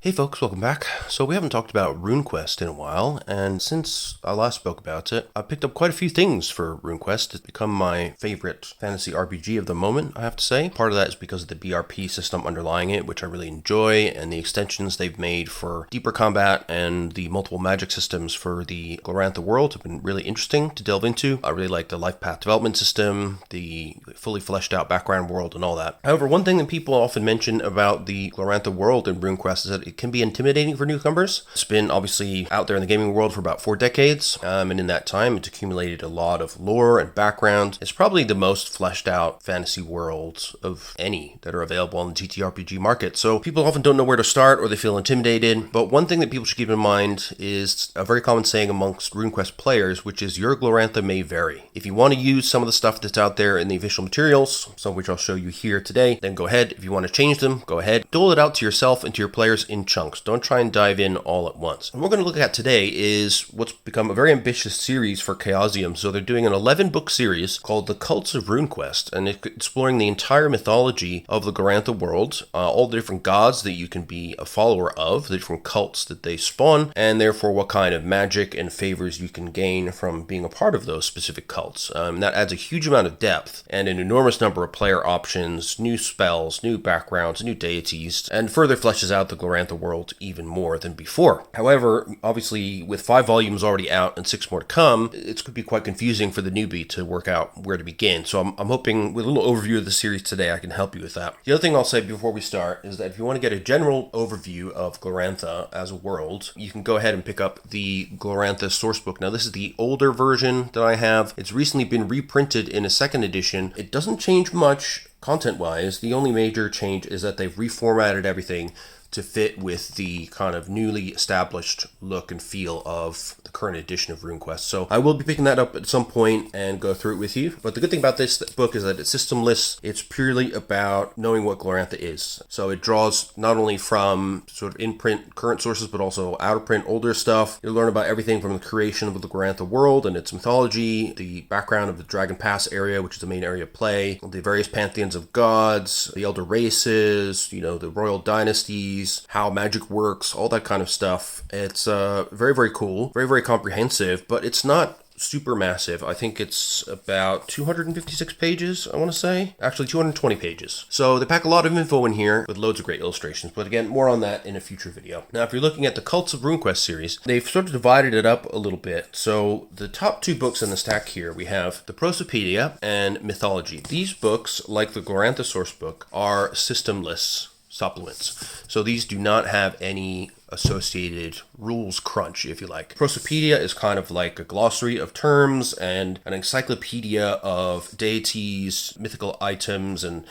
Hey folks, welcome back. So we haven't talked about RuneQuest in a while, and since I last spoke about it, I picked up quite a few things for RuneQuest. It's become my favorite fantasy RPG of the moment, I have to say. Part of that is because of the BRP system underlying it, which I really enjoy, and the extensions they've made for deeper combat and the multiple magic systems for the Glorantha world have been really interesting to delve into. I really like the life path development system, the fully fleshed out background world, and all that. However, one thing that people often mention about the Glorantha world in RuneQuest is that it can be intimidating for newcomers. It's been obviously out there in the gaming world for about 4 decades, and in that time it's accumulated a lot of lore and background. It's probably the most fleshed out fantasy world of any that are available on the TTRPG market, so people often don't know where to start or they feel intimidated. But one thing that people should keep in mind is a very common saying amongst RuneQuest players, which is your Glorantha may vary. If you want to use some of the stuff that's out there in the official materials, some of which I'll show you here today, then go ahead. If you want to change them, go ahead. Dole it out to yourself and to your players in chunks. Don't try and dive in all at once. And what we're going to look at today is what's become a very ambitious series for Chaosium. So they're doing an 11-book series called the Cults of RuneQuest, and it's exploring the entire mythology of the Glorantha world, all the different gods that you can be a follower of, the different cults that they spawn, and therefore what kind of magic and favors you can gain from being a part of those specific cults. That adds a huge amount of depth and an enormous number of player options, new spells, new backgrounds, new deities, and further fleshes out the Glorantha world even more than before. However, obviously with 5 volumes already out and 6 more to come, it could be quite confusing for the newbie to work out where to begin. So I'm hoping with a little overview of the series today I can help you with that. The other thing I'll say before we start is that if you want to get a general overview of Glorantha as a world, you can go ahead and pick up the Glorantha sourcebook. Now this is the older version that I have. It's recently been reprinted in a second edition. It doesn't change much content-wise. The only major change is that they've reformatted everything to fit with the kind of newly established look and feel of the current edition of RuneQuest. So I will be picking that up at some point and go through it with you. But the good thing about this book is that it's systemless. It's purely about knowing what Glorantha is. So it draws not only from sort of in-print current sources, but also out-of-print older stuff. You'll learn about everything from the creation of the Glorantha world and its mythology, the background of the Dragon Pass area, which is the main area of play, the various pantheons of gods, the elder races, the royal dynasties, how magic works, all that kind of stuff. It's very, very cool, very, very comprehensive, but it's not super massive. I think it's about 256 pages, I want to say. Actually, 220 pages. So they pack a lot of info in here with loads of great illustrations. But again, more on that in a future video. Now, if you're looking at the Cults of RuneQuest series, they've sort of divided it up a little bit. So the top 2 books in the stack here, we have the Prosopedia and Mythology. These books, like the Glorantha source book, are systemless supplements. So these do not have any associated rules crunch, if you like. Prosopedia is kind of like a glossary of terms and an encyclopedia of deities, mythical items, and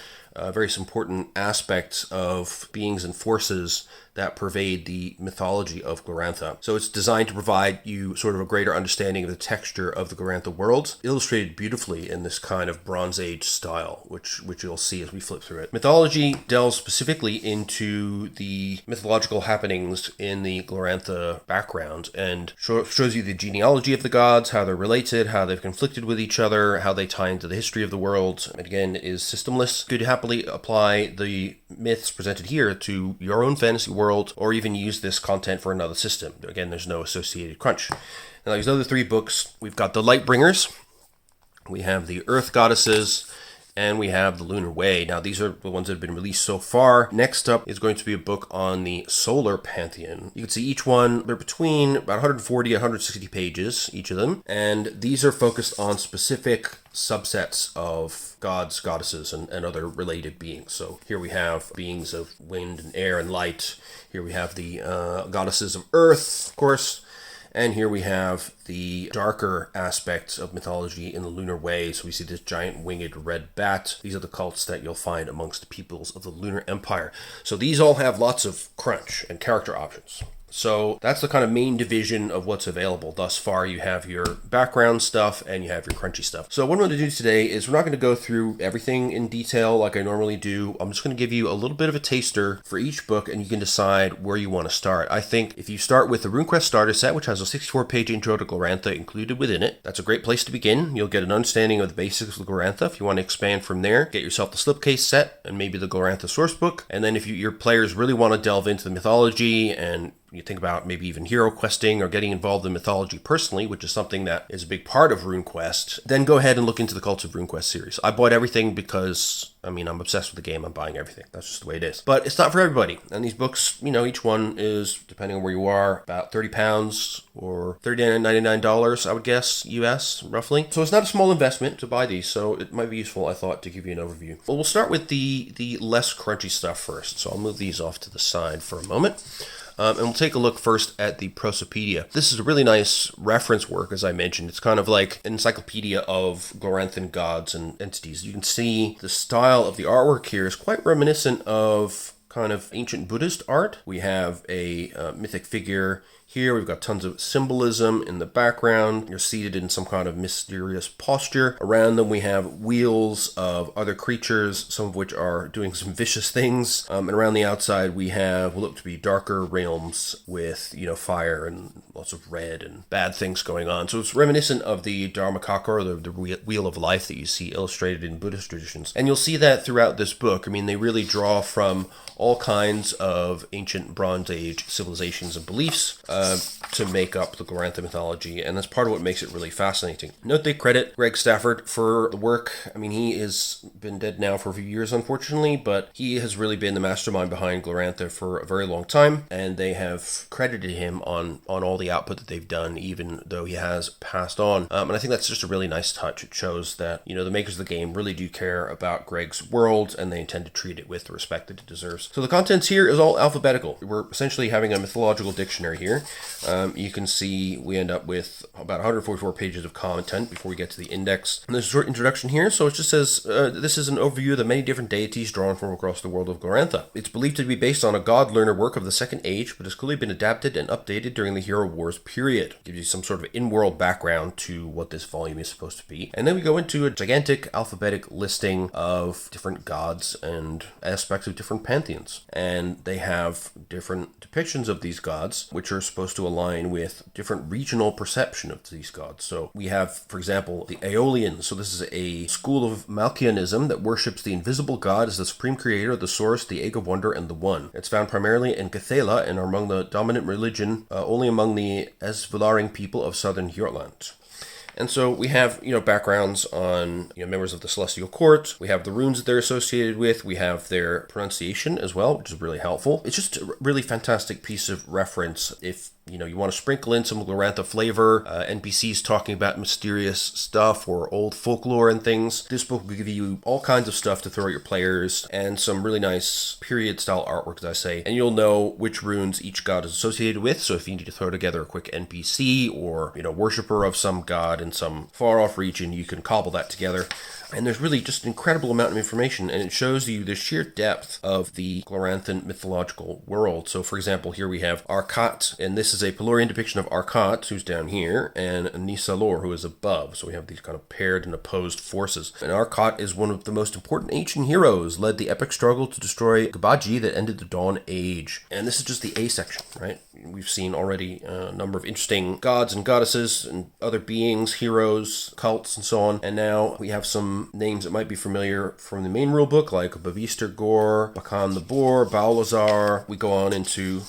various important aspects of beings and forces that pervade the mythology of Glorantha. So it's designed to provide you sort of a greater understanding of the texture of the Glorantha world, illustrated beautifully in this kind of Bronze Age style, which you'll see as we flip through it. Mythology delves specifically into the mythological happenings in the Glorantha background and shows you the genealogy of the gods, how they're related, how they've conflicted with each other, how they tie into the history of the world. And again, it is systemless. You could happily apply the myths presented here to your own fantasy world, or even use this content for another system. Again, there's no associated crunch. Now, these other 3 books, we've got the Lightbringers, we have the Earth Goddesses, and we have the Lunar Way. Now, these are the ones that have been released so far. Next up is going to be a book on the Solar Pantheon. You can see each one, they're between about 140 and 160 pages, each of them. And these are focused on specific subsets of gods, goddesses, and other related beings. So here we have beings of wind and air and light. Here we have the goddesses of earth, of course. And here we have the darker aspects of mythology in the Lunar Way. So we see this giant winged red bat. These are the cults that you'll find amongst the peoples of the Lunar Empire. So these all have lots of crunch and character options. So that's the kind of main division of what's available thus far. You have your background stuff and you have your crunchy stuff. So what I'm going to do today is we're not going to go through everything in detail like I normally do. I'm just going to give you a little bit of a taster for each book, and you can decide where you want to start. I think if you start with the RuneQuest starter set, which has a 64-page intro to Glorantha included within it, that's a great place to begin. You'll get an understanding of the basics of Glorantha. If you want to expand from there, get yourself the slipcase set and maybe the Glorantha sourcebook. And then if your players really want to delve into the mythology and you think about maybe even hero questing or getting involved in mythology personally, which is something that is a big part of RuneQuest, then go ahead and look into the Cults of RuneQuest series. I bought everything because, I'm obsessed with the game. I'm buying everything. That's just the way it is. But it's not for everybody. And these books, each one is, depending on where you are, about £30 or $39.99, I would guess, US, roughly. So it's not a small investment to buy these, so it might be useful, I thought, to give you an overview. Well, we'll start with the less crunchy stuff first. So I'll move these off to the side for a moment. And we'll take a look first at the Prosopedia. This is a really nice reference work, as I mentioned. It's kind of like an encyclopedia of Gloranthan gods and entities. You can see the style of the artwork here is quite reminiscent of kind of ancient Buddhist art. We have a mythic figure here. We've got tons of symbolism in the background. You're seated in some kind of mysterious posture. Around them we have wheels of other creatures, some of which are doing some vicious things. And around the outside we have what look to be darker realms with, fire and lots of red and bad things going on. So it's reminiscent of the Dharmakaka, or the wheel of life that you see illustrated in Buddhist traditions. And you'll see that throughout this book. They really draw from all kinds of ancient Bronze Age civilizations and beliefs to make up the Glorantha mythology, and that's part of what makes it really fascinating. Note they credit Greg Stafford for the work. He has been dead now for a few years, unfortunately, but he has really been the mastermind behind Glorantha for a very long time, and they have credited him on all the output that they've done, even though he has passed on. And I think that's just a really nice touch. It shows that, the makers of the game really do care about Greg's world, and they intend to treat it with the respect that it deserves. So the contents here is all alphabetical. We're essentially having a mythological dictionary here. You can see we end up with about 144 pages of content before we get to the index. And there's a short introduction here, so it just says, this is an overview of the many different deities drawn from across the world of Glorantha. It's believed to be based on a god-learner work of the Second Age, but has clearly been adapted and updated during the Hero Wars period. Gives you some sort of in-world background to what this volume is supposed to be. And then we go into a gigantic alphabetic listing of different gods and aspects of different pantheons. And they have different depictions of these gods, which are supposed to align with different regional perception of these gods. So we have, for example, the Aeolians. So this is a school of Malkianism that worships the invisible god as the supreme creator, the source, the egg of wonder, and the one. It's found primarily in Cathala and are among the dominant religion only among the Esvelaring people of southern Hjortland. And so we have, backgrounds on, members of the Celestial Court. We have the runes that they're associated with. We have their pronunciation as well, which is really helpful. It's just a really fantastic piece of reference if you want to sprinkle in some Glorantha flavor, NPCs talking about mysterious stuff or old folklore and things. This book will give you all kinds of stuff to throw at your players and some really nice period style artwork, as I say. And you'll know which runes each god is associated with. So if you need to throw together a quick NPC or, worshiper of some god in some far off region, you can cobble that together. And there's really just an incredible amount of information, and it shows you the sheer depth of the Gloranthan mythological world. So, for example, here we have Arkat, and this is a Pelorian depiction of Arkat, who's down here, and Nisalor, who is above. So we have these kind of paired and opposed forces. And Arkat is one of the most important ancient heroes, led the epic struggle to destroy Gabaji that ended the Dawn Age. And this is just the A section, right? We've seen already a number of interesting gods and goddesses and other beings, heroes, cults, and so on. And now we have some names that might be familiar from the main rulebook, like Bavister Gore, Bakan the Boar, Baulazar. We go on into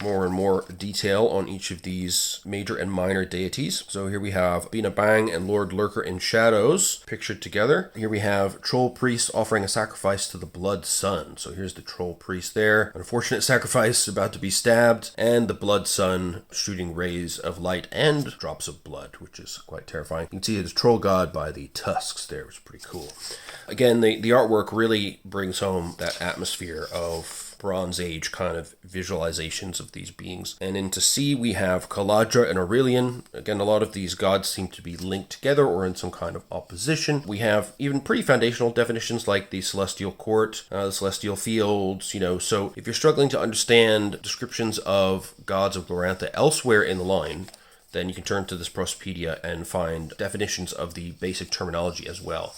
more and more detail on each of these major and minor deities. So here we have Bina Bang and Lord Lurker in Shadows pictured together. Here we have Troll Priest offering a sacrifice to the Blood Sun. So here's the Troll Priest there. Unfortunate sacrifice, about to be stabbed, and the Blood Sun shooting rays of light and drops of blood, which is quite terrifying. You can see the Troll God by the tusks there, which is pretty cool. Again, the artwork really brings home that atmosphere of Bronze Age kind of visualizations of these beings. And into C, we have Caladra and Aurelian. Again, a lot of these gods seem to be linked together or in some kind of opposition. We have even pretty foundational definitions like the Celestial Court, the Celestial Fields, so if you're struggling to understand descriptions of gods of Glorantha elsewhere in the line, then you can turn to this Prosopedia and find definitions of the basic terminology as well,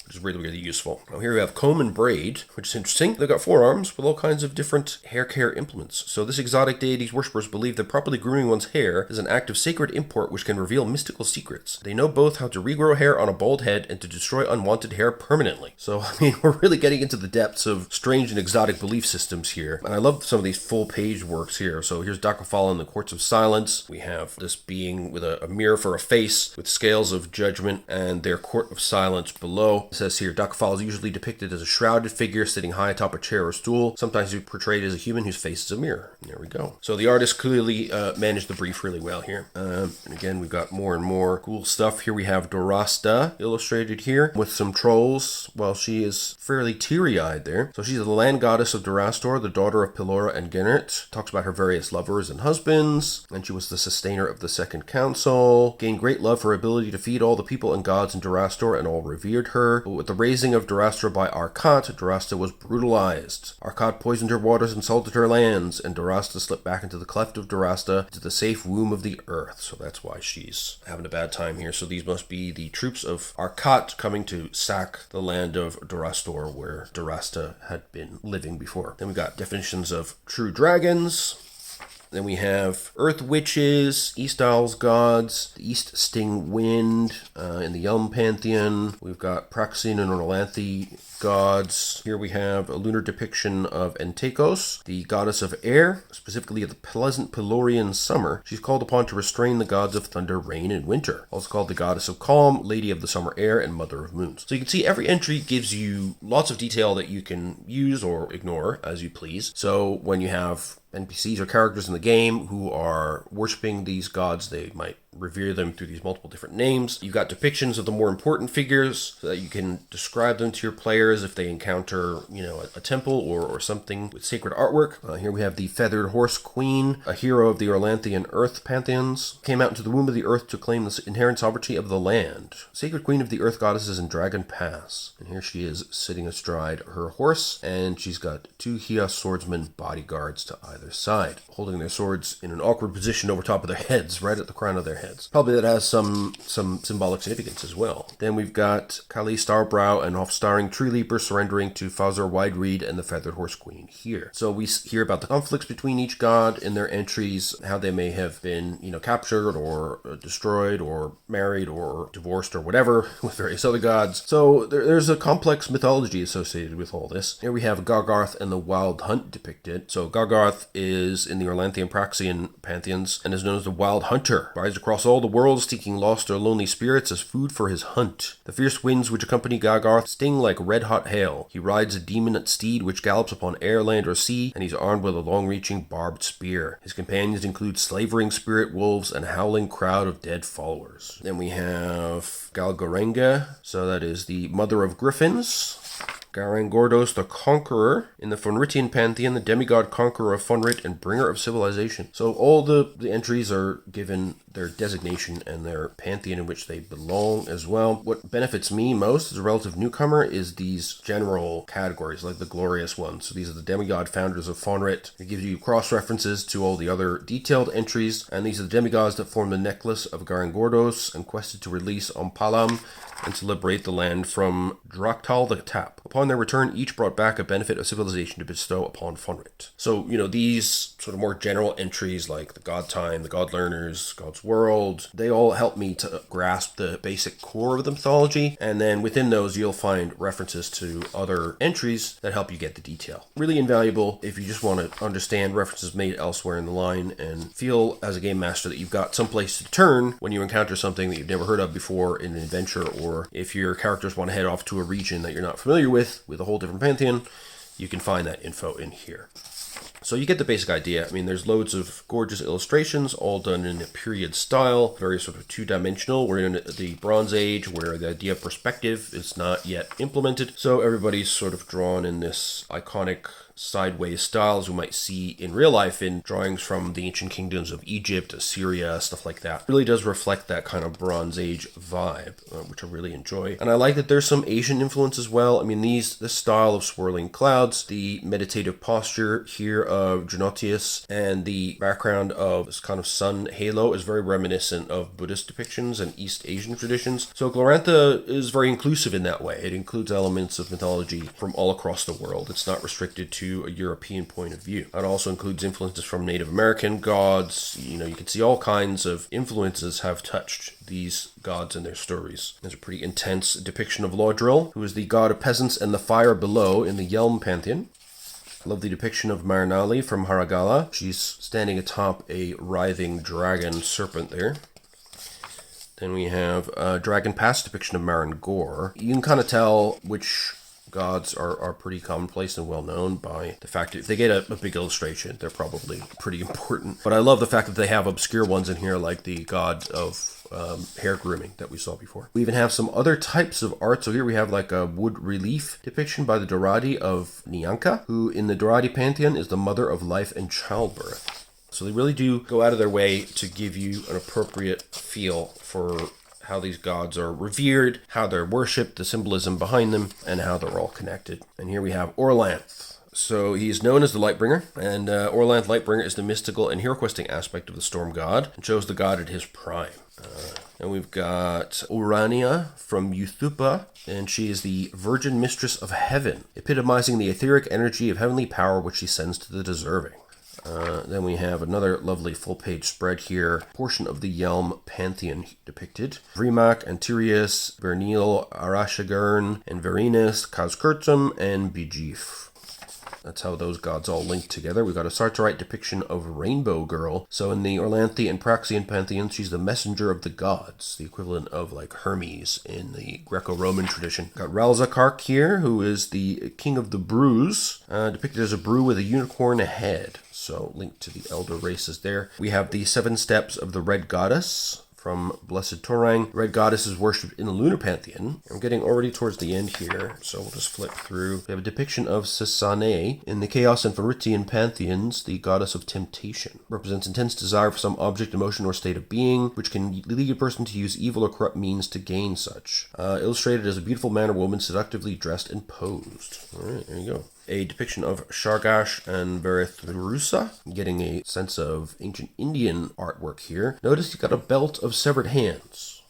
which is really, really useful. Now here we have comb and braid, which is interesting. They've got 4 arms with all kinds of different hair care implements. So this exotic deity's worshippers believe that properly grooming one's hair is an act of sacred import which can reveal mystical secrets. They know both how to regrow hair on a bald head and to destroy unwanted hair permanently. So, we're really getting into the depths of strange and exotic belief systems here. And I love some of these full page works here. So here's Dakafal in the Courts of Silence. We have this being with a mirror for a face with scales of judgment and their Court of Silence below. It says here, Dakafal is usually depicted as a shrouded figure sitting high atop a chair or stool. Sometimes he's portrayed as a human whose face is a mirror. There we go. So the artist clearly managed the brief really well here. And again, we've got more and more cool stuff. Here we have Dorasta illustrated here with some trolls while she is fairly teary-eyed there. So she's the land goddess of Dorastor, the daughter of Pelora and Gennert. Talks about her various lovers and husbands. And she was the sustainer of the Second Council. Gained great love for her ability to feed all the people and gods in Dorastor, and all revered her. But with the raising of Dorastor by Arkat, Dorasta was brutalized. Arkat poisoned her waters and salted her lands, and Dorasta slipped back into the cleft of Dorasta, into the safe womb of the earth. So that's why she's having a bad time here. So these must be the troops of Arkat coming to sack the land of Dorastor, where Dorasta had been living before. Then we got definitions of true dragons. Then we have Earth Witches, East Isles Gods, the East Sting Wind in the Yelm Pantheon. We've got Praxian and Orlanthe gods. Here we have a lunar depiction of Entekos, the goddess of air, specifically of the pleasant Pelorian summer. She's called upon to restrain the gods of thunder, rain, and winter. Also called the goddess of calm, lady of the summer air, and mother of moons. So you can see every entry gives you lots of detail that you can use or ignore as you please. So when you have NPCs or characters in the game who are worshipping these gods, they might revere them through these multiple different names. You've got depictions of the more important figures so that you can describe them to your players if they encounter, a temple or something with sacred artwork. Here we have the Feathered Horse Queen, a hero of the Orlanthian Earth pantheons. Came out into the womb of the earth to claim the inherent sovereignty of the land. Sacred Queen of the Earth Goddesses in Dragon Pass. And here she is sitting astride her horse, and she's got 2 Hias swordsmen bodyguards to either side, holding their swords in an awkward position over top of their heads, right at the crown of their heads. Probably that has some symbolic significance as well. Then we've got Kali Starbrow and Hofstaring Tree Leaper surrendering to Fazor Widereed and the Feathered Horse Queen here. So we hear about the conflicts between each god in their entries, how they may have been, captured or destroyed or married or divorced or whatever with various other gods. So there's a complex mythology associated with all this. Here we have Gargarth and the Wild Hunt depicted. So Gargarth is in the Orlanthian Praxian pantheons and is known as the Wild Hunter. Rides across all the world seeking lost or lonely spirits as food for his hunt. The fierce winds which accompany Gargarth sting like red-hot hail. He rides a demon steed which gallops upon air, land, or sea, and he's armed with a long-reaching barbed spear. His companions include slavering spirit wolves and a howling crowd of dead followers. Then we have Galgorenga, so that is the mother of griffins. Garangordos the Conqueror in the Fonritian pantheon, the demigod conqueror of Fonrit and bringer of civilization. So all the entries are given their designation and their pantheon in which they belong as well. What benefits me most as a relative newcomer is these general categories, like the glorious ones. So these are the demigod founders of Fonrit. It gives you cross-references to all the other detailed entries, and these are the demigods that form the necklace of Garangordos and quested to release Ompalam and to liberate the land from Draktal the Tap. Upon their return, each brought back a benefit of civilization to bestow upon Fonrit. So, these sort of more general entries like the God Time, the God Learners, God's World, they all help me to grasp the basic core of the mythology, and then within those you'll find references to other entries that help you get the detail. Really invaluable if you just want to understand references made elsewhere in the line and feel as a game master that you've got some place to turn when you encounter something that you've never heard of before in an adventure, or if your characters want to head off to a region that you're not familiar with a whole different pantheon, you can find that info in here. So you get the basic idea. There's loads of gorgeous illustrations, all done in a period style, very sort of two-dimensional. We're in the Bronze Age where the idea of perspective is not yet implemented. So everybody's sort of drawn in this iconic sideways styles we might see in real life in drawings from the ancient kingdoms of Egypt, Assyria, stuff like that. It really does reflect that kind of Bronze Age vibe, which I really enjoy. And I like that there's some Asian influence as well. I mean, this style of swirling clouds, the meditative posture here of Genotius, and the background of this kind of sun halo is very reminiscent of Buddhist depictions and East Asian traditions. So Glorantha is very inclusive in that way. It includes elements of mythology from all across the world. It's not restricted to a European point of view. It also includes influences from Native American gods. You can see all kinds of influences have touched these gods and their stories. There's a pretty intense depiction of Laudril, who is the god of peasants and the fire below in the Yelm pantheon. Love the depiction of Marinali from Haragala. She's standing atop a writhing dragon serpent there. Then we have a Dragon Pass depiction of Marin Gore. You can kind of tell which gods are pretty commonplace and well known by the fact that if they get a big illustration, they're probably pretty important. But I love the fact that they have obscure ones in here, like the god of hair grooming that we saw before. We even have some other types of art. So here we have like a wood relief depiction by the Doradi of Nyanka, who in the Doradi pantheon is the mother of life and childbirth. So they really do go out of their way to give you an appropriate feel for how these gods are revered, how they're worshipped, the symbolism behind them, and how they're all connected. And here we have Orlanth. So he is known as the Lightbringer, and Orlanth Lightbringer is the mystical and hero questing aspect of the storm god, and shows the god at his prime. And we've got Urania from Euthupa, and she is the Virgin Mistress of Heaven, epitomizing the etheric energy of heavenly power which she sends to the deserving. Then we have another lovely full-page spread here. Portion of the Yelm pantheon depicted. Vrimak, Antirius, Bernil, Arashagern, and Verinus, Kazkurtum, and Bijif. That's how those gods all link together. We've got a Sartorite depiction of Rainbow Girl. So in the Orlanthi and Praxian pantheons, she's the messenger of the gods, the equivalent of like Hermes in the Greco-Roman tradition. Got Ralzakark here, who is the king of the brews, depicted as a brew with a unicorn head. So linked to the elder races there. We have the 7 steps of the Red Goddess from Blessed Torang. Red Goddess is worshipped in the Lunar Pantheon. I'm getting already towards the end here, so we'll just flip through. We have a depiction of Sasane in the Chaos and Farithian Pantheons, the goddess of temptation. Represents intense desire for some object, emotion, or state of being, which can lead a person to use evil or corrupt means to gain such. Illustrated as a beautiful man or woman seductively dressed and posed. Alright, there you go. A depiction of Shargash and Berethrusa, getting a sense of ancient Indian artwork here. Notice you got a belt of severed hands,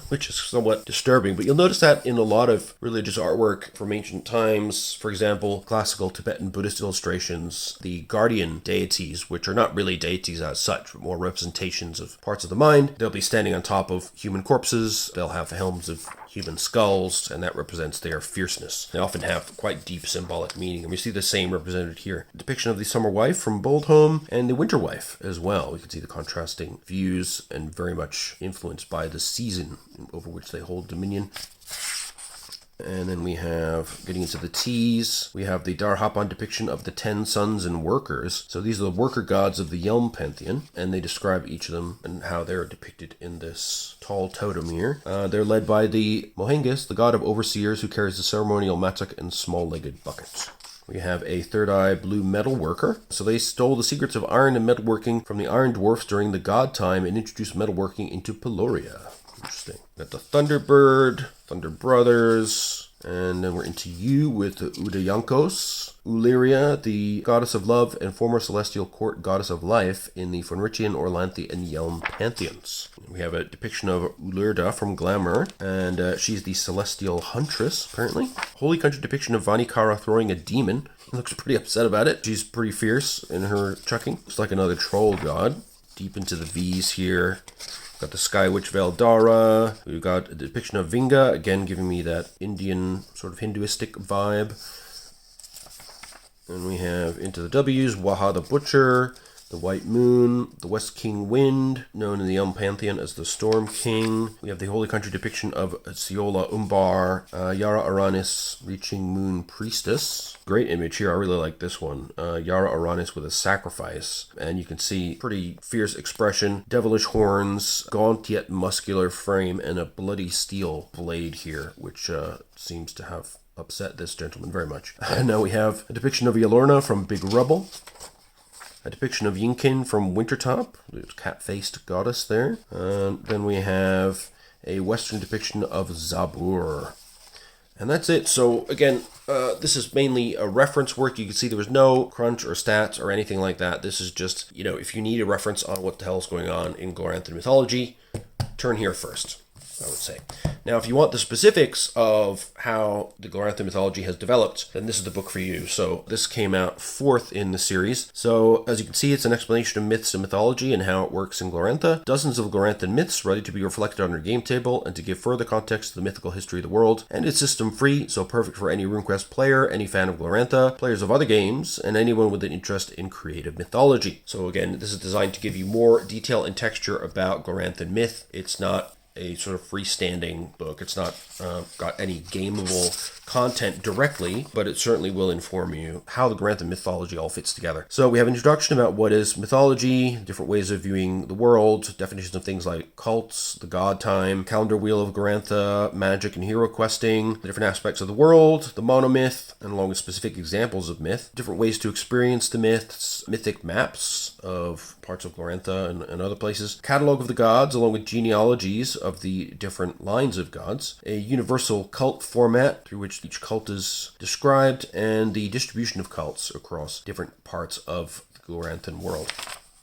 which is somewhat disturbing, but you'll notice that in a lot of religious artwork from ancient times. For example, classical Tibetan Buddhist illustrations, the guardian deities, which are not really deities as such, but more representations of parts of the mind, they'll be standing on top of human corpses, they'll have helms of human skulls, and that represents their fierceness. They often have quite deep symbolic meaning, and we see the same represented here. A depiction of the Summer Wife from Boldholm and the Winter Wife as well. We can see the contrasting views and very much influenced by the season over which they hold dominion. And then we have, getting into the T's, we have the Darhapan depiction of the 10 sons and workers. So these are the worker gods of the Yelm pantheon, and they describe each of them and how they're depicted in this tall totem here. They're led by the Mohengus, the god of overseers, who carries the ceremonial mattock and small-legged buckets. We have a third eye blue metal worker. So they stole the secrets of iron and metalworking from the iron dwarfs during the god time and introduced metalworking into Peloria. Interesting. Got the Thunderbird, Thunder Brothers, and then we're into you with the Udayankos. Ulyria, the goddess of love and former celestial court goddess of life in the Fonrichian, Orlanthi, and Yelm pantheons. We have a depiction of Ulyrda from Glamour, and she's the celestial huntress, apparently. Holy country depiction of Vanikara throwing a demon. Looks pretty upset about it. She's pretty fierce in her chucking. Looks like another troll god. Deep into the V's here. Got the Sky Witch Valdara. We've got a depiction of Vinga, again giving me that Indian sort of Hinduistic vibe. And we have into the W's, Waha the Butcher, the White Moon, the West King Wind, known in the Elm Pantheon as the Storm King. We have the Holy Country depiction of Siola Umbar, Yara Aranis, Reaching Moon Priestess. Great image here, I really like this one. Yara Aranis with a sacrifice. And you can see pretty fierce expression, devilish horns, gaunt yet muscular frame, and a bloody steel blade here, which seems to have upset this gentleman very much. Now we have a depiction of Yalorna from Big Rubble. A depiction of Yinkin from Wintertop, the cat-faced goddess there. Then we have a Western depiction of Zabur. And that's it. So again, this is mainly a reference work. You can see there was no crunch or stats or anything like that. This is just, if you need a reference on what the hell is going on in Glorantha mythology, turn here first, I would say. Now, if you want the specifics of how the Glorantha mythology has developed, then this is the book for you. So this came out 4th in the series. So as you can see, it's an explanation of myths and mythology and how it works in Glorantha. Dozens of Gloranthan myths ready to be reflected on your game table and to give further context to the mythical history of the world. And it's system free, so perfect for any RuneQuest player, any fan of Glorantha, players of other games, and anyone with an interest in creative mythology. So again, this is designed to give you more detail and texture about Gloranthan myth. It's not a sort of freestanding book. It's not got any gameable content directly, but it certainly will inform you how the Glorantha mythology all fits together. So we have an introduction about what is mythology, different ways of viewing the world, definitions of things like cults, the god time, calendar wheel of Glorantha, magic and hero questing, the different aspects of the world, the monomyth, and along with specific examples of myth, different ways to experience the myths, mythic maps of parts of Glorantha and other places, catalog of the gods along with genealogies of the different lines of gods, a universal cult format through which each cult is described, and the distribution of cults across different parts of the Gloranthan world.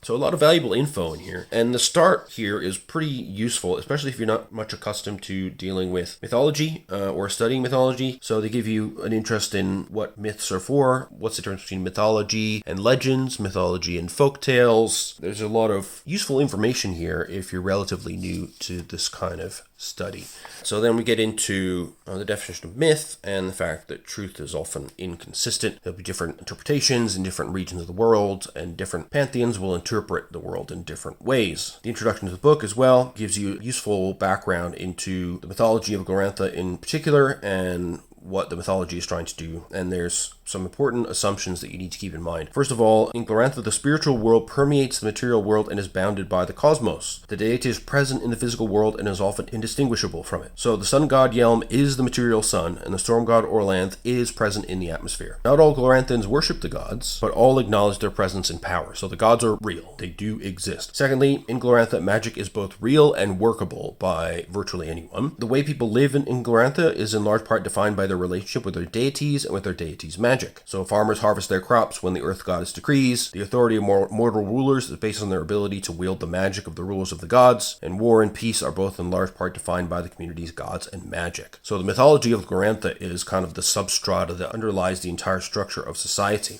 So a lot of valuable info in here. And the start here is pretty useful, especially if you're not much accustomed to dealing with mythology or studying mythology. So they give you an interest in what myths are for, what's the difference between mythology and legends, mythology and folk tales. There's a lot of useful information here if you're relatively new to this kind of study. So then we get into the definition of myth and the fact that truth is often inconsistent. There'll be different interpretations in different regions of the world, and different pantheons will interpret the world in different ways. The introduction to the book as well gives you useful background into the mythology of Glorantha in particular and what the mythology is trying to do, and there's some important assumptions that you need to keep in mind. First of all, in Glorantha, the spiritual world permeates the material world and is bounded by the cosmos. The deity is present in the physical world and is often indistinguishable from it. So the sun god Yelm is the material sun, and the storm god Orlanth is present in the atmosphere. Not all Gloranthans worship the gods, but all acknowledge their presence and power. So the gods are real. They do exist. Secondly, in Glorantha, magic is both real and workable by virtually anyone. The way people live in Glorantha is in large part defined by their relationship with their deities and with their deities' magic. So farmers harvest their crops when the earth goddess decrees. The authority of mortal rulers is based on their ability to wield the magic of the rulers of the gods, and war and peace are both in large part defined by the community's gods and magic. So the mythology of Glorantha is kind of the substrata that underlies the entire structure of society.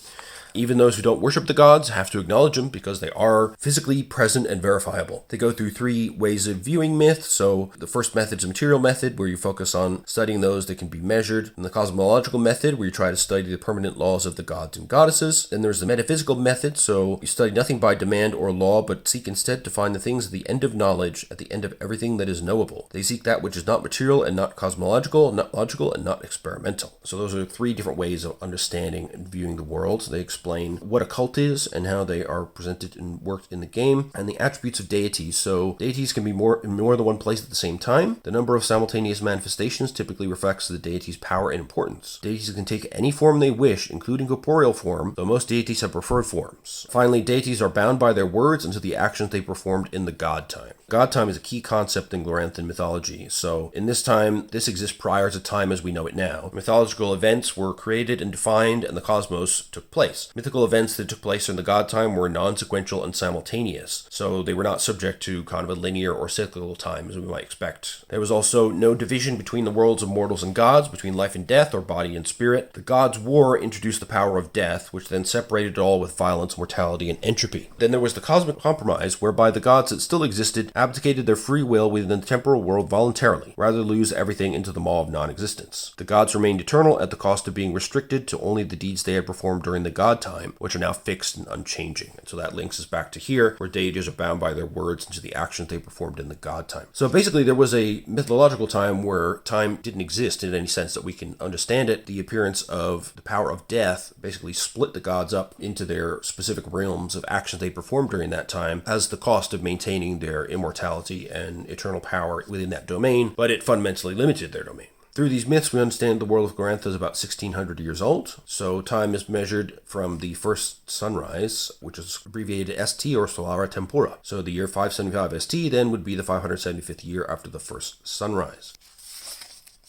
Even those who don't worship the gods have to acknowledge them because they are physically present and verifiable. They go through 3 ways of viewing myth. So the first method is a material method, where you focus on studying those that can be measured. And the cosmological method, where you try to study the permanent laws of the gods and goddesses. Then there's the metaphysical method, so you study nothing by demand or law, but seek instead to find the things at the end of knowledge, at the end of everything that is knowable. They seek that which is not material and not cosmological, not logical and not experimental. So those are 3 different ways of understanding and viewing the world. They explain what a cult is and how they are presented and worked in the game, and the attributes of deities. So deities can be in more than one place at the same time. The number of simultaneous manifestations typically reflects the deity's power and importance. Deities can take any form they wish, including corporeal form, though most deities have preferred forms. Finally, deities are bound by their words and to the actions they performed in the god time. God time is a key concept in Gloranthan mythology. So in this time, this exists prior to time as we know it now. Mythological events were created and defined, and the cosmos took place. Mythical events that took place in the god time were non-sequential and simultaneous, so they were not subject to kind of a linear or cyclical time as we might expect. There was also no division between the worlds of mortals and gods, between life and death or body and spirit. The gods' war introduced the power of death, which then separated it all with violence, mortality, and entropy. Then there was the cosmic compromise, whereby the gods that still existed abdicated their free will within the temporal world voluntarily, rather than lose everything into the maw of non-existence. The gods remained eternal at the cost of being restricted to only the deeds they had performed during the god time, which are now fixed and unchanging. And so that links us back to here, where deities are bound by their words and to the actions they performed in the god time. So basically there was a mythological time where time didn't exist in any sense that we can understand it. The appearance of the power of death basically split the gods up into their specific realms of actions they performed during that time as the cost of maintaining their immortality and eternal power within that domain, but it fundamentally limited their domain. Through these myths, we understand the world of Glorantha is about 1600 years old. So time is measured from the first sunrise, which is abbreviated ST or Solara Tempora. So the year 575 ST then would be the 575th year after the first sunrise.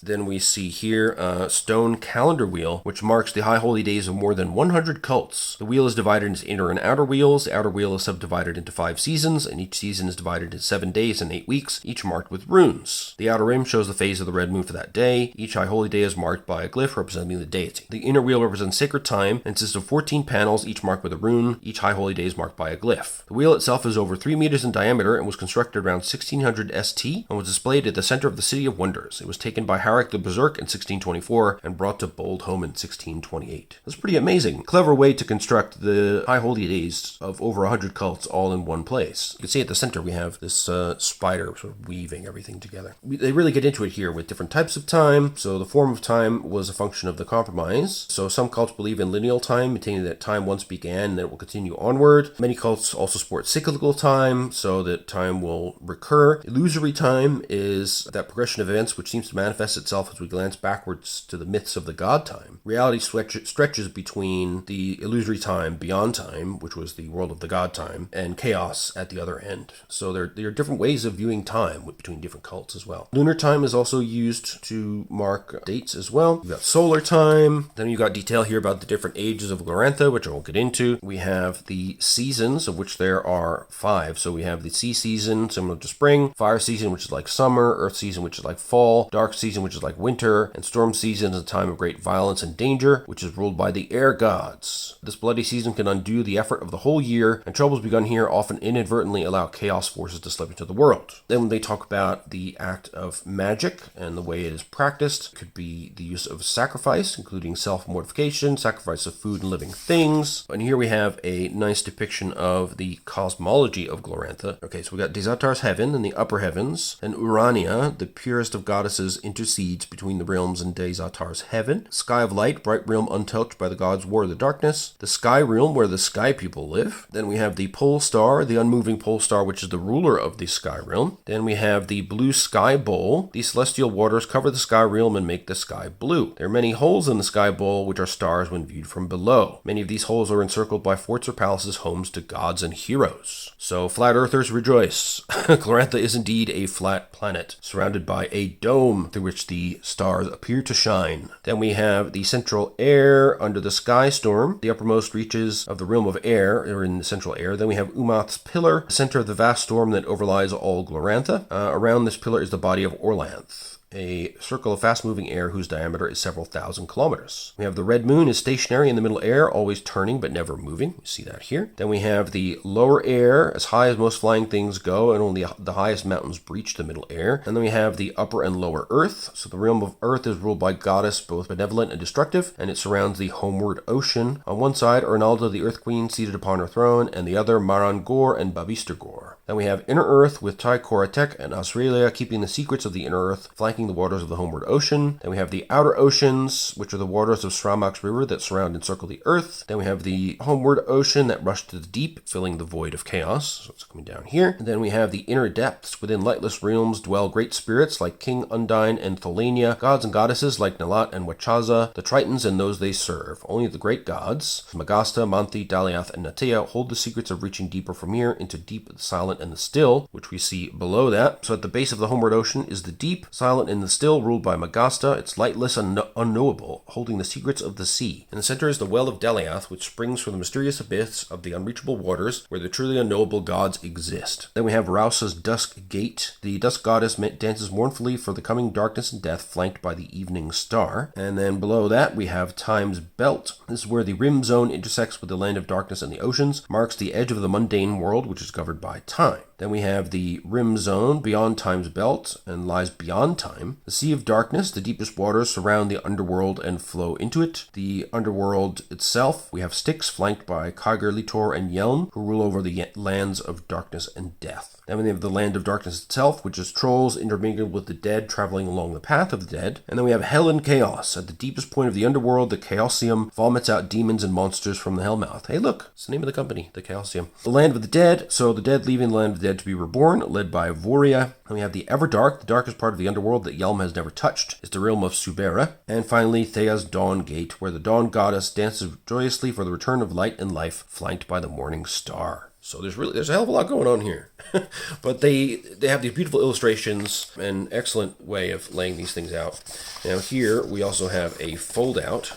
Then we see here a stone calendar wheel, which marks the high holy days of more than 100 cults. The wheel is divided into inner and outer wheels. The outer wheel is subdivided into 5 seasons, and each season is divided into 7 days and 8 weeks, each marked with runes. The outer rim shows the phase of the red moon for that day. Each high holy day is marked by a glyph representing the deity. The inner wheel represents sacred time and consists of 14 panels, each marked with a rune. Each high holy day is marked by a glyph. The wheel itself is over 3 meters in diameter and was constructed around 1600 ST and was displayed at the center of the City of Wonders. It was taken by Harik the Berserk in 1624 and brought to Bold home in 1628. That's pretty amazing. Clever way to construct the high holy days of over 100 cults all in one place. You can see at the center we have this spider sort of weaving everything together. They really get into it here with different types of time. So the form of time was a function of the compromise. So some cults believe in lineal time, maintaining that time once began and that it will continue onward. Many cults also support cyclical time, so that time will recur. Illusory time is that progression of events which seems to manifest itself as we glance backwards to the myths of the god time. Reality stretches between the illusory time beyond time, which was the world of the god time, and chaos at the other end. So there are different ways of viewing time between different cults as well. Lunar time is also used to mark dates as well. You've got solar time. Then you've got detail here about the different ages of Glorantha, which I won't get into. We have the seasons, of which there are 5. So we have the sea season, similar to spring, fire season, which is like summer, earth season, which is like fall, dark season, which is like winter, and storm season is a time of great violence and danger, which is ruled by the air gods. This bloody season can undo the effort of the whole year, and troubles begun here often inadvertently allow chaos forces to slip into the world. Then when they talk about the act of magic and the way it is practiced, it could be the use of sacrifice, including self-mortification, sacrifice of food and living things. And here we have a nice depiction of the cosmology of Glorantha. Okay, so we got Desatar's heaven and the upper heavens, and Urania, the purest of goddesses, intercedes between the realms and Desatar's heaven. Sky of light, bright realm untouched by the gods' war of the darkness. The sky realm where the sky people live. Then we have the pole star, the unmoving pole star, which is the ruler of the sky realm. Then we have the blue sky bowl. These celestial waters cover the sky realm and make the sky blue. There are many holes in the sky bowl, which are stars when viewed from below. Many of these holes are encircled by forts or palaces, homes to gods and heroes. So flat earthers rejoice. Glorantha is indeed a flat planet, surrounded by a dome through which the stars appear to shine. Then we have the central air under the sky storm. The uppermost reaches of the realm of air are in the central air. Then we have Umath's pillar, the center of the vast storm that overlies all Glorantha. Around this pillar is the body of Orlanth, a circle of fast-moving air whose diameter is several thousand kilometers. We have the red moon is stationary in the middle air, always turning but never moving. You see that here. Then we have the lower air, as high as most flying things go, and only the highest mountains breach the middle air. And then we have the upper and lower earth. So the realm of earth is ruled by goddess, both benevolent and destructive, and it surrounds the homeward ocean. On one side, Ernalda, the earth queen, seated upon her throne, and the other, Maran Gor and Babistergor. Then we have inner earth with Tai Koratek and Australia keeping the secrets of the inner earth, flanking the waters of the homeward ocean. Then we have the outer oceans, which are the waters of Sramak's river that surround and circle the earth. Then we have the homeward ocean that rush to the deep, filling the void of chaos. So it's coming down here. And then we have the inner depths. Within lightless realms dwell great spirits like King Undine and Tholania, gods and goddesses like Nalat and Wachaza, the Tritons and those they serve. Only the great gods, Magasta, Manthi, Daliath, and Natea, hold the secrets of reaching deeper from here into deep, the silent, and the still, which we see below that. So at the base of the homeward ocean is the deep, silent, and the still, ruled by Magasta. It's lightless and unknowable, holding the secrets of the sea. In the center is the well of Daliath, which springs from the mysterious abyss of the unreachable waters, where the truly unknowable gods exist. Then we have Rausa's dusk gate. The dusk goddess dances mournfully for the coming darkness and death, flanked by the evening star. And then below that we have Time's belt. This is where the rim zone intersects with the land of darkness and the oceans, marks the edge of the mundane world, which is governed by time. Then we have the rim zone beyond Time's belt and lies beyond time. The Sea of Darkness, the deepest waters surround the underworld and flow into it. The underworld itself, we have Styx flanked by Kyger, Litor, and Yelm, who rule over the lands of darkness and death. Then we have the land of darkness itself, which is trolls intermingled with the dead traveling along the path of the dead. And then we have hell and chaos. At the deepest point of the underworld, the Chaosium vomits out demons and monsters from the hellmouth. Hey look, it's the name of the company, the Chaosium. The land of the dead, so the dead leaving the land of the dead to be reborn, led by Voria. And we have the Everdark, the darkest part of the underworld, that Yelm has never touched is the realm of Subera. And finally, Thea's Dawn Gate, where the Dawn Goddess dances joyously for the return of light and life, flanked by the morning star. So there's a hell of a lot going on here. But they have these beautiful illustrations, an excellent way of laying these things out. Now here we also have a fold out,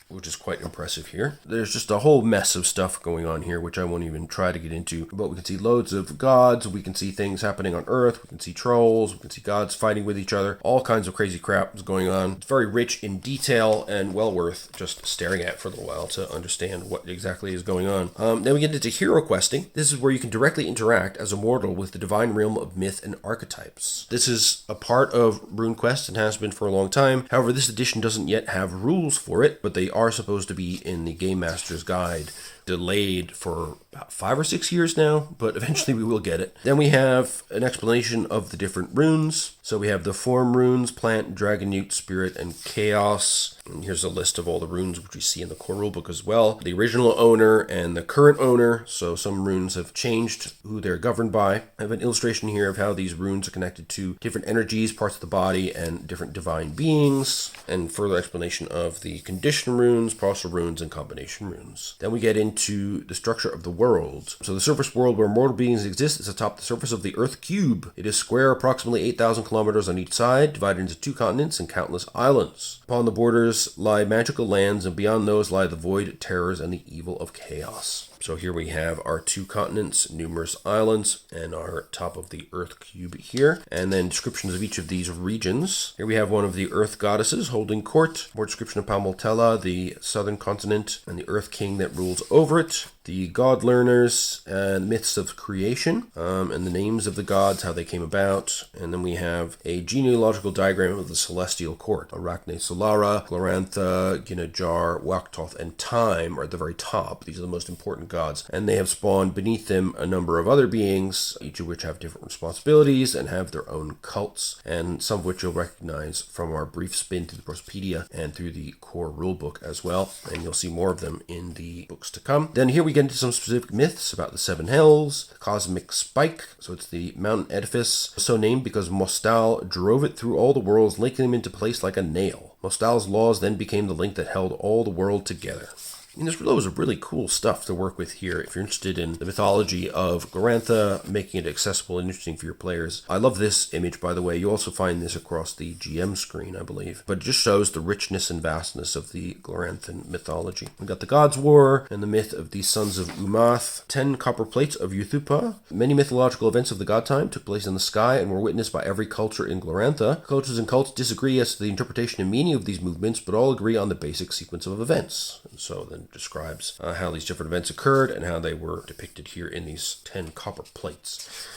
which is quite impressive here. There's just a whole mess of stuff going on here, which I won't even try to get into. But we can see loads of gods, we can see things happening on Earth, we can see trolls, we can see gods fighting with each other. All kinds of crazy crap is going on. It's very rich in detail and well worth just staring at for a little while to understand what exactly is going on. Then we get into hero questing. This is where you can directly interact as a mortal with the divine realm of myth and archetypes. This is a part of RuneQuest and has been for a long time. However, this edition doesn't yet have rules for it, but they are supposed to be in the Game Master's Guide, delayed for about 5 or 6 years now, but eventually we will get it. Then we have an explanation of the different runes. So we have the form runes, plant, dragon, newt, spirit, and chaos. And here's a list of all the runes which we see in the core rulebook as well. The original owner and the current owner, so some runes have changed who they're governed by. I have an illustration here of how these runes are connected to different energies, parts of the body, and different divine beings, and further explanation of the condition runes, partial runes, and combination runes. Then we get into the structure of the world. So the surface world where mortal beings exist is atop the surface of the Earth cube. It is square, approximately 8,000 kilometers on each side, divided into 2 continents and countless islands. Upon the borders lie magical lands, and beyond those lie the void, terrors, and the evil of chaos. So here we have our 2 continents, numerous islands, and our top of the Earth cube here. And then descriptions of each of these regions. Here we have one of the Earth goddesses holding court. More description of Palmoltella, the southern continent, and the Earth king that rules over it. The god learners and myths of creation, and the names of the gods, how they came about. And then we have a genealogical diagram of the celestial court. Arachne Solara, Glorantha, Ginajar, Waktoth, and Time are at the very top. These are the most important gods. And they have spawned beneath them a number of other beings, each of which have different responsibilities and have their own cults, and some of which you'll recognize from our brief spin through the Prosopedia and through the core rulebook as well. And you'll see more of them in the books to come. Then here we get into some specific myths about the 7 hells, the cosmic spike, so it's the mountain edifice, so named because Mostal drove it through all the worlds, linking them into place like a nail. Mostal's laws then became the link that held all the world together. And there's loads of really cool stuff to work with here if you're interested in the mythology of Glorantha, making it accessible and interesting for your players. I love this image, by the way. You also find this across the GM screen, I believe. But it just shows the richness and vastness of the Gloranthan mythology. We've got the Gods' War and the myth of the Sons of Umath, 10 copper plates of Yuthupa. Many mythological events of the god time took place in the sky and were witnessed by every culture in Glorantha. Cultures and cults disagree as to the interpretation and meaning of these movements, but all agree on the basic sequence of events. And so then describes how these different events occurred and how they were depicted here in these 10 copper plates.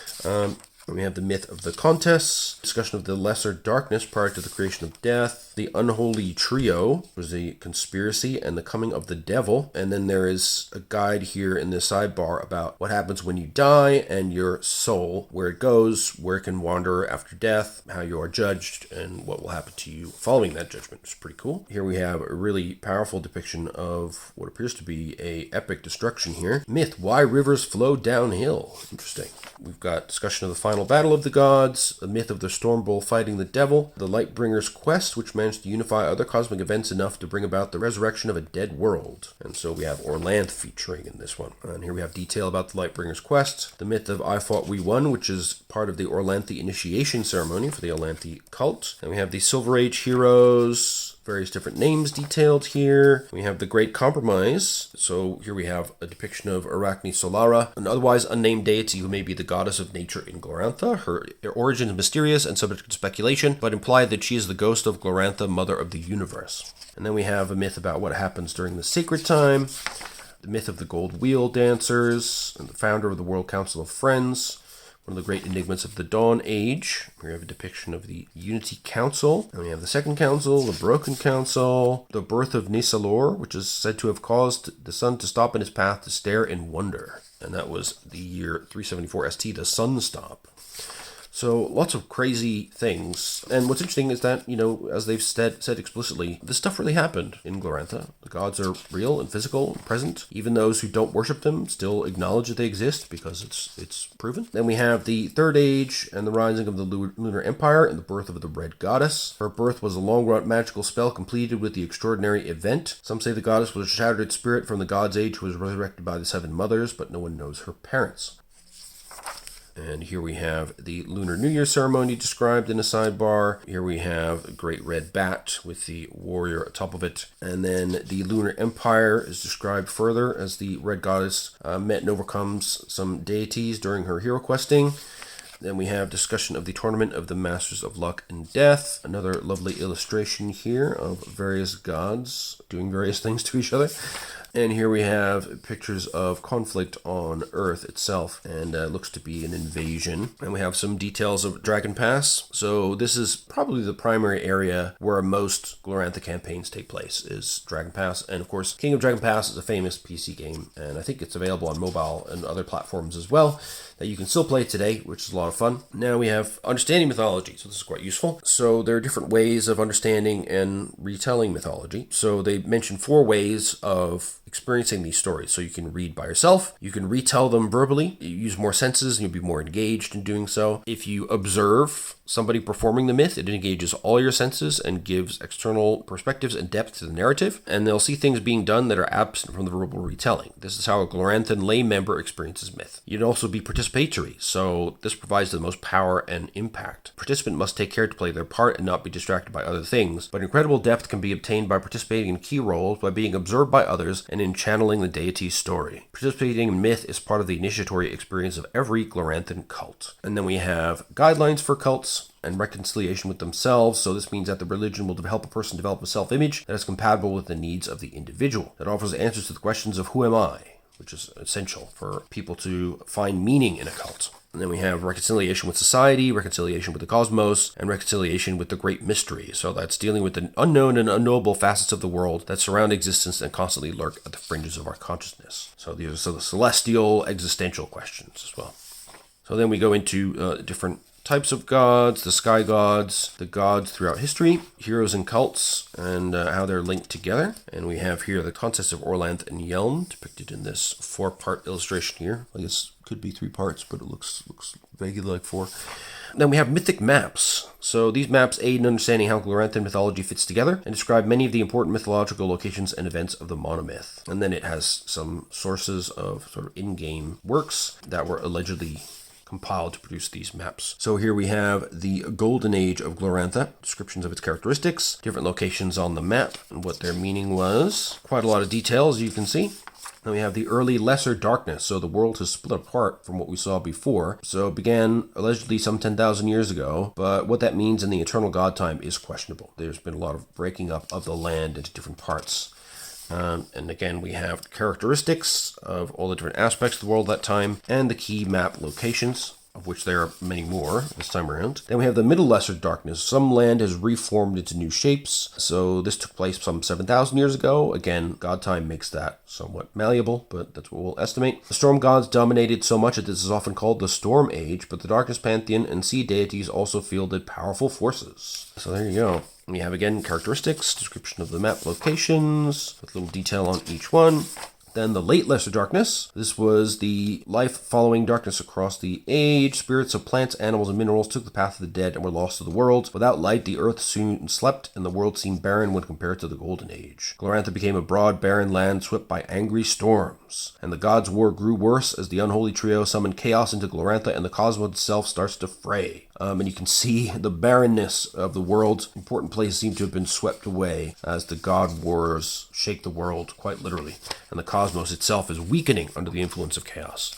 We have the myth of the contests, discussion of the lesser darkness prior to the creation of death, the unholy trio was a conspiracy, and the coming of the devil. And then there is a guide here in the sidebar about what happens when you die and your soul, where it goes, where it can wander after death, how you are judged, and what will happen to you following that judgment. It's pretty cool. Here we have a really powerful depiction of what appears to be a epic destruction here. Myth, why rivers flow downhill. Interesting. We've got discussion of the final battle of the gods, the myth of the Storm Bull fighting the devil, the Lightbringer's quest, which managed to unify other cosmic events enough to bring about the resurrection of a dead world. And so we have Orlanth featuring in this one. And here we have detail about the Lightbringer's quest, the myth of I Fought We Won, which is part of the Orlanthi initiation ceremony for the Orlanthi cult. And we have the Silver Age heroes, various different names detailed here. We have the Great Compromise. So here we have a depiction of Arachne Solara, an otherwise unnamed deity who may be the goddess of nature in Glorantha. Her origin is mysterious and subject to speculation, but imply that she is the ghost of Glorantha, mother of the universe. And then we have a myth about what happens during the sacred time, the myth of the Gold Wheel Dancers, and the founder of the World Council of Friends, one of the great enigmas of the Dawn Age. We have a depiction of the Unity Council. And we have the Second Council, the Broken Council, the birth of Nisalor, which is said to have caused the sun to stop in its path to stare in wonder. And that was the year 374 ST, the Sun Stop. So lots of crazy things. And what's interesting is that, as they've said explicitly, this stuff really happened in Glorantha. The gods are real and physical and present. Even those who don't worship them still acknowledge that they exist because it's proven. Then we have the Third Age and the rising of the Lunar Empire and the birth of the Red Goddess. Her birth was a long-run magical spell completed with the extraordinary event. Some say the goddess was a shattered spirit from the God's Age who was resurrected by the Seven Mothers, but no one knows her parents. And here we have the Lunar New Year ceremony described in a sidebar. Here we have a great red bat with the warrior atop of it. And then the Lunar Empire is described further as the Red Goddess met and overcomes some deities during her hero questing. Then we have discussion of the Tournament of the Masters of Luck and Death. Another lovely illustration here of various gods doing various things to each other. And here we have pictures of conflict on Earth itself, and looks to be an invasion. And we have some details of Dragon Pass. So this is probably the primary area where most Glorantha campaigns take place, is Dragon Pass. And of course, King of Dragon Pass is a famous PC game, and I think it's available on mobile and other platforms as well, that you can still play today, which is a lot of fun. Now we have understanding mythology, so this is quite useful. So there are different ways of understanding and retelling mythology. So they mention 4 ways of experiencing these stories. So you can read by yourself, you can retell them verbally, you use more senses and you'll be more engaged in doing so. If you observe somebody performing the myth, it engages all your senses and gives external perspectives and depth to the narrative, and they'll see things being done that are absent from the verbal retelling. This is how a Gloranthan lay member experiences myth. You'd also be participatory, so this provides the most power and impact. Participant must take care to play their part and not be distracted by other things, but incredible depth can be obtained by participating in key roles, by being observed by others, and in channeling the deity's story. Participating in myth is part of the initiatory experience of every Gloranthan cult. And then we have guidelines for cults and reconciliation with themselves. So this means that the religion will help a person develop a self-image that is compatible with the needs of the individual. That offers answers to the questions of who am I, which is essential for people to find meaning in a cult. And then we have reconciliation with society, reconciliation with the cosmos, and reconciliation with the great mystery. So that's dealing with the unknown and unknowable facets of the world that surround existence and constantly lurk at the fringes of our consciousness. So these are the celestial existential questions as well. So then we go into different types of gods, the sky gods, the gods throughout history, heroes and cults, and how they're linked together. And we have here the contests of Orlanth and Yelm depicted in this 4-part illustration here. I guess it could be 3 parts, but it looks vaguely like 4. Then we have mythic maps. So these maps aid in understanding how Gloranthan mythology fits together and describe many of the important mythological locations and events of the monomyth. And then it has some sources of sort of in-game works that were allegedly compiled to produce these maps. So here we have the Golden Age of Glorantha, descriptions of its characteristics, different locations on the map, and what their meaning was. Quite a lot of detail, as you can see. Then we have the early Lesser Darkness, so the world has split apart from what we saw before. So it began allegedly some 10,000 years ago, but what that means in the eternal god time is questionable. There's been a lot of breaking up of the land into different parts. And again, we have characteristics of all the different aspects of the world at that time, and the key map locations, of which there are many more this time around. Then we have the Middle Lesser Darkness. Some land has reformed into new shapes, so this took place some 7,000 years ago. Again, god time makes that somewhat malleable, but that's what we'll estimate. The storm gods dominated so much that this is often called the Storm Age, but the Darkness Pantheon and sea deities also fielded powerful forces. So there you go. We have, again, characteristics, description of the map locations, with little detail on each one. Then the Late Lesser Darkness. This was the life following darkness across the age. Spirits of plants, animals, and minerals took the path of the dead and were lost to the world. Without light, the earth soon slept, and the world seemed barren when compared to the Golden Age. Glorantha became a broad, barren land swept by angry storms. And the gods' war grew worse as the unholy trio summoned chaos into Glorantha, and the cosmos itself starts to fray. And you can see the barrenness of the world. Important places seem to have been swept away as the god wars shake the world, quite literally. And the cosmos itself is weakening under the influence of chaos.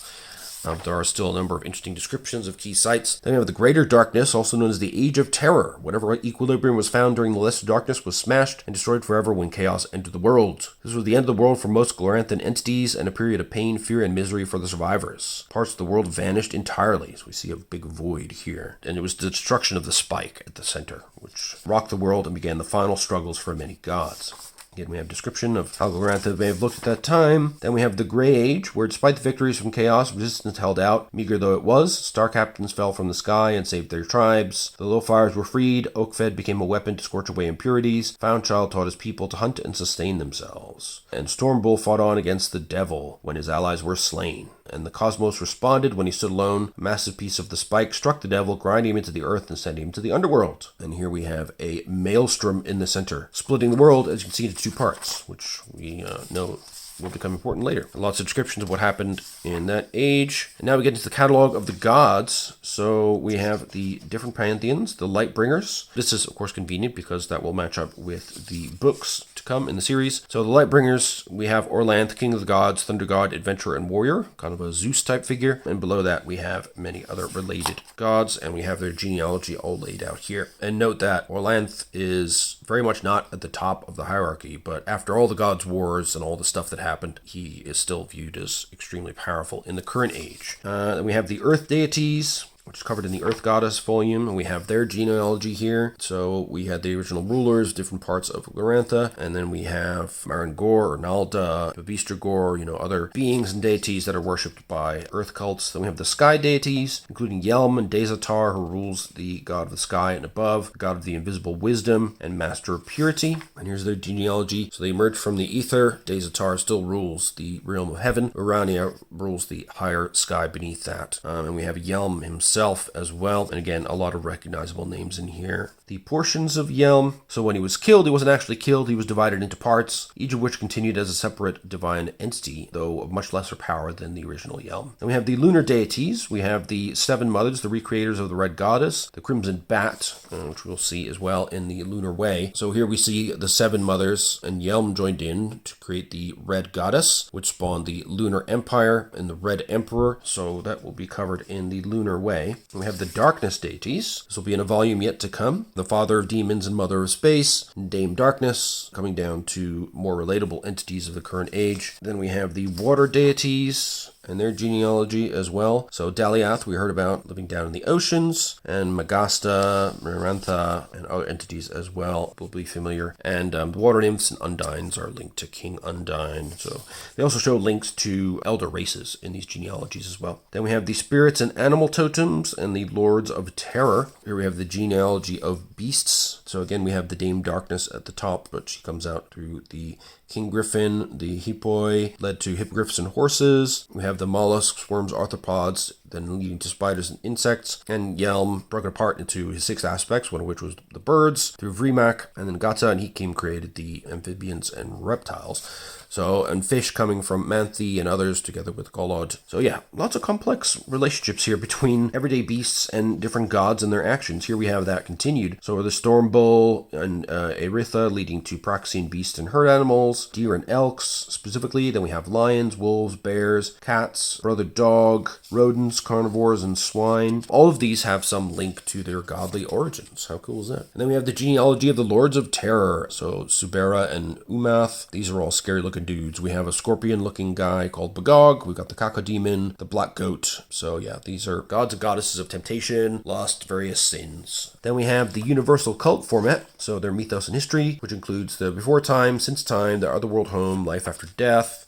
There are still a number of interesting descriptions of key sites. Then we have the Greater Darkness, also known as the Age of Terror. Whatever equilibrium was found during the Lesser Darkness was smashed and destroyed forever when chaos entered the world. This was the end of the world for most Gloranthan entities and a period of pain, fear, and misery for the survivors. Parts of the world vanished entirely, so we see a big void here. And it was the destruction of the spike at the center, which rocked the world and began the final struggles for many gods. Again, we have description of how Glorantha may have looked at that time. Then we have the Grey Age, where despite the victories from Chaos, resistance held out. Meager though it was, star captains fell from the sky and saved their tribes. The low fires were freed. Oakfed became a weapon to scorch away impurities. Foundchild taught his people to hunt and sustain themselves. And Stormbull fought on against the devil when his allies were slain. And the cosmos responded when he stood alone. A massive piece of the spike struck the devil, grinding him into the earth and sending him to the underworld. And here we have a maelstrom in the center, splitting the world, as you can see, into two parts, which we know will become important later. Lots of descriptions of what happened in that age. And now we get into the catalog of the gods. So we have the different pantheons, the Lightbringers. This is, of course, convenient because that will match up with the books to come in the series. So the Lightbringers, we have Orlanth, King of the Gods, Thunder God, Adventurer, and Warrior, kind of a Zeus type figure. And below that, we have many other related gods, and we have their genealogy all laid out here. And note that Orlanth is very much not at the top of the hierarchy, but after all the gods' wars and all the stuff that happened, he is still viewed as extremely powerful in the current age. Then we have the Earth deities, which is covered in the Earth Goddess volume, and we have their genealogy here. So we had the original rulers, different parts of Glorantha, and then we have Marangor or Nalda, Bavistragor, other beings and deities that are worshipped by Earth cults. Then we have the Sky deities, including Yelm and Dezatar, who rules the god of the sky and above, god of the invisible wisdom, and master of purity. And here's their genealogy. So they emerged from the ether. Dezatar still rules the realm of heaven. Urania rules the higher sky beneath that. And we have Yelm himself as well, and again a lot of recognizable names in here. The portions of Yelm, so when he was killed, he wasn't actually killed, he was divided into parts, each of which continued as a separate divine entity, though of much lesser power than the original Yelm. Then we have the lunar deities. We have the Seven Mothers, the recreators of the Red Goddess, the Crimson Bat, which we'll see as well in the Lunar Way. So here we see the Seven Mothers, and Yelm joined in to create the Red Goddess, which spawned the Lunar Empire and the Red Emperor, so that will be covered in the Lunar Way. We have the Darkness deities. This will be in a volume yet to come. The Father of Demons and Mother of Space, Dame Darkness, coming down to more relatable entities of the current age. Then we have the Water deities and their genealogy as well. So Daliath, we heard about, living down in the oceans, and Magasta, Glorantha, and other entities as well will be familiar. And the water nymphs and undines are linked to King Undine. So they also show links to elder races in these genealogies as well. Then we have the spirits and animal totems and the lords of terror. Here we have the genealogy of beasts. So again, we have the Dame Darkness at the top, but she comes out through the King Griffin, the Hippoi, led to hippogriffs and horses. We have the mollusks, worms, arthropods, then leading to spiders and insects. And Yelm broke it apart into his 6 aspects, one of which was the birds, through Vrimak, and then Gata and Hikim created the amphibians and reptiles. So, and fish coming from Manthi and others together with Golod. So yeah, lots of complex relationships here between everyday beasts and different gods and their actions. Here we have that continued. So the Storm Bull and Eritha leading to Praxian beasts and herd animals, deer and elks specifically. Then we have lions, wolves, bears, cats, brother dog, rodents, carnivores, and swine. All of these have some link to their godly origins. How cool is that? And then we have the genealogy of the Lords of Terror. So Subera and Umath. These are all scary looking dudes. We have a scorpion-looking guy called Bagog. We've got the Cacodemon, the Black Goat. So yeah, these are gods and goddesses of temptation, lust, various sins. Then we have the universal cult format. So their mythos and history, which includes the before time, since time, their otherworld home, life after death,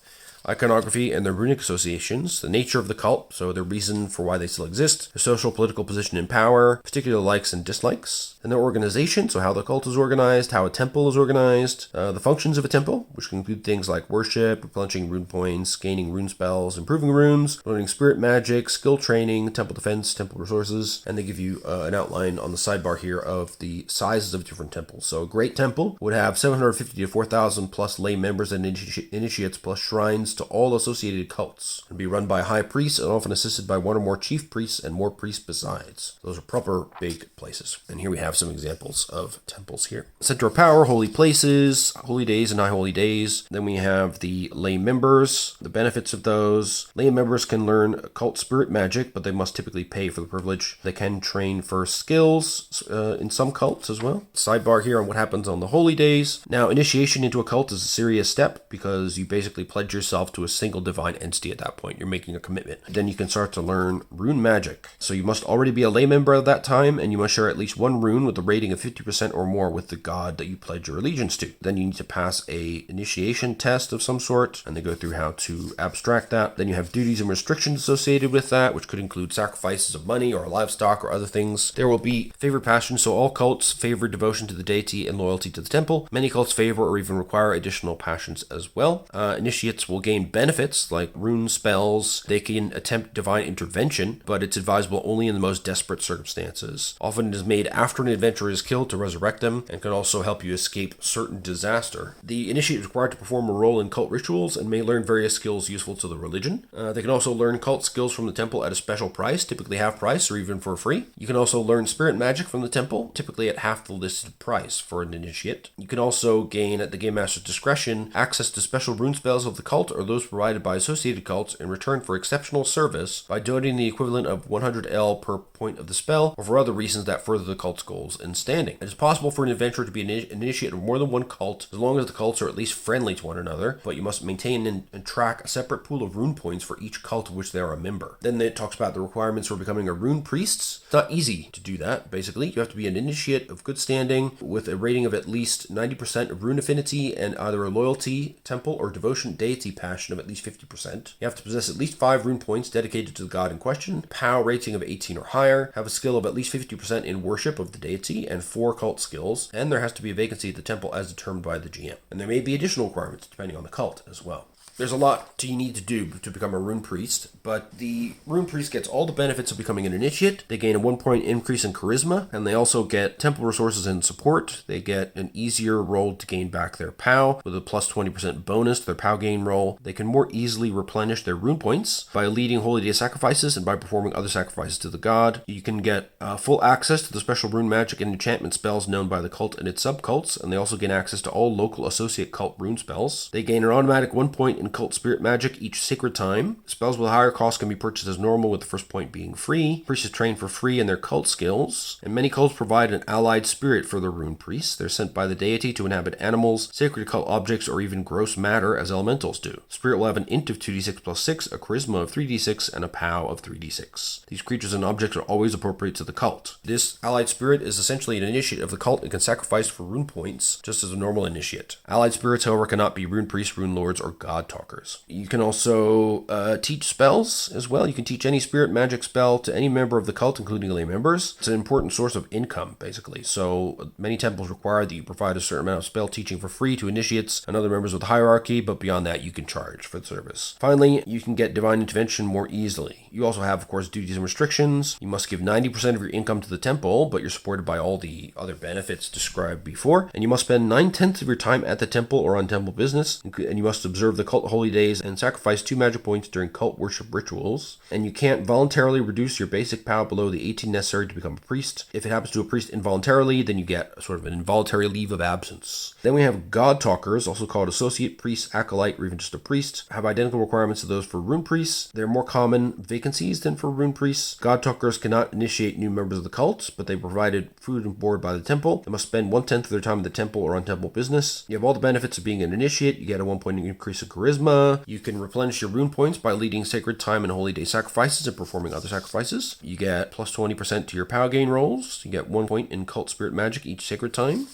iconography, and their runic associations, the nature of the cult, so the reason for why they still exist, their social political position and power, particular likes and dislikes, and their organization, so how the cult is organized, how a temple is organized, the functions of a temple, which can include things like worship, replenishing rune points, gaining rune spells, improving runes, learning spirit magic, skill training, temple defense, temple resources, and they give you an outline on the sidebar here of the sizes of different temples. So a great temple would have 750 to 4,000 plus lay members and initiates plus shrines to all associated cults, and be run by high priests and often assisted by one or more chief priests and more priests besides. Those are proper big places. And here we have some examples of temples here. Center of power, holy places, holy days and high holy days. Then we have the lay members, the benefits of those. Lay members can learn cult spirit magic, but they must typically pay for the privilege. They can train for skills in some cults as well. Sidebar here on what happens on the holy days. Now, initiation into a cult is a serious step because you basically pledge yourself yourself to a single divine entity at that point. You're making a commitment. Then you can start to learn rune magic. So you must already be a lay member at that time, and you must share at least one rune with a rating of 50% or more with the god that you pledge your allegiance to. Then you need to pass a initiation test of some sort, and they go through how to abstract that. Then you have duties and restrictions associated with that, which could include sacrifices of money or livestock or other things. There will be favored passions, so all cults favor devotion to the deity and loyalty to the temple. Many cults favor or even require additional passions as well. Initiates will gain benefits like rune spells. They can attempt divine intervention, but it's advisable only in the most desperate circumstances. Often it is made after an adventurer is killed to resurrect them, and can also help you escape certain disaster. The initiate is required to perform a role in cult rituals and may learn various skills useful to the religion. They can also learn cult skills from the temple at a special price, typically half price or even for free. You can also learn spirit magic from the temple, typically at half the listed price for an initiate. You can also gain, at the Game Master's discretion, access to special rune spells of the cult or those provided by associated cults in return for exceptional service by donating the equivalent of 100L per point of the spell, or for other reasons that further the cult's goals and standing. It is possible for an adventurer to be an initiate of more than one cult, as long as the cults are at least friendly to one another, but you must maintain and track a separate pool of rune points for each cult of which they are a member. Then it talks about the requirements for becoming a rune priest. It's not easy to do that, basically. You have to be an initiate of good standing with a rating of at least 90% of rune affinity and either a loyalty, temple, or devotion deity passion of at least 50%. You have to possess at least 5 rune points dedicated to the god in question, POW rating of 18 or higher, have a skill of at least 50% in worship of the deity, and 4 cult skills, and there has to be a vacancy at the temple as determined by the GM. And there may be additional requirements depending on the cult as well. There's a lot you need to do to become a rune priest, but the rune priest gets all the benefits of becoming an initiate. They gain a 1 point increase in charisma, and they also get temple resources and support. They get an easier roll to gain back their POW with a plus 20% bonus to their POW gain roll. They can more easily replenish their rune points by leading holy day sacrifices and by performing other sacrifices to the god. You can get full access to the special rune magic and enchantment spells known by the cult and its subcults, and they also gain access to all local associate cult rune spells. They gain an automatic 1 point in cult spirit magic each sacred time. Spells with a higher cost can be purchased as normal, with the first point being free. Priests is trained for free in their cult skills, and many cults provide an allied spirit for their rune priests. They're sent by the deity to inhabit animals, sacred cult objects, or even gross matter as elementals do. Spirit will have an int of 2d6 plus 6, a charisma of 3d6, and a POW of 3d6. These creatures and objects are always appropriate to the cult. This allied spirit is essentially an initiate of the cult and can sacrifice for rune points just as a normal initiate. Allied spirits, however, cannot be rune priests, rune lords, or god talkers. You can also teach spells as well. You can teach any spirit magic spell to any member of the cult, including lay members. It's an important source of income, basically. So many temples require that you provide a certain amount of spell teaching for free to initiates and other members of the hierarchy, but beyond that, you can charge for the service. Finally, you can get divine intervention more easily. You also have, of course, duties and restrictions. You must give 90% of your income to the temple, but you're supported by all the other benefits described before. And you must spend 9/10 of your time at the temple or on temple business, and you must observe the cult holy days and sacrifice 2 magic points during cult worship rituals. And you can't voluntarily reduce your basic POW below the 18 necessary to become a priest. If it happens to a priest involuntarily, then you get sort of an involuntary leave of absence. Then we have god talkers, also called associate priest, acolyte, or even just a priest, have identical requirements to those for rune priests. They're more common vacancies than for rune priests. God talkers cannot initiate new members of the cult, but they provided food and board by the temple. They must spend 1/10 of their time in the temple or on temple business. You have all the benefits of being an initiate. You get a 1 point increase in charisma. You can replenish your rune points by leading sacred time and holy day sacrifices and performing other sacrifices. You get plus 20% to your POW gain rolls. You get 1 point in cult spirit magic each sacred time.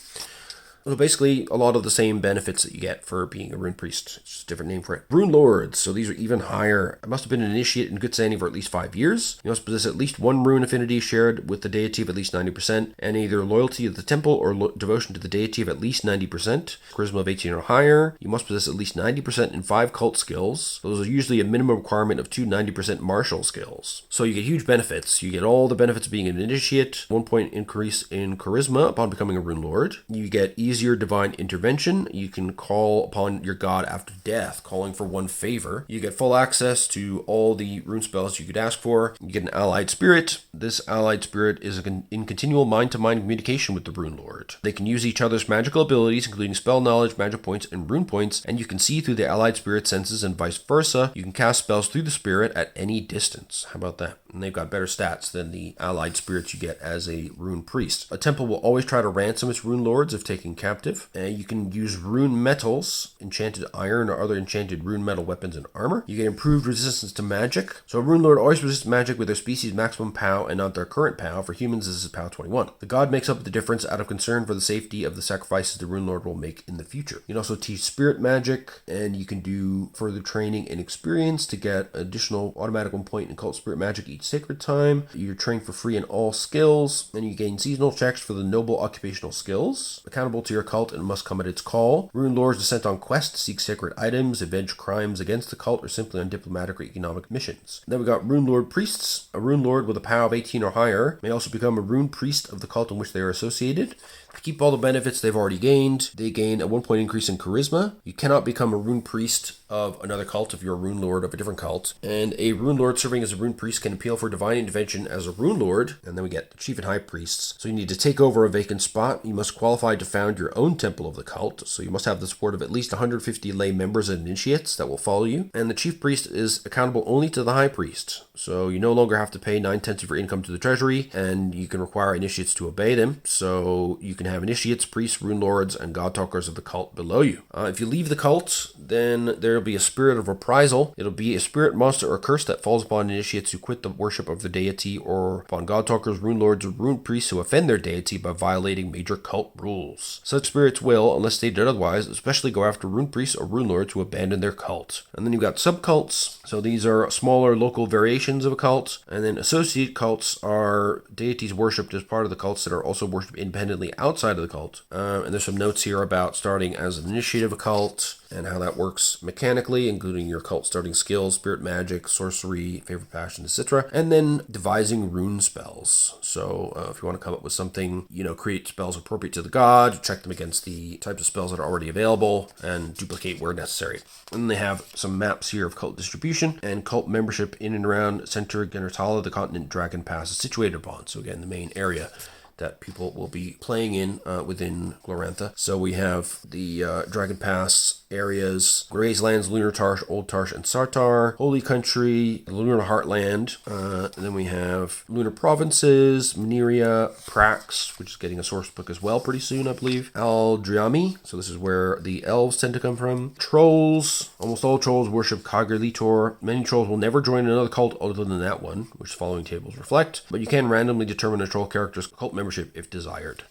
So basically, a lot of the same benefits that you get for being a rune priest. It's just a different name for it. Rune lords. So these are even higher. I must have been an initiate in good standing for at least 5 years. You must possess at least 1 rune affinity shared with the deity of at least 90%, and either loyalty to the temple or devotion to the deity of at least 90%. Charisma of 18 or higher. You must possess at least 90% in 5 cult skills. Those are usually a minimum requirement of 2 90% martial skills. So you get huge benefits. You get all the benefits of being an initiate. 1 point increase in charisma upon becoming a rune lord. You get easier divine intervention. You can call upon your god after death, calling for 1 favor. You get full access to all the rune spells you could ask for. You get an allied spirit. This allied spirit is in continual mind-to-mind communication with the rune lord. They can use each other's magical abilities, including spell knowledge, magic points, and rune points, and you can see through the allied spirit senses and vice versa. You can cast spells through the spirit at any distance. How about that? and they've got better stats than the allied spirits you get as a rune priest. A temple will always try to ransom its rune lords if taken captive. You can use rune metals, enchanted iron or other enchanted rune metal weapons and armor. You get improved resistance to magic. So a rune lord always resists magic with their species maximum POW and not their current POW. For humans, this is POW 21. The god makes up the difference out of concern for the safety of the sacrifices the rune lord will make in the future. You can also teach spirit magic, and you can do further training and experience to get additional automatic 1 point in cult spirit magic each sacred time. You're trained for free in all skills, and you gain seasonal checks for the noble occupational skills. Accountable to your cult and must come at its call. Rune lords are sent on quests to seek sacred items, avenge crimes against the cult, or simply on diplomatic or economic missions. Then we got rune lord priests. A rune lord with a POW of 18 or higher may also become a rune priest of the cult in which they are associated. To keep all the benefits they've already gained, they gain a 1 point increase in charisma. You cannot become a rune priest of another cult if you're a rune lord of a different cult. And a rune lord serving as a rune priest can appeal for divine intervention as a rune lord. And then we get the chief and high priests. So you need to take over a vacant spot. You must qualify to found your own temple of the cult. So you must have the support of at least 150 lay members and initiates that will follow you. And the chief priest is accountable only to the high priest. So you no longer have to pay 9/10 of your income to the treasury, and you can require initiates to obey them. So you can have initiates, priests, rune lords, and god talkers of the cult below you. If you leave the cult, then there'll be a spirit of reprisal. It'll be a spirit, monster, or curse that falls upon initiates who quit the worship of the deity, or upon god talkers, rune lords, or rune priests who offend their deity by violating major cult rules. Such spirits will, unless stated otherwise, especially go after rune priests or rune lords who abandon their cult. And then you've got subcults. So these are smaller local variations of a cult. And then associate cults are deities worshipped as part of the cults that are also worshipped independently outside of the cult. And there's some notes here about starting as an initiate of a cult and how that works mechanically, including your cult starting skills, spirit magic, sorcery, favorite passion, etc. And then devising rune spells. So if you want to come up with something, create spells appropriate to the god, check them against the types of spells that are already available, and duplicate where necessary. And then they have some maps here of cult distribution and cult membership in and around Center Genertala, the continent Dragon Pass is situated upon. So again, the main area that people will be playing in within Glorantha. So we have the Dragon Pass areas, Grey's Lands, Lunar Tarsh, Old Tarsh, and Sartar, Holy Country, Lunar Heartland, and then we have Lunar Provinces, Mineria, Prax, which is getting a source book as well pretty soon, I believe, Aldriami, so this is where the elves tend to come from, Trolls, almost all trolls worship Kagurlitor. Many trolls will never join another cult other than that one, which the following tables reflect, but you can randomly determine a troll character's cult membership if desired.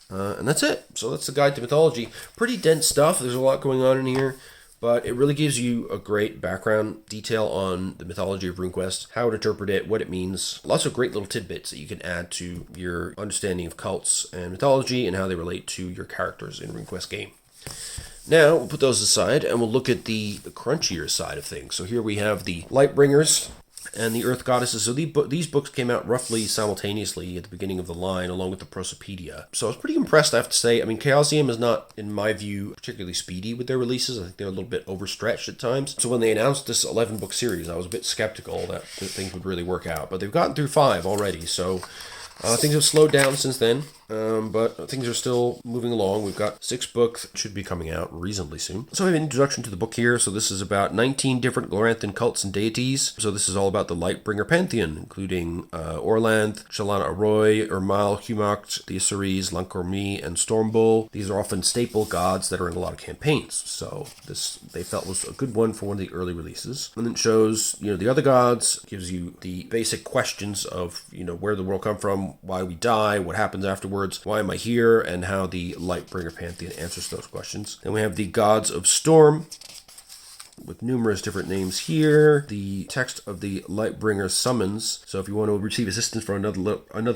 And that's it. So that's the guide to mythology. Pretty dense stuff. There's a lot going on in here, but it really gives you a great background detail on the mythology of RuneQuest, how to interpret it, what it means. Lots of great little tidbits that you can add to your understanding of cults and mythology and how they relate to your characters in RuneQuest game. Now, we'll put those aside and we'll look at the crunchier side of things. So here we have the Lightbringers and the Earth Goddesses. So these books came out roughly simultaneously at the beginning of the line, along with the Prosopedia. So I was pretty impressed, I have to say. I mean, Chaosium is not, in my view, particularly speedy with their releases. I think they're a little bit overstretched at times. So when they announced this 11-book series, I was a bit skeptical that things would really work out. But they've gotten through 5 already, so things have slowed down since then. But things are still moving along. We've got 6 books that should be coming out reasonably soon. So we have an introduction to the book here. So this is about 19 different Gloranthan cults and deities. So this is all about the Lightbringer Pantheon, including Orlanth, Shalana Arroy, Urmal, Humacht, the Isseries, Lancormi, and Stormbull. These are often staple gods that are in a lot of campaigns. So this they felt was a good one for one of the early releases. And then it shows, the other gods, gives you the basic questions of, where the world come from, why we die, what happens afterwards, why am I here, and how the Lightbringer Pantheon answers those questions. Then we have the Gods of Storm, with numerous different names here. The text of the Lightbringer summons. So if you want to receive assistance from another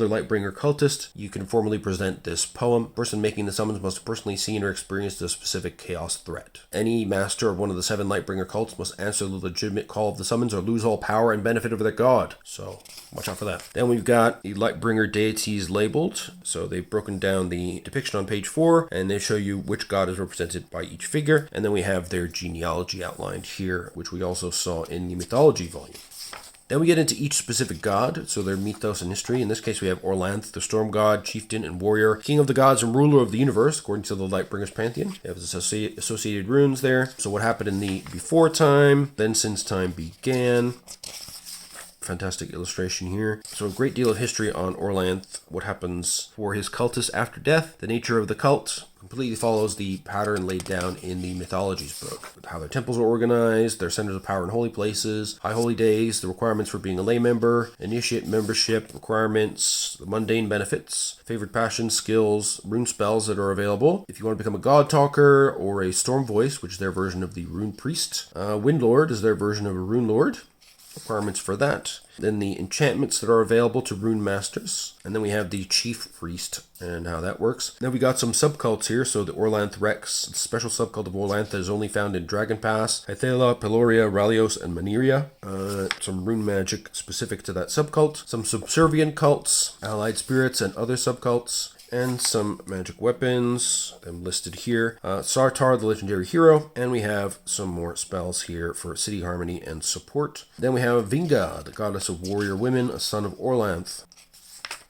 Lightbringer cultist, you can formally present this poem. The person making the summons must have personally seen or experienced a specific chaos threat. Any master of one of the 7 Lightbringer cults must answer the legitimate call of the summons or lose all power and benefit over their god. So watch out for that. Then we've got the Lightbringer deities labeled. So they've broken down the depiction on page 4, and they show you which god is represented by each figure. And then we have their genealogy outlined here, which we also saw in the mythology volume. Then we get into each specific god, so their mythos and history. In this case, we have Orlanth, the storm god, chieftain and warrior, king of the gods and ruler of the universe, according to the Lightbringer's pantheon. They have associated runes there. So what happened in the before time, then since time began, fantastic illustration here. So a great deal of history on Orlanth, what happens for his cultists after death, the nature of the cult, completely follows the pattern laid down in the mythologies book. How their temples are organized, their centers of power and holy places, high holy days, the requirements for being a lay member, initiate membership requirements, the mundane benefits, favored passions, skills, rune spells that are available. If you want to become a god talker or a storm voice, which is their version of the rune priest, wind lord is their version of a rune lord. Requirements for that. Then the enchantments that are available to rune masters. And then we have the chief priest and how that works. Now we got some subcults here. So the Orlanth Rex, the special subcult of Orlanth that is only found in Dragon Pass, Hythala, Peloria, Ralios, and Maneria. Some rune magic specific to that subcult. Some subservient cults, allied spirits, and other subcults. And some magic weapons, them listed here. Sartar, the legendary hero, and we have some more spells here for city harmony and support. Then we have Vinga, the goddess of warrior women, a son of Orlanth.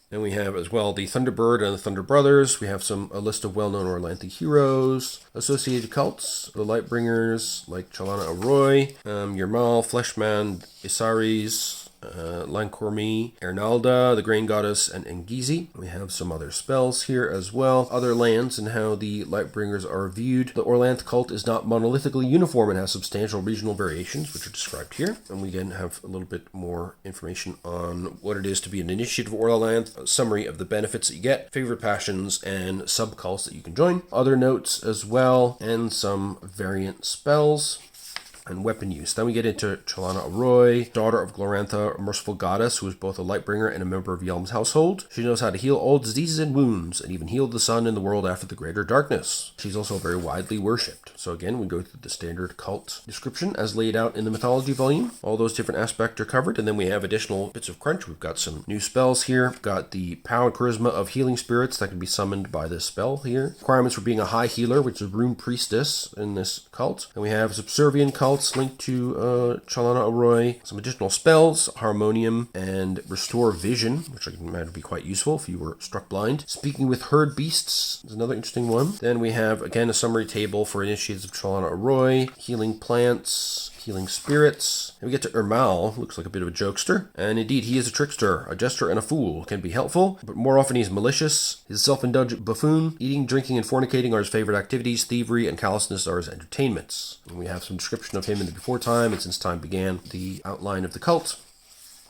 Then we have as well the Thunderbird and the Thunder Brothers. We have a list of well-known Orlanthic heroes, associated cults, the Lightbringers like Chalana Arroy, Yermal, Fleshman, Isaris, Lancormi, Ernalda, the Grain Goddess, and Engizi. We have some other spells here as well. Other lands and how the Lightbringers are viewed. The Orlanth cult is not monolithically uniform and has substantial regional variations, which are described here. And we again have a little bit more information on what it is to be an initiate of Orlanth, a summary of the benefits that you get, favorite passions, and subcults that you can join. Other notes as well, and some variant spells and weapon use. Then we get into Chalana Arroy, daughter of Glorantha, a merciful goddess who is both a Lightbringer and a member of Yelm's household. She knows how to heal all diseases and wounds, and even healed the sun in the world after the greater darkness. She's also very widely worshipped. So again, we go through the standard cult description as laid out in the mythology volume. All those different aspects are covered, and then we have additional bits of crunch. We've got some new spells here. We've got the power and charisma of healing spirits that can be summoned by this spell here. Requirements for being a high healer, which is rune priestess in this cult. And we have subservient cults linked to Chalana Arroy, some additional spells, Harmonium, and Restore Vision, which I can imagine would be quite useful if you were struck blind. Speaking with Herd Beasts is another interesting one. Then we have, again, a summary table for initiates of Chalana Arroy, healing plants, healing spirits. And we get to Ermal, looks like a bit of a jokester. And indeed, he is a trickster, a jester, and a fool. Can be helpful, but more often he's malicious. His self-indulgent buffoon. Eating, drinking, and fornicating are his favorite activities. Thievery and callousness are his entertainments. And we have some description of him in the before time and since time began. The outline of the cult.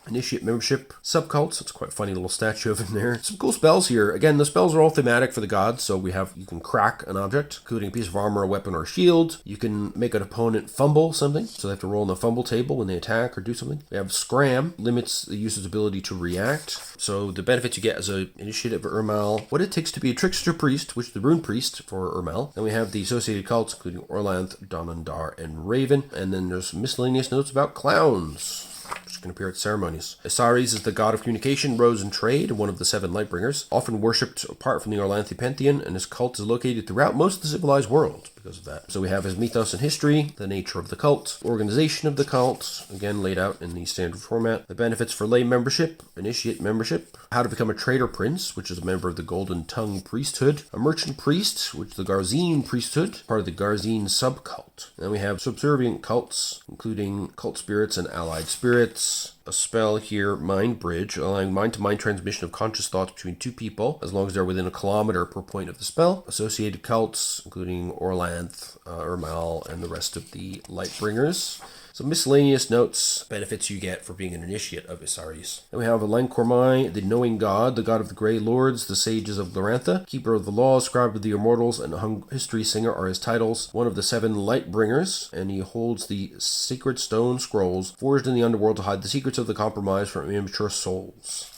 Initiate membership, subcults. It's quite a funny little statue of him there. Some cool spells here. Again, the spells are all thematic for the gods. So you can crack an object, including a piece of armor, a weapon, or a shield. You can make an opponent fumble something. So they have to roll on the fumble table when they attack or do something. We have Scram, limits the user's ability to react. So the benefits you get as an initiative of Ermal, what it takes to be a trickster priest, which is the rune priest for Ermal. Then we have the associated cults, including Orlanth, Donandar, and Raven. And then there's miscellaneous notes about clowns, which can appear at ceremonies. Isaris is the god of communication, rose, and trade, one of the 7 Lightbringers, often worshipped apart from the Orlanthi pantheon, and his cult is located throughout most of the civilized world because of that. So we have his mythos and history, the nature of the cult, organization of the cult, again laid out in the standard format, the benefits for lay membership, initiate membership, how to become a trader prince, which is a member of the Golden Tongue priesthood, a merchant priest, which is the Garzine priesthood, part of the Garzine subcult. Then we have subservient cults, including cult spirits and allied spirits. A spell here, Mind Bridge, allowing mind-to-mind transmission of conscious thoughts between 2 people, as long as they're within a kilometer per point of the spell. Associated cults, including Orlanth, Ermal, and the rest of the Lightbringers. Some miscellaneous notes, benefits you get for being an initiate of Isaris. Then we have Lancormi, the knowing god, the god of the Grey Lords, the sages of Glorantha, keeper of the law, scribe of the immortals, and hung history singer are his titles. One of the 7 Lightbringers, and he holds the sacred stone scrolls forged in the underworld to hide the secrets of the compromise from immature souls.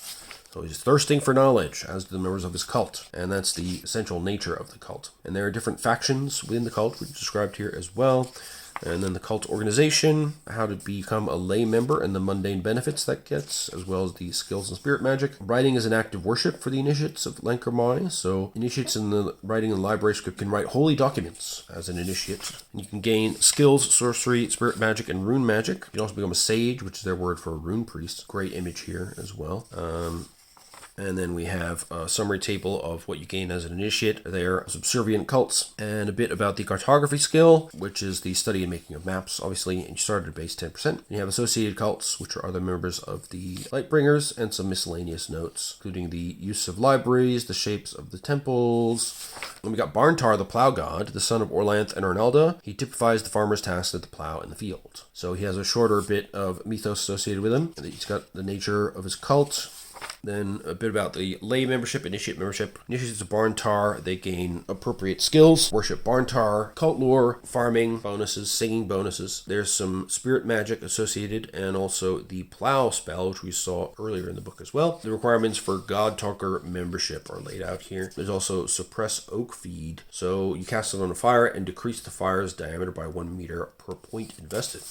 So he's thirsting for knowledge, as do the members of his cult, and that's the essential nature of the cult. And there are different factions within the cult, which is described here as well. And then the cult organization, how to become a lay member and the mundane benefits that gets, as well as the skills and spirit magic. Writing is an act of worship for the initiates of Lancormi. So initiates in the writing and library script can write holy documents as an initiate. And you can gain skills, sorcery, spirit magic, and rune magic. You can also become a sage, which is their word for a rune priest. Great image here as well. And then we have a summary table of what you gain as an initiate. There are subservient cults, and a bit about the cartography skill, which is the study and making of maps, obviously, and you start at base 10%. You have associated cults, which are other members of the Lightbringers, and some miscellaneous notes, including the use of libraries, the shapes of the temples. Then we got Barntar, the plow god, the son of Orlanth and Arnalda. He typifies the farmer's task at the plow in the field. So he has a shorter bit of mythos associated with him. He's got the nature of his cult. Then a bit about the lay membership, initiate membership. Initiates of Barntar, they gain appropriate skills. Worship Barntar, cult lore, farming bonuses, singing bonuses. There's some spirit magic associated, and also the plow spell, which we saw earlier in the book as well. The requirements for God Talker membership are laid out here. There's also suppress oak feed. So you cast it on a fire and decrease the fire's diameter by 1 meter per point invested.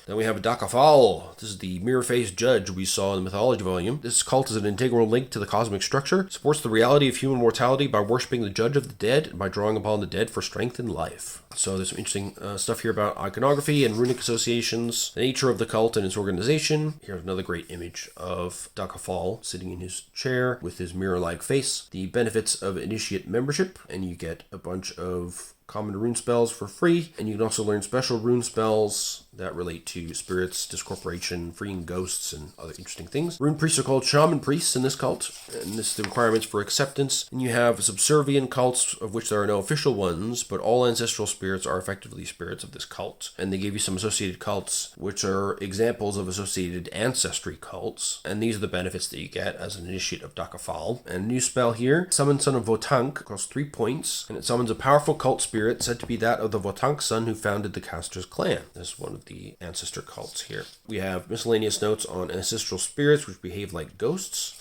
Then we have Dakafal. This is the mirror-faced judge we saw in the mythology volume. This cult is an integral link to the cosmic structure, supports the reality of human mortality by worshipping the judge of the dead and by drawing upon the dead for strength in life. So there's some interesting stuff here about iconography and runic associations, the nature of the cult and its organization. Here's another great image of Dakafal sitting in his chair with his mirror-like face. The benefits of initiate membership, and you get a bunch of common rune spells for free, and you can also learn special rune spells that relate to spirits, discorporation, freeing ghosts, and other interesting things. Rune priests are called shaman priests in this cult, and this is the requirements for acceptance. And you have subservient cults, of which there are no official ones, but all ancestral spirits are effectively spirits of this cult. And they give you some associated cults, which are examples of associated ancestry cults, and these are the benefits that you get as an initiate of Dakafal. And a new spell here, Summon Son of Votank, costs 3 points, and it summons a powerful cult spirit said to be that of the Votank son who founded the Caster's clan. This is one of the ancestor cults here. We have miscellaneous notes on ancestral spirits which behave like ghosts,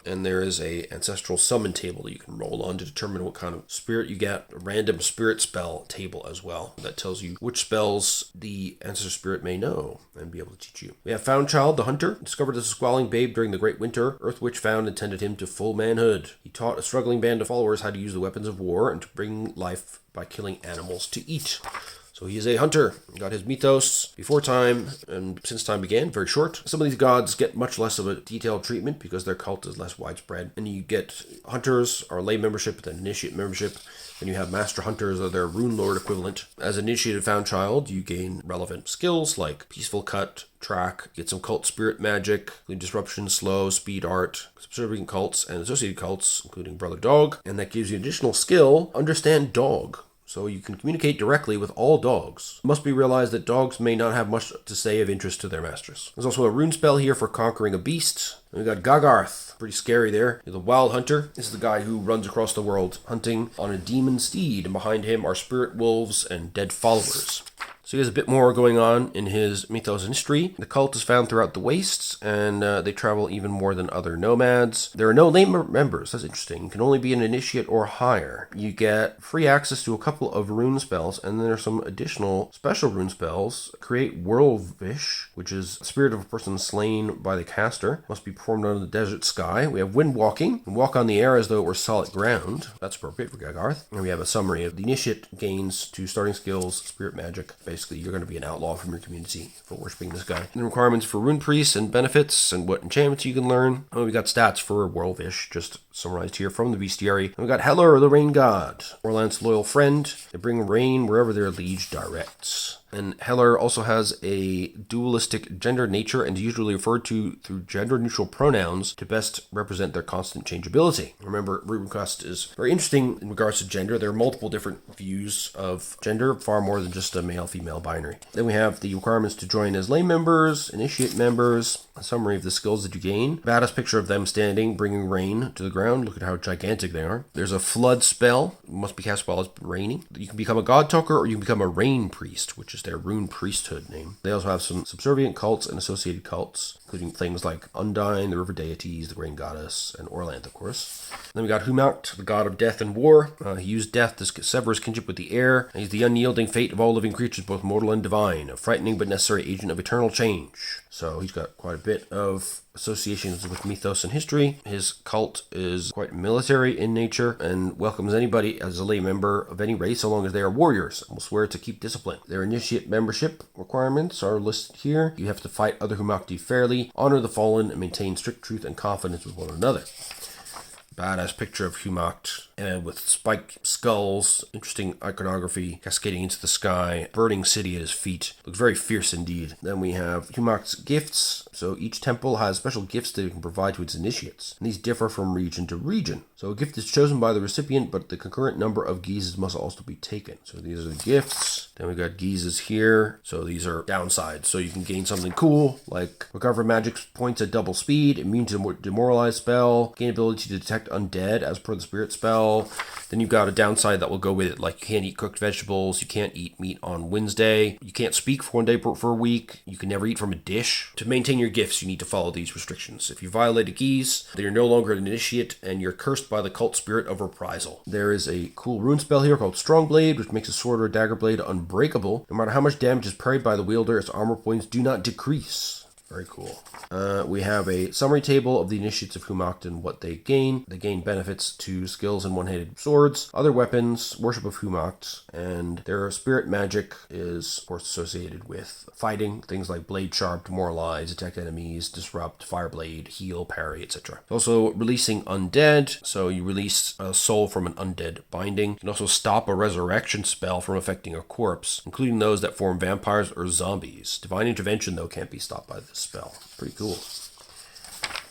and there is a ancestral summon table that you can roll on to determine what kind of spirit you get. A random spirit spell table as well that tells you which spells the ancestor spirit may know and be able to teach you. We have Foundchild the hunter, discovered as a squalling babe during the Great Winter. Earth Witch found and tended him to full manhood. He taught a struggling band of followers how to use the weapons of war and to bring life by killing animals to eat. So he is a hunter. He got his mythos before time, and since time began, very short. Some of these gods get much less of a detailed treatment because their cult is less widespread. And you get hunters, or lay membership, then initiate membership. Then you have master hunters, or their rune lord equivalent. As initiated Foundchild, you gain relevant skills like peaceful cut, track, get some cult spirit magic, including disruption, slow, speed art, subservient cults, and associated cults, including brother dog. And that gives you additional skill, understand dog. So you can communicate directly with all dogs. It must be realized that dogs may not have much to say of interest to their masters. There's also a rune spell here for conquering a beast. And we got Gagarth, pretty scary there. He's a wild hunter. This is the guy who runs across the world hunting on a demon steed, and behind him are spirit wolves and dead followers. So he has a bit more going on in his mythos and history. The cult is found throughout the wastes, and they travel even more than other nomads. There are no lay members. That's interesting. You can only be an initiate or higher. You get free access to a couple of rune spells, and then there are some additional special rune spells. Create Whirlwish, which is the spirit of a person slain by the caster. Must be performed under the desert sky. We have Wind Walking. And walk on the air as though it were solid ground. That's appropriate for Gagarth. And we have a summary of the initiate gains to starting skills, spirit magic. Basically, you're going to be an outlaw from your community for worshipping this guy. And the requirements for rune priests and benefits and what enchantments you can learn. And we got stats for Whirlwish, just summarized here from the bestiary. And we got Heller, the rain god, Orlanth's loyal friend. They bring rain wherever their liege directs. And Heller also has a dualistic gender nature and is usually referred to through gender-neutral pronouns to best represent their constant changeability. Remember, RuneQuest is very interesting in regards to gender. There are multiple different views of gender, far more than just a male-female binary. Then we have the requirements to join as lay members, initiate members, a summary of the skills that you gain. Badass picture of them standing, bringing rain to the ground. Look at how gigantic they are. There's a flood spell. It must be cast while it's raining. You can become a god talker or you can become a rain priest, which is their rune priesthood name. They also have some subservient cults and associated cults, including things like Undyne, the river deities, the grain goddess, and Orlanth, of course. Then we got Humacht, the god of death and war. He used death to sever his kinship with the air. He's the unyielding fate of all living creatures, both mortal and divine, a frightening but necessary agent of eternal change. So he's got quite a bit of associations with mythos and history. His cult is quite military in nature and welcomes anybody as a lay member of any race so long as they are warriors and will swear to keep discipline. Their initiate membership requirements are listed here. You have to fight other Humakti fairly party, honor the fallen, and maintain strict truth and confidence with one another. Badass picture of Humacht with spike skulls, interesting iconography cascading into the sky, burning city at his feet. Looks very fierce indeed. Then we have Humacht's gifts. So each temple has special gifts that it can provide to its initiates, and these differ from region to region. So a gift is chosen by the recipient, but the concurrent number of geezes must also be taken. So these are the gifts. Then we got geezes here. So these are downsides. So you can gain something cool, like recover magic points at double speed, immune to demoralize spell, gain ability to detect undead as per the spirit spell. Then you've got a downside that will go with it, like you can't eat cooked vegetables, you can't eat meat on Wednesday, you can't speak for one day for a week, you can never eat from a dish. To maintain your gifts, you need to follow these restrictions. If you violate a geese, then you're no longer an initiate, and you're cursed by the cult spirit of reprisal. There is a cool rune spell here called Strong Blade, which makes a sword or a dagger blade unbreakable. No matter how much damage is parried by the wielder, its armor points do not decrease. Very cool. We have a summary table of the initiates of Humacht and what they gain. They gain benefits to skills in one-handed swords, other weapons, worship of Humacht, and their spirit magic is, of course, associated with fighting. Things like blade sharp, demoralize, detect enemies, disrupt, fireblade, heal, parry, etc. Also releasing undead. So you release a soul from an undead binding. You can also stop a resurrection spell from affecting a corpse, including those that form vampires or zombies. Divine intervention, though, can't be stopped by this spell. Pretty cool.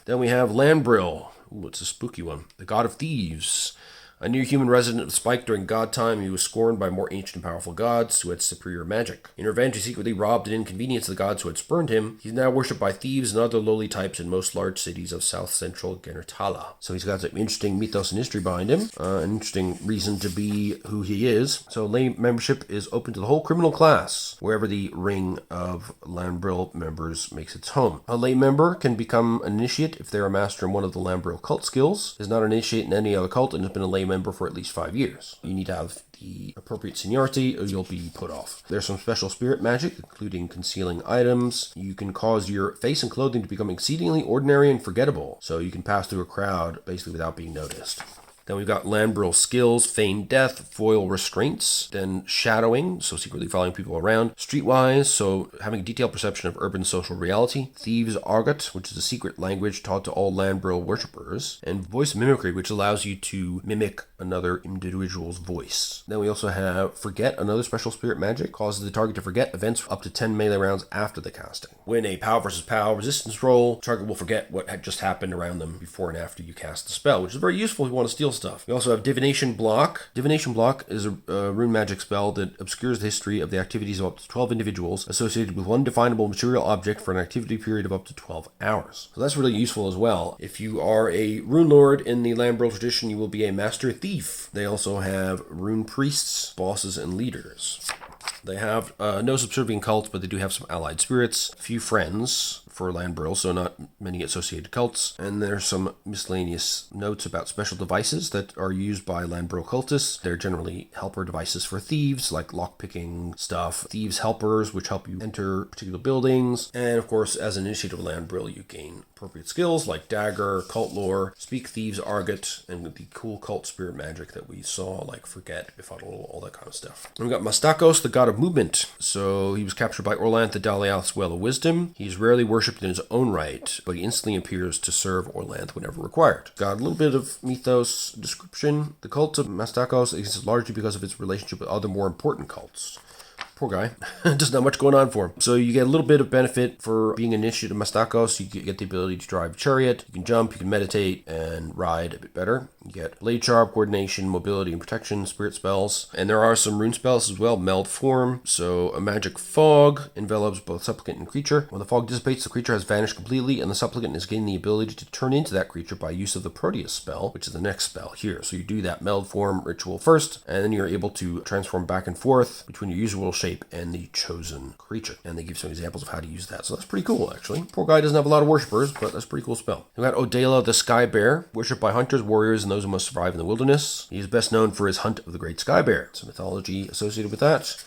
Then we have Lambril. Ooh, it's a spooky one. The god of thieves. A near-human resident of Spike during god time, he was scorned by more ancient and powerful gods who had superior magic. In revenge, he secretly robbed and inconvenienced the gods who had spurned him. He's now worshipped by thieves and other lowly types in most large cities of south-central Genertala. So he's got some interesting mythos and history behind him. An interesting reason to be who he is. So lay membership is open to the whole criminal class, wherever the ring of Lambril members makes its home. A lay member can become an initiate if they're a master in one of the Lambril cult skills, is not an initiate in any other cult, and has been a lay member for at least 5 years. You need to have the appropriate seniority or you'll be put off. There's some special spirit magic, including concealing items. You can cause your face and clothing to become exceedingly ordinary and forgettable, so you can pass through a crowd basically without being noticed. Then we've got Lambril skills, feign death, foil restraints, then shadowing, so secretly following people around, streetwise, so having a detailed perception of urban social reality, thieves argot, which is a secret language taught to all Lambril worshippers, and voice mimicry, which allows you to mimic another individual's voice. Then we also have forget, another special spirit magic, causes the target to forget events up to 10 melee rounds after the casting. When a POW versus POW resistance roll, target will forget what had just happened around them before and after you cast the spell, which is very useful if you want to steal stuff. We also have Divination Block. Divination Block is a rune magic spell that obscures the history of the activities of up to 12 individuals associated with one definable material object for an activity period of up to 12 hours. So that's really useful as well. If you are a rune lord in the Lambril tradition, you will be a master thief. They also have rune priests, bosses, and leaders. They have no subservient cults, but they do have some allied spirits, a few friends for Lambril, so not many associated cults. And there's some miscellaneous notes about special devices that are used by Lambril cultists. They're generally helper devices for thieves, like lockpicking stuff, thieves helpers, which help you enter particular buildings. And of course, as an initiate of Lambril, you gain appropriate skills like dagger, cult lore, speak thieves argot, and the cool cult spirit magic that we saw, like forget, befuddle, all that kind of stuff. And we got Mastakos, the god of movement. So he was captured by Orlanth, the Daliath's Well of Wisdom. He's rarely worshipped in his own right, but he instantly appears to serve Orlanth whenever required. Got a little bit of mythos description. The cult of Mastakos exists largely because of its relationship with other more important cults. Poor guy. Doesn't have much going on for him. So you get a little bit of benefit for being an initiate of Mastakos. You get the ability to drive a chariot. You can jump, you can meditate, and ride a bit better. You get blade sharp, coordination, mobility, and protection, spirit spells. And there are some rune spells as well. Meld form. So a magic fog envelops both supplicant and creature. When the fog dissipates, the creature has vanished completely, and the supplicant is gaining the ability to turn into that creature by use of the Proteus spell, which is the next spell here. So you do that meld form ritual first, and then you're able to transform back and forth between your usual shape and the chosen creature. And they give some examples of how to use that. So that's pretty cool, actually. Poor guy doesn't have a lot of worshippers, but that's a pretty cool spell. We got Odela, the Sky Bear, worshipped by hunters, warriors, and those who must survive in the wilderness. He is best known for his hunt of the Great Sky Bear. Some mythology associated with that.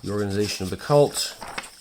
The organization of the cult.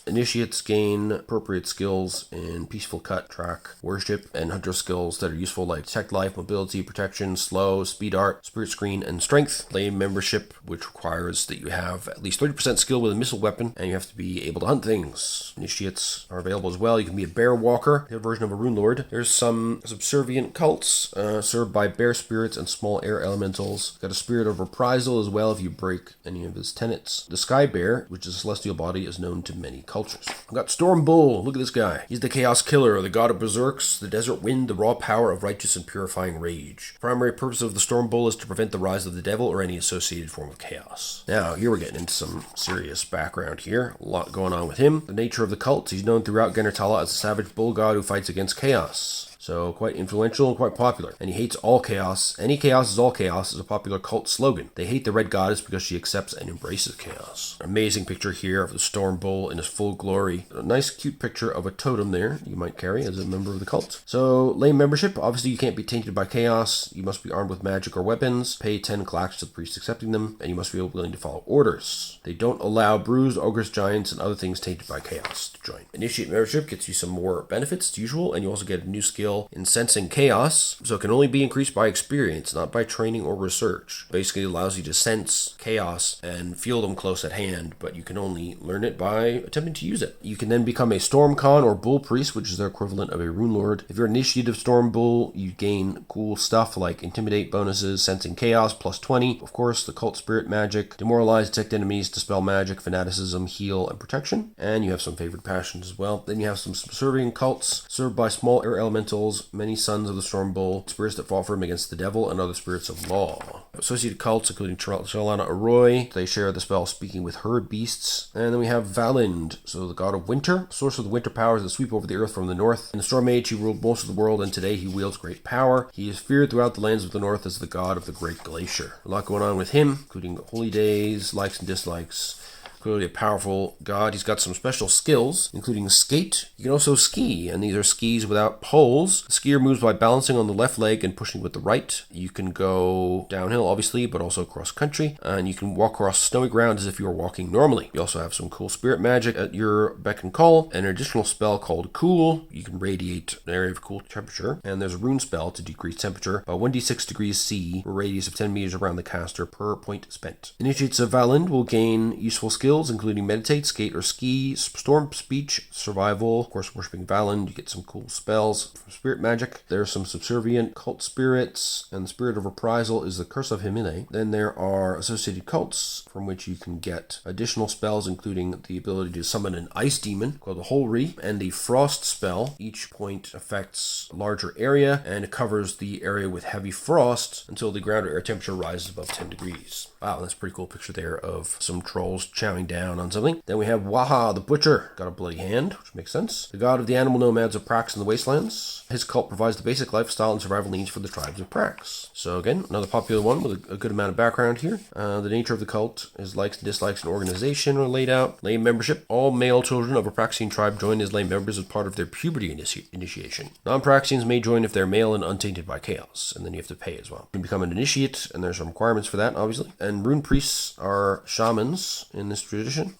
Initiates gain appropriate skills in Peaceful Cut, Track, Worship, and Hunter skills that are useful like Detect Life, Mobility, Protection, Slow, Speed Art, Spirit Screen, and Strength. Lane Membership, which requires that you have at least 30% skill with a missile weapon, and you have to be able to hunt things. Initiates are available as well. You can be a Bear Walker, a version of a Rune Lord. There's some Subservient Cults, served by Bear Spirits and Small Air Elementals. Got a Spirit of Reprisal as well if you break any of his tenets. The Sky Bear, which is a celestial body, is known to many cultures. I've got Storm Bull. Look at this guy. He's the Chaos Killer, the god of berserks, the desert wind, the raw power of righteous and purifying rage. The primary purpose of the Storm Bull is to prevent the rise of the devil or any associated form of chaos. Now, here we're getting into some serious background here. A lot going on with him. The nature of the cult. He's known throughout Genertala as a savage bull god who fights against chaos. So quite influential and quite popular. And he hates all chaos. Any chaos is all chaos is a popular cult slogan. They hate the Red Goddess because she accepts and embraces chaos. Amazing picture here of the Storm Bull in his full glory. A nice cute picture of a totem there you might carry as a member of the cult. So lane membership. Obviously you can't be tainted by chaos. You must be armed with magic or weapons. Pay 10 clacks to the priest accepting them. And you must be willing to follow orders. They don't allow bruised ogres, giants, and other things tainted by chaos to join. Initiate membership gets you some more benefits as usual. And you also get a new skill in sensing chaos, so it can only be increased by experience, not by training or research. Basically it allows you to sense chaos and feel them close at hand, but you can only learn it by attempting to use it. You can then become a Stormcon or Bull Priest, which is their equivalent of a Rune Lord. If you're an initiate of Storm Bull, you gain cool stuff like Intimidate bonuses, Sensing Chaos, plus 20. Of course, the Cult Spirit Magic, Demoralize, Detect Enemies, Dispel Magic, Fanaticism, Heal, and Protection. And you have some favored passions as well. Then you have some Subservient Cults, served by Small Air Elementals, many sons of the Storm Bull, spirits that fought for him against the devil, and other spirits of law. Associated cults, including Chalana Arroy, they share the spell Speaking with Herd Beasts. And then we have Valind, so the god of winter, source of the winter powers that sweep over the earth from the north. In the Storm Age, he ruled most of the world, and today he wields great power. He is feared throughout the lands of the north as the god of the Great Glacier. A lot going on with him, including holy days, likes and dislikes. Clearly a powerful god. He's got some special skills, including skate. You can also ski, and these are skis without poles. The skier moves by balancing on the left leg and pushing with the right. You can go downhill, obviously, but also cross country, and you can walk across snowy ground as if you were walking normally. You also have some cool spirit magic at your beck and call, and an additional spell called Cool. You can radiate an area of cool temperature, and there's a rune spell to decrease temperature by 1d6 degrees C for a radius of 10 meters around the caster per point spent. Initiates of Valind will gain useful skills, including Meditate, Skate or Ski, Storm Speech, Survival. Of course, worshipping Valind, you get some cool spells from Spirit Magic. There's some Subservient Cult Spirits, and the Spirit of Reprisal is the Curse of Himine. Then there are associated cults, from which you can get additional spells, including the ability to summon an Ice Demon, called the Holri, and the Frost spell. Each point affects a larger area, and it covers the area with heavy frost until the ground or air temperature rises above 10 degrees. Wow, that's a pretty cool picture there of some trolls chowing down on something. Then we have Waha the Butcher, got a bloody hand, which makes sense. The god of the animal nomads of Prax in the Wastelands. His cult provides the basic lifestyle and survival needs for the tribes of Prax. So again, another popular one with a good amount of background here. The nature of the cult, his likes and dislikes and organization are laid out. Lay membership. All male children of a Praxian tribe join as lay members as part of their puberty initiation. Non-Praxians may join if they're male and untainted by chaos, and then you have to pay as well. You can become an initiate, and there's some requirements for that, obviously. And rune priests are shamans in this tradition.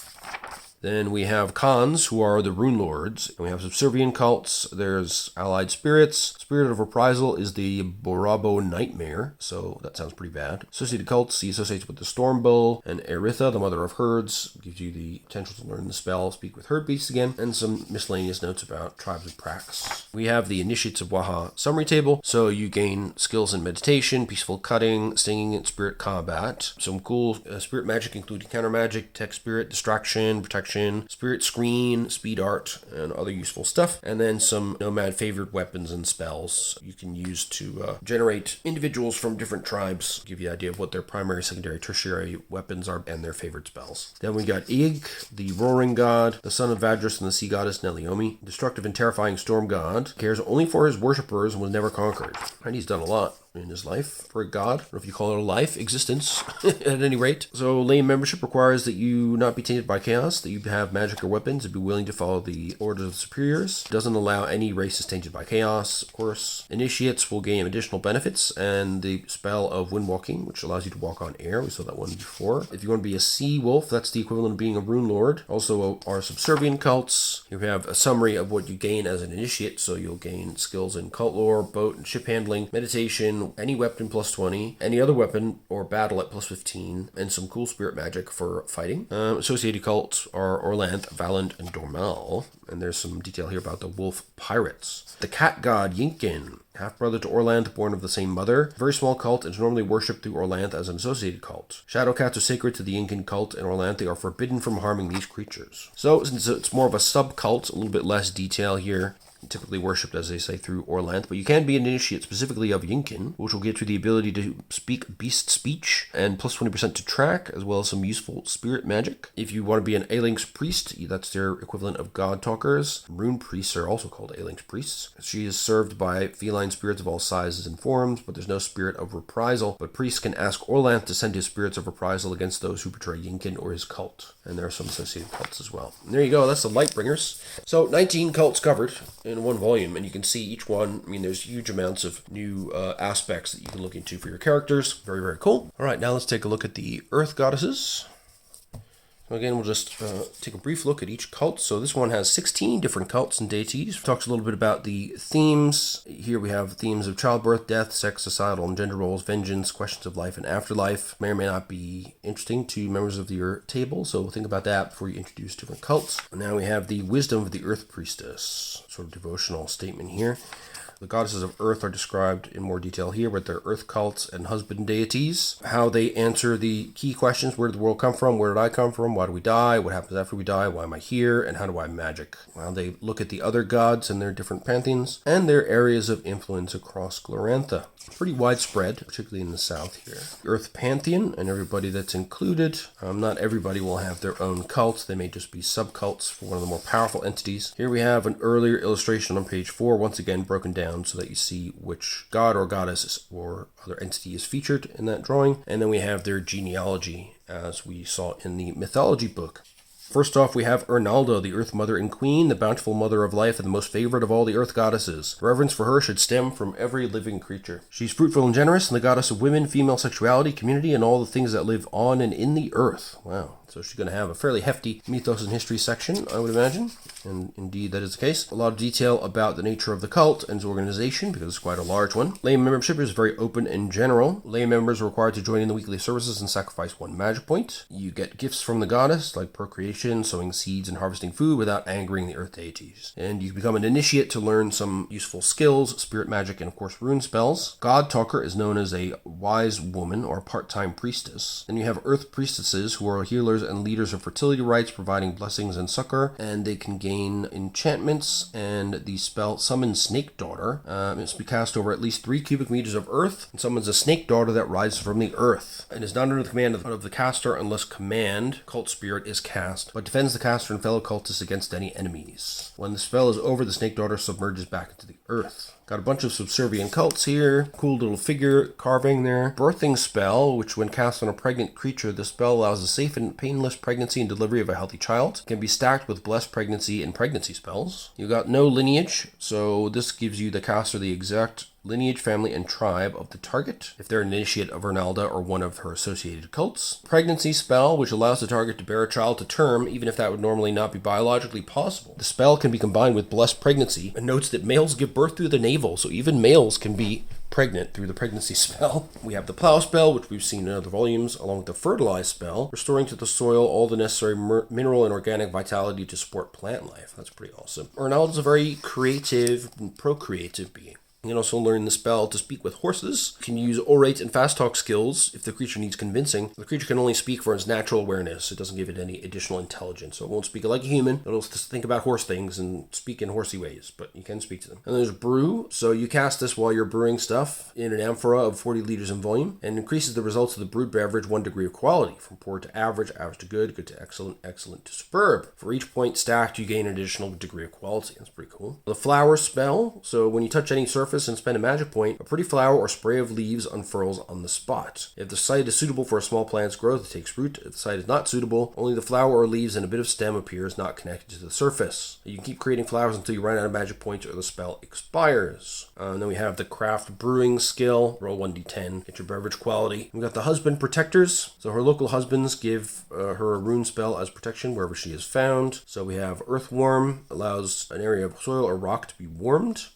Then we have Khans, who are the Rune Lords. And we have Subservient cults. There's Allied Spirits. Spirit of Reprisal is the Borabo Nightmare, so that sounds pretty bad. Associated cults, he associates with the Storm Bull. And Eritha, the Mother of Herds, gives you the potential to learn the spell, Speak with Herd Beasts again. And some miscellaneous notes about tribes of Prax. We have the Initiates of Waha summary table. So you gain skills in meditation, peaceful cutting, stinging, and spirit combat. Some cool spirit magic, including counter magic, tech spirit, distraction, protection, spirit screen, speed art, and other useful stuff. And then some nomad favored weapons and spells you can use to generate individuals from different tribes, give you an idea of what their primary, secondary, tertiary weapons are and their favorite spells. Then we got Ig, the roaring god, the son of Vadris and the sea goddess Neliomi, destructive and terrifying storm god, cares only for his worshippers and was never conquered. And he's done a lot. in his life for a god, or if you call it a life, existence, at any rate. So lame membership requires that you not be tainted by chaos, that you have magic or weapons, and be willing to follow the orders of the superiors. Doesn't allow any races tainted by chaos, of course. Initiates will gain additional benefits, and the spell of windwalking, which allows you to walk on air. We saw that one before. If you want to be a sea wolf, that's the equivalent of being a rune lord. Also are subservient cults. You have a summary of what you gain as an initiate, so you'll gain skills in cult lore, boat and ship handling, meditation, any weapon plus 20, any other weapon or battle at plus 15, and some cool spirit magic for fighting. Associated cults are Orlanth, Valand, and Dormal. And there's some detail here about the wolf pirates. The cat god Yinkin, half-brother to Orlanth, born of the same mother. Very small cult and is normally worshipped through Orlanth as an associated cult. Shadow cats are sacred to the Yinkin cult, and Orlanth, they are forbidden from harming these creatures. So, since it's more of a sub-cult, a little bit less detail here, typically worshipped, as they say, through Orlanth, but you can be an initiate specifically of Yinkin, which will get you the ability to speak beast speech and plus 20% to track, as well as some useful spirit magic. If you want to be an Alinx priest, that's their equivalent of god talkers. Rune priests are also called Alinx priests. She is served by feline spirits of all sizes and forms, but there's no spirit of reprisal. But priests can ask Orlanth to send his spirits of reprisal against those who betray Yinkin or his cult. And there are some associated cults as well. And there you go, that's the Lightbringers. So 19 cults covered in one volume, and you can see each one. I mean, there's huge amounts of new aspects that you can look into for your characters. Very, very cool. All right, now let's take a look at the Earth Goddesses. So again, we'll just take a brief look at each cult. So this one has 16 different cults and deities. Talks a little bit about the themes. Here we have themes of childbirth, death, sex, societal and gender roles, vengeance, questions of life and afterlife. May or may not be interesting to members of your table, so think about that before you introduce different cults. And now we have the wisdom of the Earth Priestess, sort of devotional statement here. The goddesses of Earth are described in more detail here with their Earth cults and husband deities. How they answer the key questions: where did the world come from? Where did I come from? Why do we die? What happens after we die? Why am I here? And how do I magic? Well, they look at the other gods and their different pantheons and their areas of influence across Glorantha. Pretty widespread, particularly in the south here. Earth Pantheon and everybody that's included. Not everybody will have their own cult. They may just be subcults for one of the more powerful entities. Here we have an earlier illustration on page 4, once again broken down so that you see which god or goddess or other entity is featured in that drawing. And then we have their genealogy, as we saw in the mythology book. First off, we have Ernalda, the Earth Mother and Queen, the bountiful mother of life and the most favored of all the Earth goddesses. Reverence for her should stem from every living creature. She's fruitful and generous, and the goddess of women, female sexuality, community, and all the things that live on and in the earth. Wow. So she's going to have a fairly hefty mythos and history section, I would imagine. And indeed, that is the case. A lot of detail about the nature of the cult and its organization, because it's quite a large one. Lay membership is very open and general. Lay members are required to join in the weekly services and sacrifice 1 magic point. You get gifts from the goddess, like procreation, sowing seeds, and harvesting food without angering the earth deities. And you become an initiate to learn some useful skills, spirit magic, and of course rune spells. God Talker is known as a wise woman or part-time priestess. Then you have earth priestesses, who are healers and leaders of fertility rites, providing blessings and succor, and they can gain enchantments, and the spell Summon Snake Daughter must be cast over at least 3 cubic meters of earth, and summons a snake daughter that rises from the earth, and is not under the command of the caster unless command cult spirit is cast, but defends the caster and fellow cultists against any enemies. When the spell is over, the snake daughter submerges back into the earth. Got a bunch of subservient cults here. Cool little figure carving there. Birthing spell, which when cast on a pregnant creature, the spell allows a safe and painless pregnancy and delivery of a healthy child. Can be stacked with blessed pregnancy and pregnancy spells. You got no lineage, so this gives you the caster the exact lineage, family, and tribe of the target, if they're an initiate of Ernalda or one of her associated cults. Pregnancy spell, which allows the target to bear a child to term, even if that would normally not be biologically possible. The spell can be combined with blessed pregnancy, and notes that males give birth through the navel, so even males can be pregnant through the pregnancy spell. We have the plow spell, which we've seen in other volumes, along with the fertilize spell, restoring to the soil all the necessary mineral and organic vitality to support plant life. That's pretty awesome. Ernalda's a very creative and procreative being. You can also learn the spell to speak with horses. You can use orate and fast talk skills if the creature needs convincing. The creature can only speak for its natural awareness. It doesn't give it any additional intelligence. So it won't speak like a human. It'll just think about horse things and speak in horsey ways, but you can speak to them. And there's brew. So you cast this while you're brewing stuff in an amphora of 40 liters in volume, and increases the results of the brewed beverage 1 degree of quality, from poor to average, average to good, good to excellent, excellent to superb. For each point stacked, you gain an additional degree of quality. That's pretty cool. The flower spell. So when you touch any surface surface and spend a magic point, a pretty flower or spray of leaves unfurls on the spot. If the site is suitable for a small plant's growth, it takes root. If the site is not suitable, only the flower or leaves and a bit of stem appears not connected to the surface. You can keep creating flowers until you run out of magic points or the spell expires. And then we have the craft brewing skill. Roll 1d10, get your beverage quality. We got the husband protectors. So her local husbands give her a rune spell as protection wherever she is found. So we have Earthworm, allows an area of soil or rock to be warmed,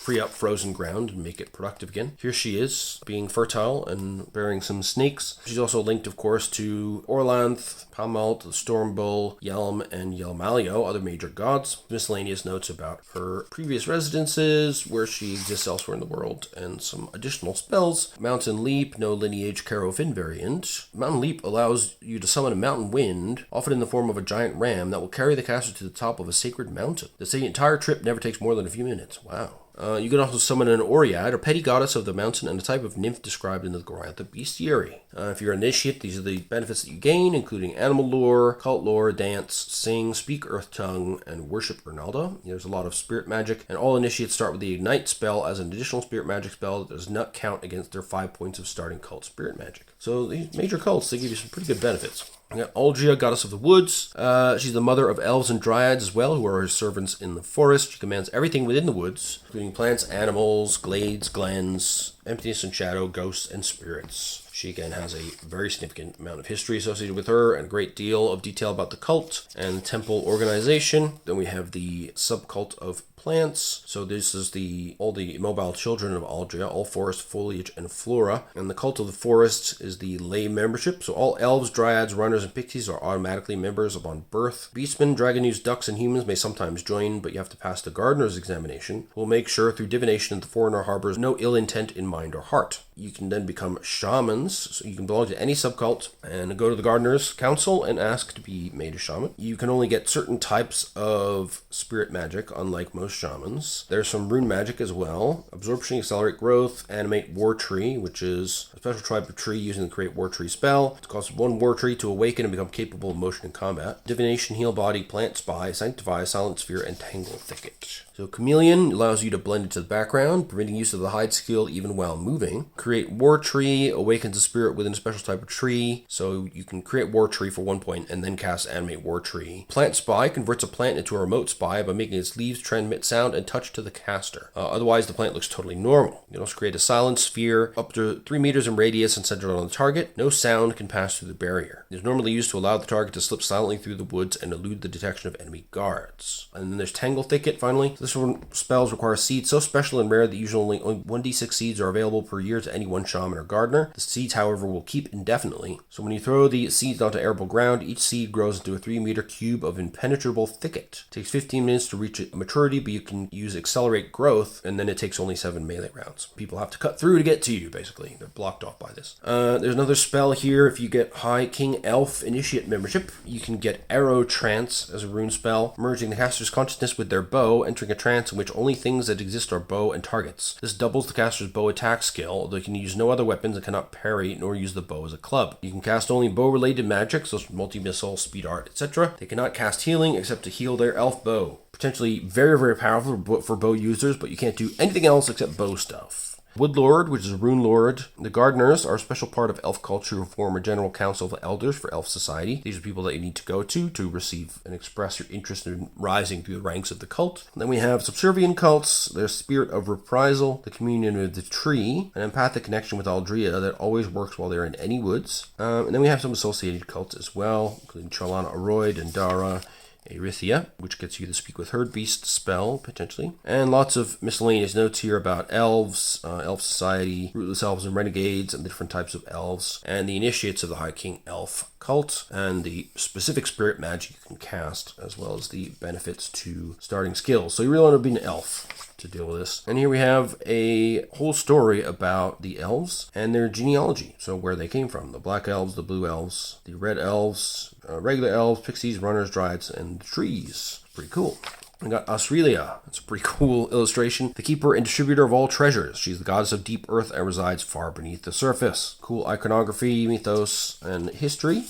free up frozen ground and make it productive again. Here she is, being fertile and bearing some snakes. She's also linked, of course, to Orlanth, Palmalt, the Storm Bull, Yelm, and Yelmalio, other major gods. Miscellaneous notes about her previous residences, where she exists elsewhere in the world, and some additional spells. Mountain Leap, no lineage Carofin variant. Mountain Leap allows you to summon a mountain wind, often in the form of a giant ram, that will carry the caster to the top of a sacred mountain. The entire trip never takes more than a few minutes. Wow. You can also summon an Oread, or petty goddess of the mountain, and a type of nymph described in the Glorantha bestiary. If you're an initiate, these are the benefits that you gain, including animal lore, cult lore, dance, sing, speak earth tongue, and worship Ronaldo. There's a lot of spirit magic, and all initiates start with the Ignite spell as an additional spirit magic spell that does not count against their 5 points of starting cult spirit magic. So these major cults, they give you some pretty good benefits. We got Aldria, goddess of the woods. She's the mother of elves and dryads as well, who are her servants in the forest. She commands everything within the woods, including plants, animals, glades, glens, emptiness and shadow, ghosts, and spirits. She again has a very significant amount of history associated with her and a great deal of detail about the cult and the temple organization. Then we have the subcult of plants. So this is all the immobile children of Aldria, all forest, foliage, and flora. And the cult of the forest is the lay membership. So all elves, dryads, runners, and pixies are automatically members upon birth. Beastmen, dragonus, ducks, and humans may sometimes join, but you have to pass the gardener's examination. We'll make sure through divination that the foreigner harbors no ill intent in mind or heart. You can then become shamans, so you can belong to any subcult and go to the gardener's council and ask to be made a shaman. You can only get certain types of spirit magic, unlike most shamans. There's some rune magic as well. Absorption, accelerate growth, animate war tree, which is a special type of tree using the create war tree spell. It costs 1 war tree to awaken and become capable of motion in combat. Divination, heal body, plant spy, sanctify, silent sphere, and tangle thicket. So Chameleon allows you to blend into the background, permitting use of the hide skill even while moving. Create War Tree awakens a spirit within a special type of tree, so you can create War Tree for 1 point and then cast Animate War Tree. Plant Spy converts a plant into a remote spy by making its leaves transmit sound and touch to the caster. Otherwise, the plant looks totally normal. You can also create a silent sphere up to 3 meters in radius and centered on the target. No sound can pass through the barrier. It is normally used to allow the target to slip silently through the woods and elude the detection of enemy guards. And then there's Tangle Thicket, finally. This one spells require seeds so special and rare that usually only 1d6 seeds are available per year to any one shaman or gardener. The seeds, however, will keep indefinitely. So when you throw the seeds onto arable ground, each seed grows into a 3-meter cube of impenetrable thicket. It takes 15 minutes to reach maturity, but you can use accelerate growth, and then it takes only 7 melee rounds. People have to cut through to get to you, basically. They're blocked off by this. There's another spell here. If you get High King Elf Initiate membership, you can get Arrow Trance as a rune spell, merging the caster's consciousness with their bow, entering a trance in which only things that exist are bow and targets. This doubles the caster's bow attack skill, although you can use no other weapons and cannot parry nor use the bow as a club. You can cast only bow-related magic, so multi-missile, speed art, etc. They cannot cast healing except to heal their elf bow. Potentially very, very powerful for bow users, but you can't do anything else except bow stuff. Woodlord, which is a rune lord. The gardeners are a special part of elf culture who form a general council of elders for elf society. These are people that you need to go to receive and express your interest in rising through the ranks of the cult. And then we have subservient cults. There's Spirit of Reprisal, the communion of the tree, an empathic connection with Aldria that always works while they're in any woods. And then we have some associated cults as well, including Chalana Aroid and Dara, Erythia, which gets you to speak with Herd Beast spell, potentially. And lots of miscellaneous notes here about elves, elf society, rootless elves and renegades, and the different types of elves, and the initiates of the High King Elf cult, and the specific spirit magic you can cast, as well as the benefits to starting skills. So you really want to be an elf to deal with this. And here we have a whole story about the elves and their genealogy. So where they came from. The black elves, the blue elves, the red elves, regular elves, pixies, runners, dryads, and trees. Pretty cool. We got Australia. That's a pretty cool illustration. The keeper and distributor of all treasures. She's the goddess of deep earth and resides far beneath the surface. Cool iconography, mythos, and history.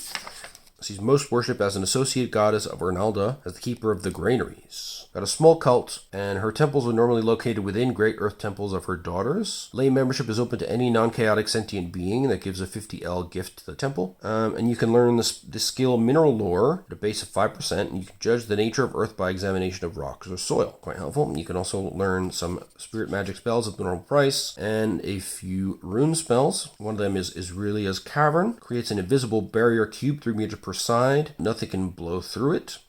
Sees most worship as an associate goddess of Ernalda, as the keeper of the granaries. Got a small cult, and her temples are normally located within Great Earth temples of her daughters. Lay membership is open to any non-chaotic sentient being that gives a 50L gift to the temple. And you can learn the skill Mineral Lore at a base of 5%, and you can judge the nature of Earth by examination of rocks or soil. Quite helpful. And you can also learn some spirit magic spells at the normal price, and a few rune spells. One of them is Aurelia's Cavern. Creates an invisible barrier cube 3 meters per side. Nothing can blow through it.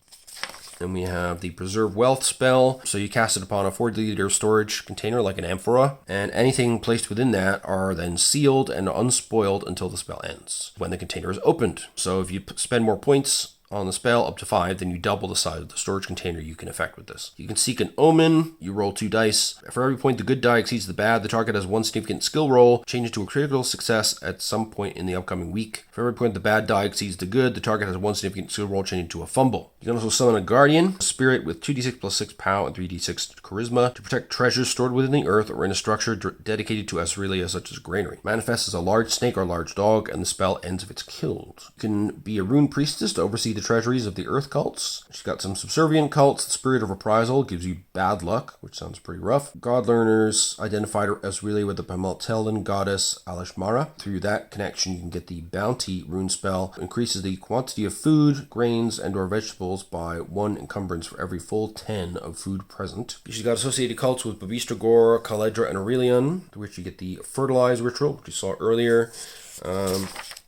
And we have the Preserve Wealth spell. So you cast it upon a 40-liter storage container like an amphora, and anything placed within that are then sealed and unspoiled until the spell ends, when the container is opened. So if you spend more points on the spell up to 5, then you double the size of the storage container you can affect with this. You can seek an omen. You roll 2 dice. For every point the good die exceeds the bad, the target has 1 significant skill roll, changes to a critical success at some point in the upcoming week. For every point the bad die exceeds the good, the target has 1 significant skill roll, changing to a fumble. You can also summon a guardian, a spirit with 2d6 plus 6 pow and 3d6 charisma to protect treasures stored within the earth or in a structure dedicated to Aurelia, such as a granary. Manifests as a large snake or large dog, and the spell ends if it's killed. You can be a rune priestess to oversee the treasuries of the earth cults. She's got some subservient cults. The spirit of reprisal gives you bad luck, which sounds pretty rough. God learners identified as really with the Pamaltelan goddess Alishmara. Through that connection, you can get the bounty rune spell. It increases the quantity of food, grains, and or vegetables by 1 encumbrance for every full 10 of food present. She's got associated cults with Babistagor, Caledra, and Aurelion, through which you get the fertilize ritual, which you saw earlier.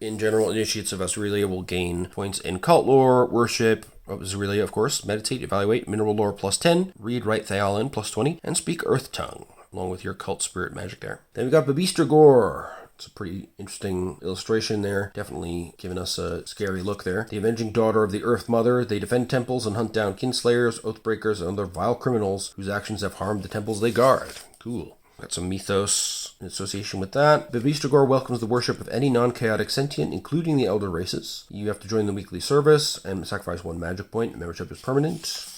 In general, initiates of Aurelia will gain points in cult lore, worship of Aurelia, of course, meditate, evaluate, mineral lore plus 10, read, write, Thealin plus 20, and speak earth tongue, along with your cult spirit magic there. Then we got Babistagor. It's a pretty interesting illustration there, definitely giving us a scary look there. The avenging daughter of the Earth Mother, they defend temples and hunt down kinslayers, oathbreakers, and other vile criminals whose actions have harmed the temples they guard. Cool. Got some mythos in association with that. Babistagor welcomes the worship of any non-chaotic sentient, including the elder races. You have to join the weekly service and sacrifice 1 magic point. Membership is permanent.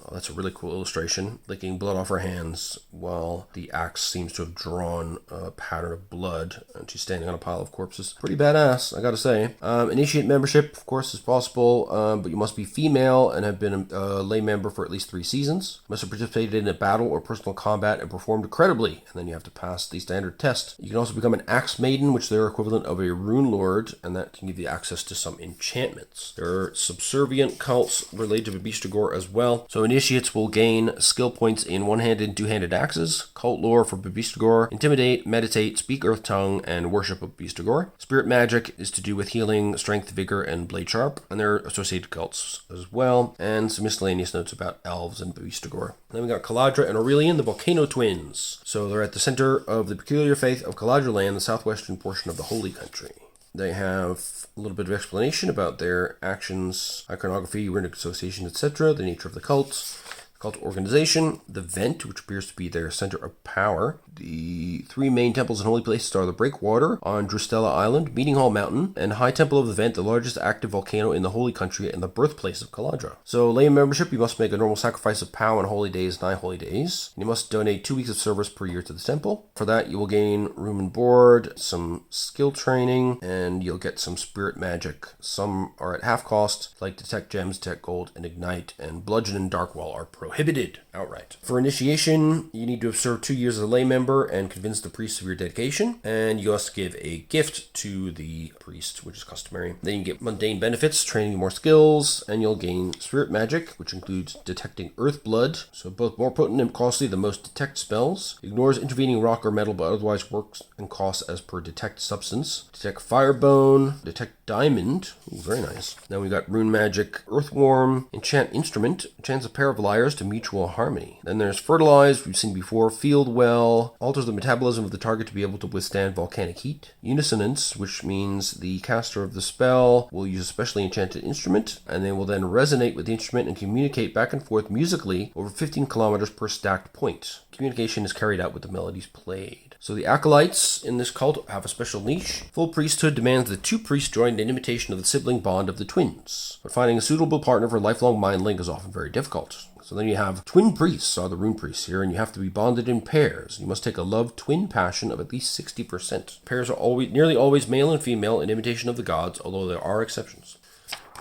Oh, that's a really cool illustration. Licking blood off her hands while the axe seems to have drawn a pattern of blood, and she's standing on a pile of corpses. Pretty badass, I gotta say. Initiate membership, of course, is possible, but you must be female and have been a lay member for at least 3 seasons. You must have participated in a battle or personal combat and performed credibly, and then you have to pass the standard test. You can also become an axe maiden, which they're equivalent of a rune lord, and that can give you access to some enchantments. There are subservient cults related to Babistagor as well. So initiates will gain skill points in one-handed and two-handed axes, cult lore for Babistagor, intimidate, meditate, speak earth tongue, and worship of Babistagor. Spirit magic is to do with healing, strength, vigor, and blade sharp, and there are associated cults as well, and some miscellaneous notes about elves and Babistagor. Then we got Caledra and Aurelion, the volcano twins. So they're at the center of the peculiar faith of Caledra land, the southwestern portion of the Holy Country. They have a little bit of explanation about their actions, iconography, runic association, etc., the nature of the cults, cult organization, the vent, which appears to be their center of power. The 3 main temples and holy places are the Breakwater on Drustella Island, Meeting Hall Mountain, and High Temple of the Vent, the largest active volcano in the Holy Country and the birthplace of Caledra. So, lay membership, you must make a normal sacrifice of POW on holy days, 9 holy days. You must donate 2 weeks of service per year to the temple. For that, you will gain room and board, some skill training, and you'll get some spirit magic. Some are at half cost, like Detect Gems, Detect Gold, and Ignite, and Bludgeon and Darkwall are prohibited outright. For initiation, you need to have served 2 years as a lay member and convince the priest of your dedication, and you must give a gift to the priest, which is customary. Then you get mundane benefits, training more skills, and you'll gain spirit magic, which includes detecting earth blood, so both more potent and costly than most detect spells. Ignores intervening rock or metal, but otherwise works and costs as per detect substance. Detect firebone, detect diamond, ooh, very nice. Then we got rune magic, earthworm, enchant instrument, enchants a pair of lyres to mutual harmony. Then there's fertilize, we've seen before, field well, alters the metabolism of the target to be able to withstand volcanic heat. Unisonance, which means the caster of the spell will use a specially enchanted instrument, and they will then resonate with the instrument and communicate back and forth musically over 15 kilometers per stacked point. Communication is carried out with the melodies played. So the acolytes in this cult have a special niche. Full priesthood demands that 2 priests join in imitation of the sibling bond of the twins. But finding a suitable partner for lifelong mind link is often very difficult. So then you have twin priests, are the rune priests here, and you have to be bonded in pairs. You must take a love twin passion of at least 60%. Pairs are nearly always male and female in imitation of the gods, although there are exceptions.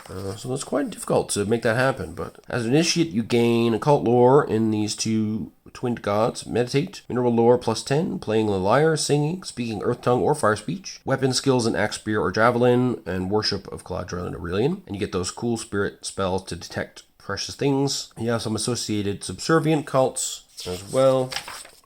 So that's quite difficult to make that happen. But as an initiate, you gain occult lore in these two twinned gods. Meditate, mineral lore +10, playing the lyre, singing, speaking earth tongue or fire speech, weapon skills in axe, spear, or javelin, and worship of Caladra and Aurelian. And you get those cool spirit spells to detect precious things. You have some associated subservient cults as well,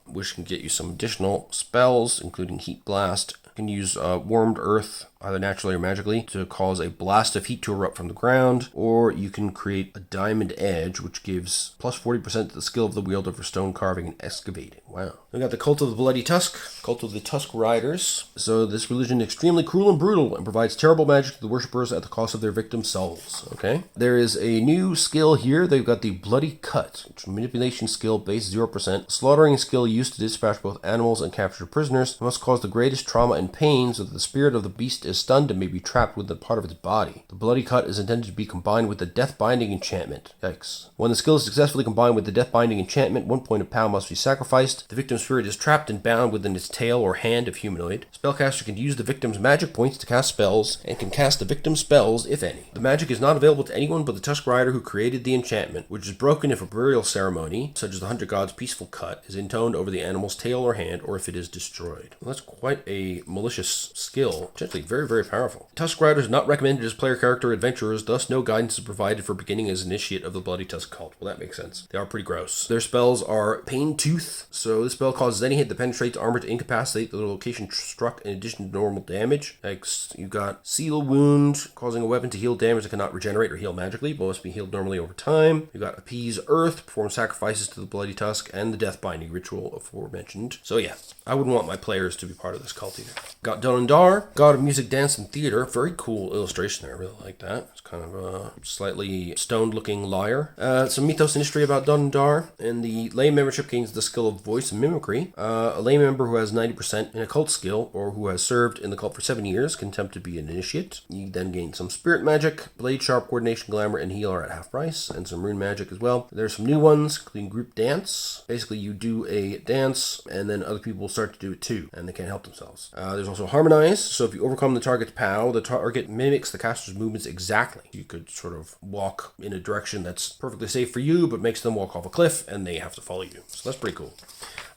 which can get you some additional spells, including Heat Blast. You can use Warmed Earth, either naturally or magically, to cause a blast of heat to erupt from the ground, or you can create a Diamond Edge, which gives plus 40% to the skill of the wielder for stone carving and excavating. Wow. We got the Cult of the Bloody Tusk, Cult of the Tusk Riders. So this religion is extremely cruel and brutal and provides terrible magic to the worshippers at the cost of their victims' souls. Okay. There is a new skill here. They've got the Bloody Cut, which is a manipulation skill base 0%. Slaughtering skill used to dispatch both animals and capture prisoners. It must cause the greatest trauma and pain so that the spirit of the beast is stunned and may be trapped within part of its body. The Bloody Cut is intended to be combined with the Death Binding enchantment. Yikes. When the skill is successfully combined with the Death Binding enchantment, 1 point of power must be sacrificed. The victim's spirit is trapped and bound within its tail or hand if humanoid. Spellcaster can use the victim's magic points to cast spells and can cast the victim's spells, if any. The magic is not available to anyone but the Tusk Rider who created the enchantment, which is broken if a burial ceremony, such as the Hunter God's Peaceful Cut, is intoned over the animal's tail or hand, or if it is destroyed. Well, that's quite a malicious skill. Potentially very, very powerful. Tusk Riders are not recommended as player character adventurers, thus no guidance is provided for beginning as initiate of the Bloody Tusk cult. Well, that makes sense. They are pretty gross. Their spells are Pain Tooth. So this spell causes any hit that penetrates armor to incapacitate the location struck in addition to normal damage. Next, you got Seal Wound, causing a weapon to heal damage that cannot regenerate or heal magically, but must be healed normally over time. You got Appease Earth, perform sacrifices to the Bloody Tusk, and the Death Binding ritual aforementioned. So yeah, I wouldn't want my players to be part of this cult either. Got Donandar, God of Music, Dance, and Theater. Very cool illustration there. I really like that. It's kind of a slightly stoned-looking lyre. Some mythos and history about Donandar. And the lay membership gains the skill of voice and mimicry. A lay member who has 90% in a cult skill or who has served in the cult for 7 years can attempt to be an initiate. You then gain some spirit magic. Blade, Sharp, Coordination, Glamour, and Heal are at half price. And some rune magic as well. There's some new ones, including group dance. Basically, you do a dance and then other people will start to do it too. And they can't help themselves. There's also Harmonize. So if you overcome the target's POW, the target mimics the caster's movements exactly. You could sort of walk in a direction that's perfectly safe for you, but makes them walk off a cliff, and they have to follow you. So that's pretty cool.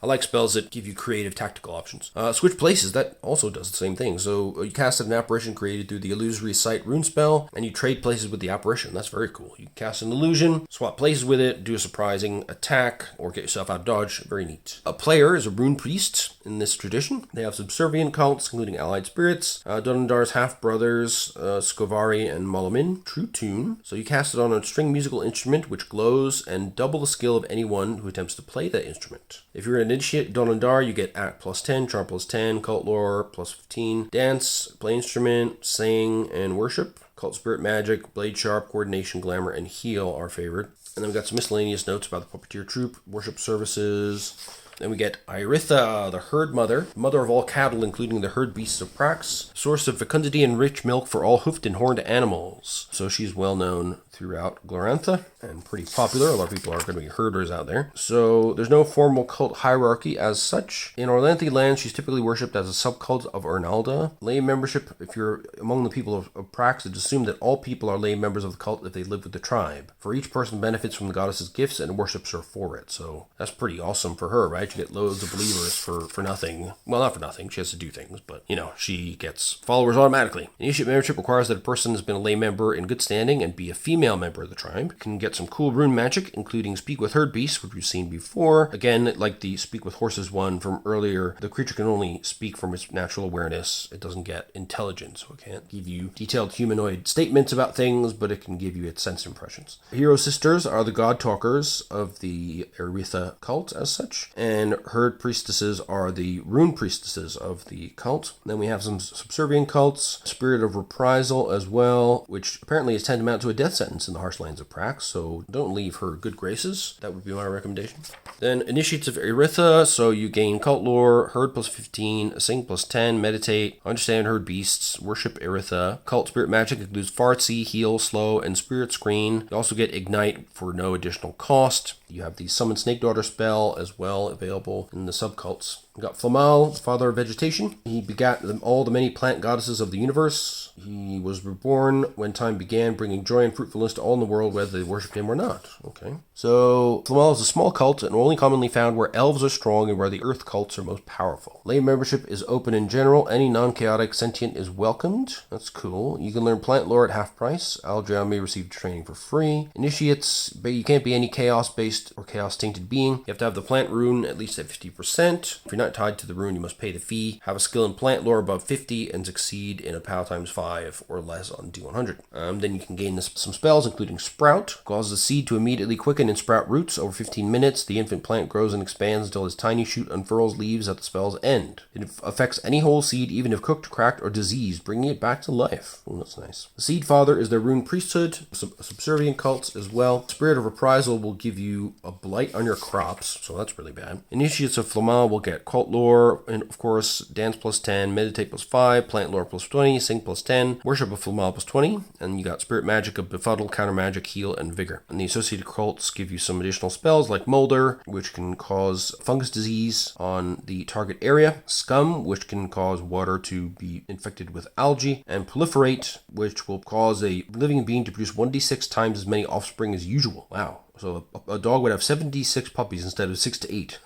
I like spells that give you creative tactical options. Switch Places, that also does the same thing. So you cast an apparition created through the Illusory Sight rune spell, and you trade places with the apparition. That's very cool. You cast an illusion, swap places with it, do a surprising attack, or get yourself out of dodge. Very neat. A player is a rune priest in this tradition. They have subservient cults, including allied spirits, Donandar's half-brothers, Skovari and Malamin. True Tune. So you cast it on a string musical instrument, which glows, and double the skill of anyone who attempts to play that instrument. If you're an initiate Donandar, you get Act +10, Charm +10, Cult Lore +15, Dance, Play Instrument, Sing, and Worship. Cult Spirit Magic, Blade Sharp, Coordination, Glamour, and Heal are favored. And then we got some miscellaneous notes about the Puppeteer Troop, Worship Services. Then we get Iritha, the herd mother, mother of all cattle, including the herd beasts of Prax, source of fecundity and rich milk for all hoofed and horned animals. So she's well known throughout Glorantha and pretty popular. A lot of people are going to be herders out there. So there's no formal cult hierarchy as such. In Orlanthi land, she's typically worshipped as a subcult of Ernalda. Lay membership, if you're among the people of Prax, it's assumed that all people are lay members of the cult if they live with the tribe. For each person benefits from the goddess's gifts and worships her for it. So that's pretty awesome for her, right? You get loads of believers for nothing. Well, not for nothing. She has to do things, but, you know, she gets followers automatically. Initiate membership requires that a person has been a lay member in good standing and be a female member of the tribe. Can get some cool rune magic, including Speak with Herd Beasts, which we've seen before. Again, like the Speak with Horses one from earlier, the creature can only speak from its natural awareness. It doesn't get intelligence, so it can't give you detailed humanoid statements about things, but it can give you its sense impressions. Hero Sisters are the god talkers of the Iritha cult as such, and Herd Priestesses are the rune priestesses of the cult. Then we have some subservient cults, Spirit of Reprisal as well, which apparently is tantamount to a death sentence in the harsh lands of Prax, so don't leave her good graces. That would be my recommendation. Then Initiates of Iritha, so you gain cult lore, Herd +15, Sing +10, Meditate, Understand Herd Beasts, Worship Iritha. Cult Spirit Magic includes Fart, See, Heal, Slow, and Spirit Screen. You also get Ignite for no additional cost. You have the Summon Snake Daughter spell as well available in the subcults. We got Flamal, the father of vegetation. He begat all the many plant goddesses of the universe. He was reborn when time began, bringing joy and fruitfulness to all in the world, whether they worshipped him or not. Okay. So, Flamal is a small cult and only commonly found where elves are strong and where the earth cults are most powerful. Lay membership is open in general. Any non-chaotic sentient is welcomed. That's cool. You can learn plant lore at half price. Aldrion may receive training for free. Initiates, but you can't be any chaos-based or chaos-tainted being. You have to have the plant rune at least at 50%. If you're not tied to the rune, you must pay the fee. Have a skill in plant lore above 50 and succeed in a POW times 5 or less on D100. Then you can gain some spells, including Sprout. Causes the seed to immediately quicken and sprout roots over 15 minutes. The infant plant grows and expands until its tiny shoot unfurls leaves at the spell's end. It affects any whole seed, even if cooked, cracked, or diseased, bringing it back to life. Oh, that's nice. The Seed Father is their rune priesthood, subservient cults as well. Spirit of Reprisal will give you a blight on your crops, so that's really bad. Initiates of Flamal will get cult lore, and of course, dance plus 10, meditate plus 5, plant lore plus 20, sing plus 10, worship of Flamal plus 20, and you got spirit magic of befuddle, counter magic, heal, and vigor. And the associated cults give you some additional spells like Molder, which can cause fungus disease on the target area, Scum, which can cause water to be infected with algae, and Proliferate, which will cause a living being to produce 1d6 times as many offspring as usual. Wow. So a dog would have 76 puppies instead of 6 to 8.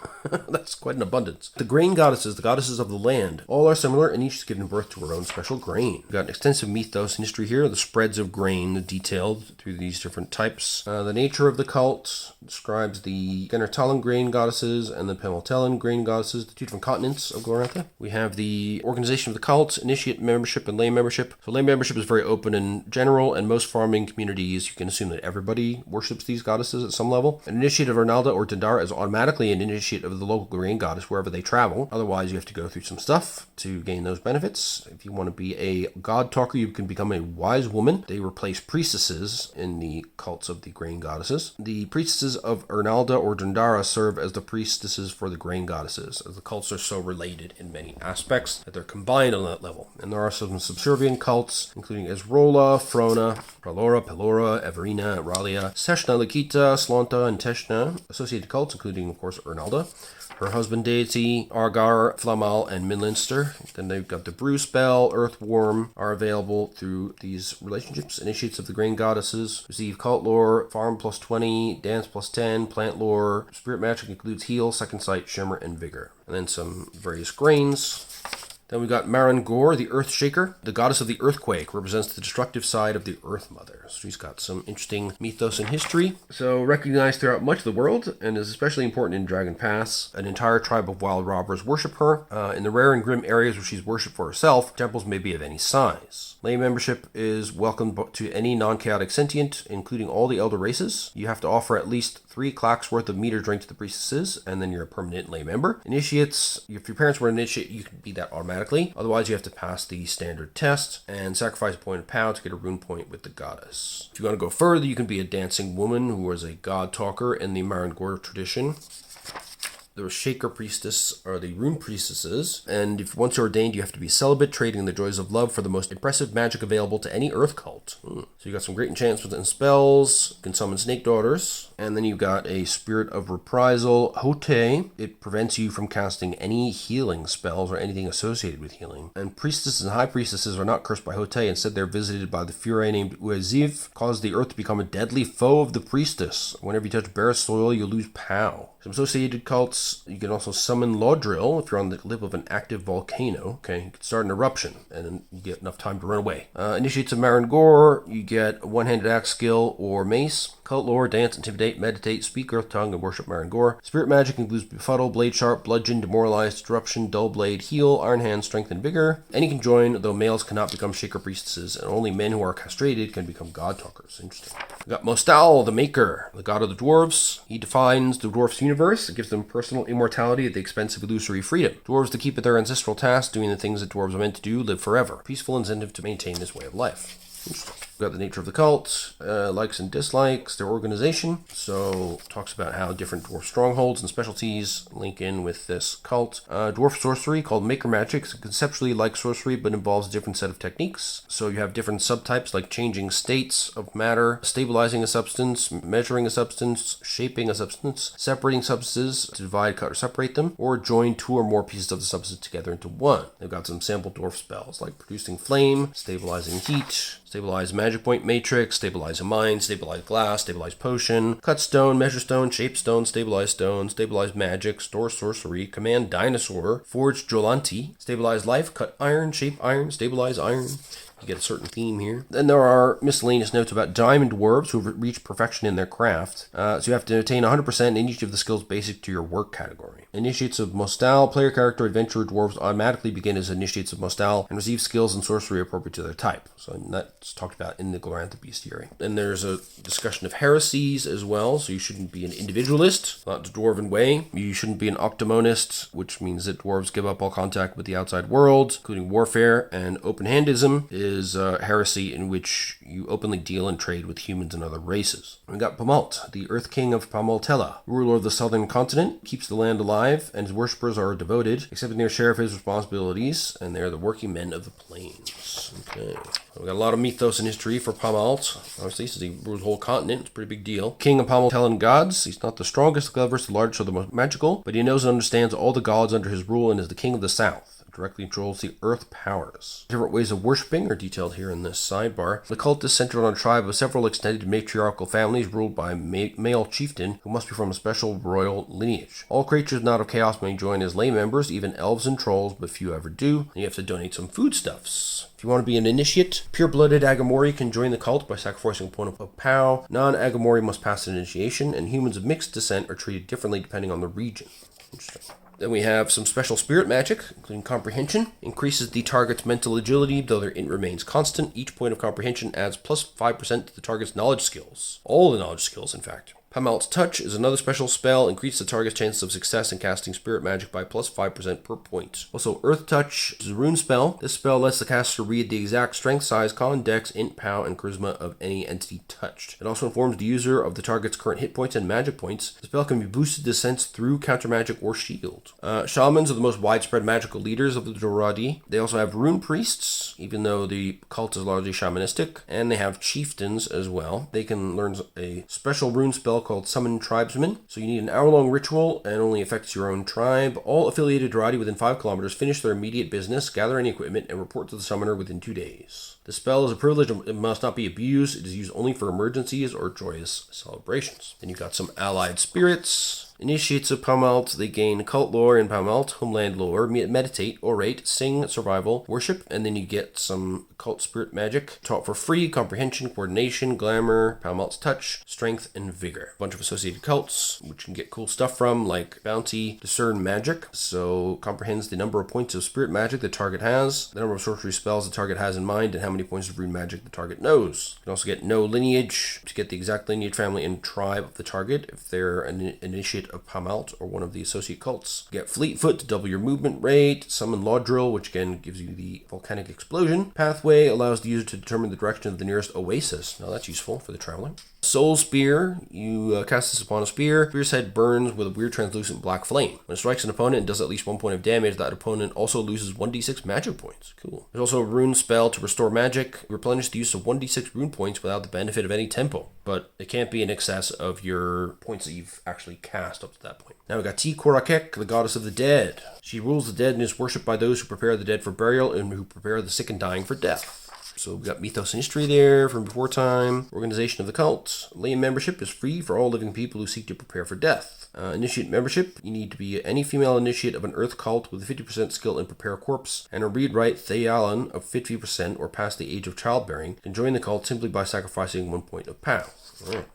That's quite an abundance. The grain goddesses, the goddesses of the land, all are similar and each has given birth to her own special grain. We've got an extensive mythos and history here, the spreads of grain detailed through these different types. The nature of the cult describes the Genertalan grain goddesses and the Pemaltelan grain goddesses, the two different continents of Glorantha. We have the organization of the cult, initiate membership, and lay membership. So lay membership is very open in general, and most farming communities, you can assume that everybody worships these goddesses at some level. An initiate of Arnalda or Dendara is automatically an initiate of the local grain goddess wherever they travel. Otherwise, you have to go through some stuff to gain those benefits. If you want to be a god talker, you can become a wise woman. They replace priestesses in the cults of the grain goddesses. The priestesses of Arnalda or Dendara serve as the priestesses for the grain goddesses, as the cults are so related in many aspects that they're combined on that level. And there are some subservient cults, including Ezrola, Frona, Pralora, Pelora, Everina, Ralia, Seshna, Lakita, Slanta, and Teshna. Associated cults, including, of course, Arnalda. Her husband deity, Argar, Flamal, and Midlinster. Then they've got the Brew spell, Earthworm, are available through these relationships. Initiates of the grain goddesses receive cult lore, farm plus 20, dance plus 10, plant lore. Spirit magic includes heal, second sight, shimmer, and vigor. And then some various grains. Then we got Marin Gore, the Earth Shaker. The goddess of the earthquake, represents the destructive side of the Earth Mother. So she's got some interesting mythos and history. So recognized throughout much of the world, and is especially important in Dragon Pass. An entire tribe of wild robbers worship her. In the rare and grim areas where she's worshipped for herself, temples may be of any size. Lay membership is welcome to any non-chaotic sentient, including all the elder races. You have to offer at least 3 clacks worth of meter drink to the priestesses, and then you're a permanent lay member. Initiates, if your parents were an initiate, you can be that automatically. Otherwise, you have to pass the standard test and sacrifice a point of POW to get a rune point with the goddess. If you want to go further, you can be a dancing woman who was a god talker in the Marin Gore tradition. The Shaker Priestess are the rune priestesses, and if once ordained, you have to be celibate, trading the joys of love for the most impressive magic available to any earth cult. So you got some great enchantments and spells, you can summon snake daughters, and then you got a Spirit of Reprisal, Hote. It prevents you from casting any healing spells or anything associated with healing. And priestesses and high priestesses are not cursed by Hote, instead they're visited by the Fury named Ueziv, cause the earth to become a deadly foe of the priestess. Whenever you touch bare soil, you lose POW. Some associated cults, you can also summon Laudril if you're on the lip of an active volcano. Okay, you can start an eruption, and then you get enough time to run away. Initiates of Marin Gore, you get a one-handed axe skill or mace. Cult lore, dance, intimidate, meditate, speak earth tongue, and worship Marin Gore. Spirit magic includes befuddle, blade sharp, bludgeon, demoralize, disruption, dull blade, heal, iron hand, strength, and vigor. Any can join, though males cannot become shaker priestesses, and only men who are castrated can become god talkers. Interesting. We got Mostal, the Maker, the god of the dwarves. He defines the dwarfs' universe and gives them personal immortality at the expense of illusory freedom. Dwarves to keep at their ancestral tasks, doing the things that dwarves are meant to do, live forever. Peaceful incentive to maintain this way of life. Interesting. We've got the nature of the cult, likes and dislikes, their organization. So talks about how different dwarf strongholds and specialties link in with this cult. Dwarf sorcery called Maker Magic is conceptually like sorcery but involves a different set of techniques. So you have different subtypes like changing states of matter, stabilizing a substance, measuring a substance, shaping a substance, separating substances to divide, cut, or separate them, or join two or more pieces of the substance together into one. They've got some sample dwarf spells like producing flame, stabilizing heat, stabilize magic point matrix, stabilize a mind, stabilize glass, stabilize potion, cut stone, measure stone, shape stone, stabilize magic, store sorcery, command dinosaur, forge Jolanti, stabilize life, cut iron, shape iron, stabilize iron. You get a certain theme here. Then there are miscellaneous notes about diamond dwarves who have reached perfection in their craft. So you have to attain 100% in each of the skills basic to your work category. Initiates of Mostal, player character adventurer dwarves automatically begin as initiates of Mostal and receive skills and sorcery appropriate to their type. So that's talked about in the Glorantha bestiary. Then there's a discussion of heresies as well. So you shouldn't be an individualist, not the dwarven way. You shouldn't be an octomonist, which means that dwarves give up all contact with the outside world, including warfare, and open-handism is heresy in which you openly deal and trade with humans and other races. We got Pamalt, the Earth King of Pamaltella, ruler of the southern continent, keeps the land alive, and his worshippers are devoted, accepting their share of his responsibilities, and they're the working men of the plains. Okay. We got a lot of mythos and history for Pamalt. Obviously, since he rules the whole continent, it's a pretty big deal. King of Pamaltellan gods. He's not the strongest, the cleverest, the largest, or the most magical, but he knows and understands all the gods under his rule and is the king of the south. Directly controls the earth powers. Different ways of worshipping are detailed here in this sidebar. The cult is centered on a tribe of several extended matriarchal families ruled by a male chieftain who must be from a special royal lineage. All creatures not of chaos may join as lay members, even elves and trolls, but few ever do. And you have to donate some foodstuffs. If you want to be an initiate, pure-blooded Agamori can join the cult by sacrificing a point of POW. Non-Agamori must pass an initiation, and humans of mixed descent are treated differently depending on the region. Interesting. Then we have some special spirit magic, including comprehension. Increases the target's mental agility, though their int remains constant. Each point of comprehension adds plus 5% to the target's knowledge skills. All the knowledge skills, in fact. Pamalt's Touch is another special spell, increases the target's chances of success in casting spirit magic by plus 5% per point. Also, Earth Touch is a rune spell. This spell lets the caster read the exact strength, size, con, dex, int, pow, and charisma of any entity touched. It also informs the user of the target's current hit points and magic points. The spell can be boosted to sense through counter magic or shield. Shamans are the most widespread magical leaders of the Doradi. They also have rune priests, even though the cult is largely shamanistic, and they have chieftains as well. They can learn a special rune spell called Summon Tribesmen. So you need an hour-long ritual and only affects your own tribe. All affiliated Doradi within 5 kilometers finish their immediate business, gather any equipment, and report to the summoner within 2 days. The spell is a privilege and it must not be abused. It is used only for emergencies or joyous celebrations. Then you've got some allied spirits. Initiates of Pamalt, they gain cult lore in Pamalt, homeland lore, meditate, orate, sing, survival, worship, and then you get some cult spirit magic taught for free, comprehension, coordination, glamour, Pamalt's Touch, strength, and vigor. A bunch of associated cults, which you can get cool stuff from, like bounty, discern magic, so comprehends the number of points of spirit magic the target has, the number of sorcery spells the target has in mind, and how many points of rune magic the target knows. You can also get no lineage to get the exact lineage, family, and tribe of the target if they're an initiate of Pamalt or one of the associate cults. You get Fleetfoot to double your movement rate, summon Law Drill, which again gives you the volcanic explosion. Pathway allows the user to determine the direction of the nearest oasis. Now that's useful for the traveler. Soul Spear, you cast this upon a spear. Spear's head burns with a weird translucent black flame. When it strikes an opponent and does at least 1 point of damage, that opponent also loses 1d6 magic points. Cool. There's also a rune spell to restore magic. Replenish the use of 1d6 rune points without the benefit of any tempo, but it can't be in excess of your points that you've actually cast up to that point. Now we got Ti Korakek, the goddess of the dead. She rules the dead and is worshipped by those who prepare the dead for burial and who prepare the sick and dying for death. So we've got mythos and history there from before time. Organization of the cult. Lay membership is free for all living people who seek to prepare for death. Initiate membership. You need to be any female initiate of an earth cult with a 50% skill in prepare corpse and a read-write Thealan of 50% or past the age of childbearing can join the cult simply by sacrificing 1 point of POW.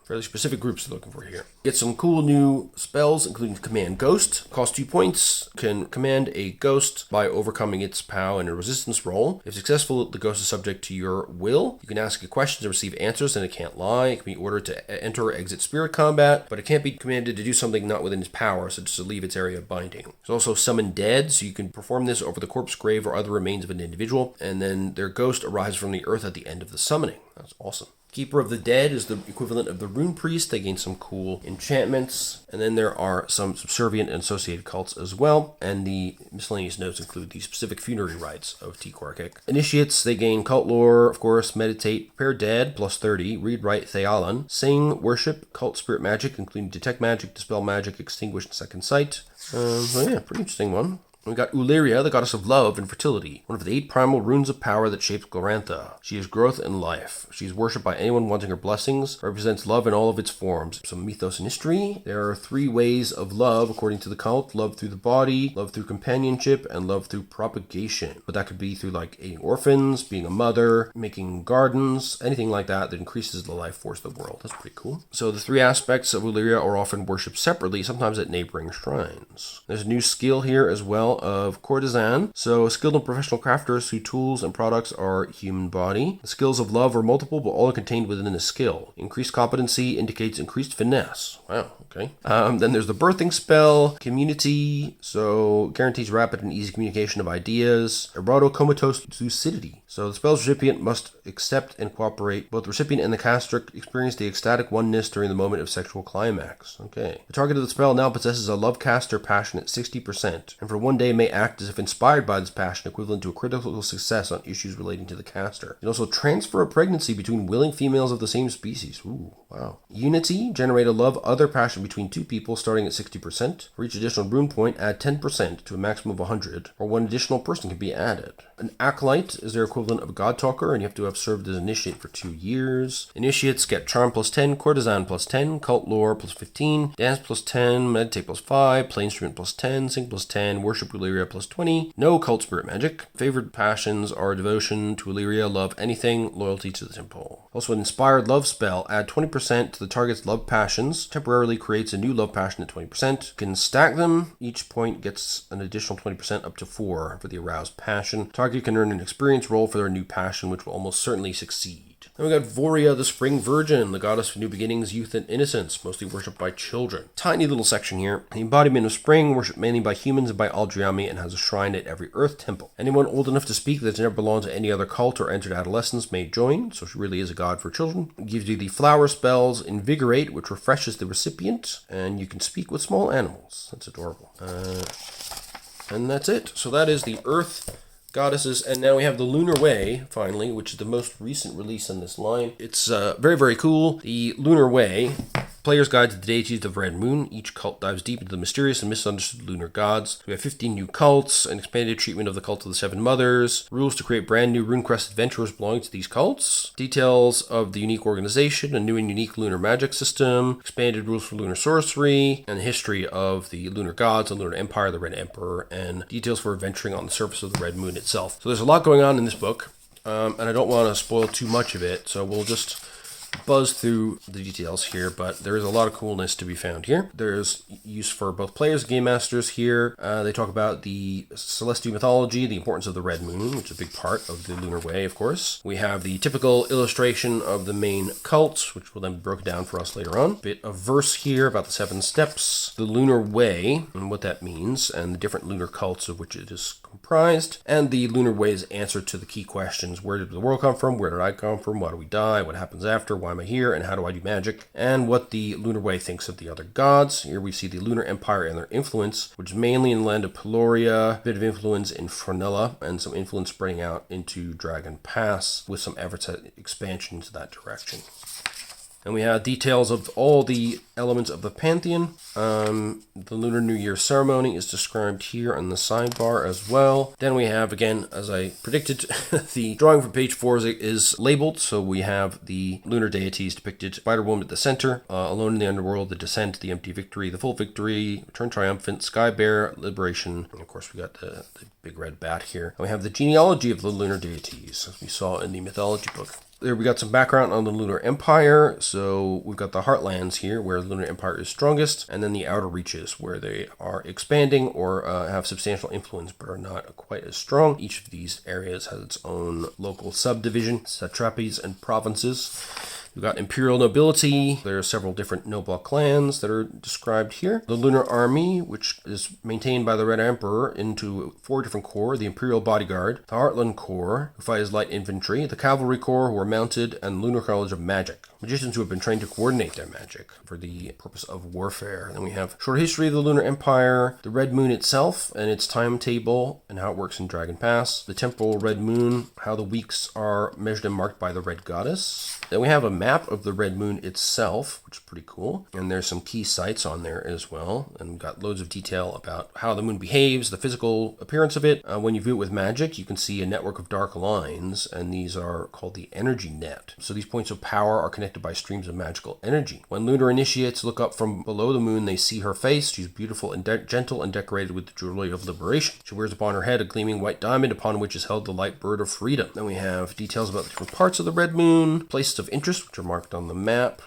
Fairly specific groups they're looking for here. Get some cool new spells, including Command Ghost. Cost 2 points. Can command a ghost by overcoming its POW in a resistance roll. If successful, the ghost is subject to your will. You can ask it questions and receive answers, and it can't lie. It can be ordered to enter or exit spirit combat, but it can't be commanded to do something not within its power, such as to leave its area of binding. There's also Summon Dead, so you can perform this over the corpse, grave, or other remains of an individual, and then their ghost arrives from the earth at the end of the summoning. That's awesome. Keeper of the Dead is the equivalent of the Rune Priest. They gain some cool enchantments. And then there are some subservient and associated cults as well. And the miscellaneous notes include the specific funerary rites of T-Quarkik. Initiates, they gain cult lore, of course, meditate, prepare dead, plus 30, read, write, Thealan, sing, worship, cult spirit magic, including detect magic, dispel magic, extinguish, and second sight. So yeah, pretty interesting one. We got Ulyria, the goddess of love and fertility, one of the 8 primal runes of power that shapes Glorantha. She is growth and life. She is worshipped by anyone wanting her blessings, represents love in all of its forms. Some mythos and history. There are 3 ways of love, according to the cult. Love through the body, love through companionship, and love through propagation. But that could be through like aiding orphans, being a mother, making gardens, anything like that that increases the life force of the world. That's pretty cool. So the 3 aspects of Ulyria are often worshipped separately, sometimes at neighboring shrines. There's a new skill here as well of courtesan, so skilled and professional crafters whose tools and products are human body. The skills of love are multiple, but all are contained within a skill. Increased competency indicates increased finesse. Wow, okay. Then there's the birthing spell, community, so guarantees rapid and easy communication of ideas. Errato comatose lucidity, so the spell's recipient must accept and cooperate. Both the recipient and the caster experience the ecstatic oneness during the moment of sexual climax. Okay. The target of the spell now possesses a love caster passion at 60%, and for one day may act as if inspired by this passion, equivalent to a critical success on issues relating to the caster. You can also transfer a pregnancy between willing females of the same species. Ooh, wow. Unity, generate a love other passion between 2 people starting at 60%. For each additional rune point, add 10% to a maximum of 100, or 1 additional person can be added. An acolyte is their equivalent of a god talker, and you have to have served as initiate for 2 years. Initiates get charm plus 10, courtesan plus 10, cult lore plus 15, dance plus 10, meditate plus 5, play instrument plus 10, sing plus 10, worship Ulyria plus 20, no cult spirit magic. Favored passions are devotion to Ulyria, love anything, loyalty to the temple. Also an inspired love spell, add 20% to the target's love passions, temporarily creates a new love passion at 20%. You can stack them, each point gets an additional 20% up to 4 for the aroused passion. Target can earn an experience roll for their new passion, which will almost certainly succeed. Then we got Voria, the Spring Virgin, the goddess of new beginnings, youth, and innocence, mostly worshipped by children. Tiny little section here. The embodiment of spring, worshipped mainly by humans and by Aldriami, and has a shrine at every Earth temple. Anyone old enough to speak that's never belonged to any other cult or entered adolescence may join, so she really is a god for children. It gives you the flower spells, Invigorate, which refreshes the recipient, and you can speak with small animals. That's adorable. And that's it. So that is the Earth goddesses, and now we have the Lunar Way, finally, which is the most recent release in this line. It's very, very cool. The Lunar Way, Player's Guide to the Deities of Red Moon. Each cult dives deep into the mysterious and misunderstood lunar gods. We have 15 new cults, an expanded treatment of the Cult of the Seven Mothers, rules to create brand new RuneQuest adventurers belonging to these cults, details of the unique organization, a new and unique lunar magic system, expanded rules for lunar sorcery, and the history of the lunar gods, the lunar empire, the Red Emperor, and details for adventuring on the surface of the Red Moon itself. So there's a lot going on in this book, and I don't want to spoil too much of it, so we'll just buzz through the details here, but there is a lot of coolness to be found here. There's use for both players and game masters here. They talk about the celestial mythology, the importance of the Red Moon, which is a big part of the Lunar Way, of course. We have the typical illustration of the main cult, which will then be broken down for us later on. Bit of verse here about the 7 steps, the Lunar Way, and what that means, and the different lunar cults of which it is comprised, and the Lunar Way's answer to the key questions. Where did the world come from? Where did I come from? Why do we die? What happens after? Why am I here? And how do I do magic? And what the Lunar Way thinks of the other gods. Here we see the Lunar Empire and their influence, which is mainly in the land of Peloria, a bit of influence in Fronella, and some influence spreading out into Dragon Pass, with some efforts at expansion into that direction. And we have details of all the elements of the Pantheon. The Lunar New Year ceremony is described here on the sidebar as well. Then we have, again, as I predicted, the drawing for page 4 is labeled. So we have the lunar deities depicted. Spider-Woman at the center, Alone in the Underworld, the Descent, the Empty Victory, the Full Victory, Return Triumphant, Sky Bear, Liberation. And of course we got the big red bat here. And we have the genealogy of the lunar deities, as we saw in the mythology book. There we got some background on the Lunar Empire. So we've got the Heartlands here, where the Lunar Empire is strongest, and then the Outer Reaches, where they are expanding or have substantial influence but are not quite as strong. Each of these areas has its own local subdivision, satrapies, and provinces. We've got Imperial Nobility. There are several different noble clans that are described here. The Lunar Army, which is maintained by the Red Emperor into 4 different corps. The Imperial Bodyguard, the Heartland Corps, who fight as light infantry, the Cavalry Corps, who are mounted, and Lunar College of Magic. Magicians who have been trained to coordinate their magic for the purpose of warfare. Then we have short history of the Lunar Empire, the Red Moon itself and its timetable and how it works in Dragon Pass, the temporal Red Moon, how the weeks are measured and marked by the Red Goddess. Then we have a map of the Red Moon itself, which is pretty cool. And there's some key sites on there as well. And we've got loads of detail about how the moon behaves, the physical appearance of it. When you view it with magic, you can see a network of dark lines, and these are called the energy net. So these points of power are connected by streams of magical energy. When lunar initiates look up from below the moon, they see her face. She's beautiful and gentle and decorated with the jewelry of liberation. She wears upon her head a gleaming white diamond upon which is held the light bird of freedom. Then we have details about the different parts of the Red Moon, places of interest, which are marked on the map.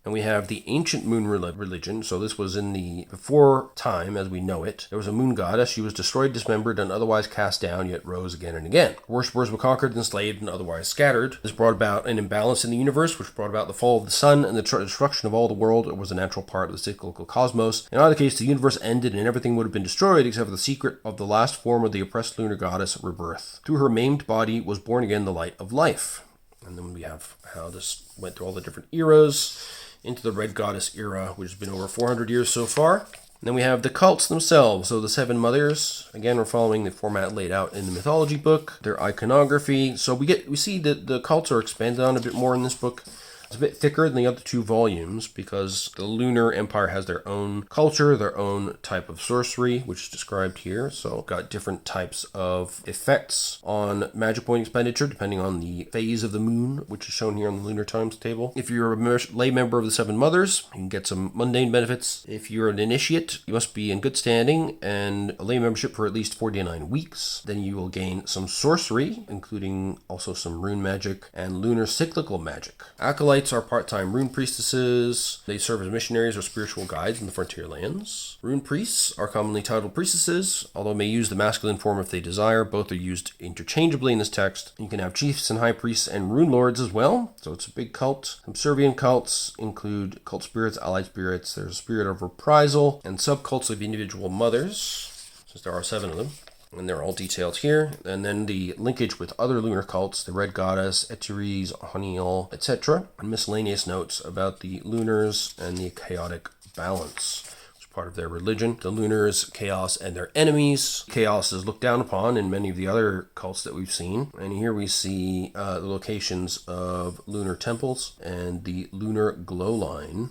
And we have the ancient moon religion. So this was in the before time as we know it. There was a moon goddess. She was destroyed, dismembered, and otherwise cast down, yet rose again and again. Worshippers were conquered, enslaved, and otherwise scattered. This brought about an imbalance in the universe, which brought about the fall of the sun and the destruction of all the world. It was a natural part of the cyclical cosmos. In either case, the universe ended and everything would have been destroyed except for the secret of the last form of the oppressed lunar goddess, rebirth. Through her maimed body was born again the light of life. And then we have how this went through all the different eras into the Red Goddess era, which has been over 400 years so far. And then we have the cults themselves. So the 7 mothers. Again, we're following the format laid out in the mythology book. Their iconography. So we see that the cults are expanded on a bit more in this book. It's a bit thicker than the other 2 volumes because the Lunar Empire has their own culture, their own type of sorcery, which is described here. So got different types of effects on magic point expenditure depending on the phase of the moon, which is shown here on the lunar times table. If you're a lay member of the 7 mothers, you can get some mundane benefits. If you're an initiate, you must be in good standing and a lay membership for at least 49 weeks. Then you will gain some sorcery, including also some rune magic and lunar cyclical magic. Acolytes are part-time rune priestesses. They serve as missionaries or spiritual guides in the frontier lands. Rune priests are commonly titled priestesses, although may use the masculine form if they desire. Both are used interchangeably in this text. You can have chiefs and high priests and rune lords as well. So it's a big cult. Subservient cults include cult spirits, allied spirits. There's a spirit of reprisal and subcults of individual mothers, since there are 7 of them. And they're all detailed here. And then the linkage with other lunar cults, the Red Goddess, Eteries, Honiel, etc. And miscellaneous notes about the lunars and the chaotic balance, which is part of their religion. The lunars, chaos, and their enemies. Chaos is looked down upon in many of the other cults that we've seen. And here we see the locations of lunar temples and the lunar glow line.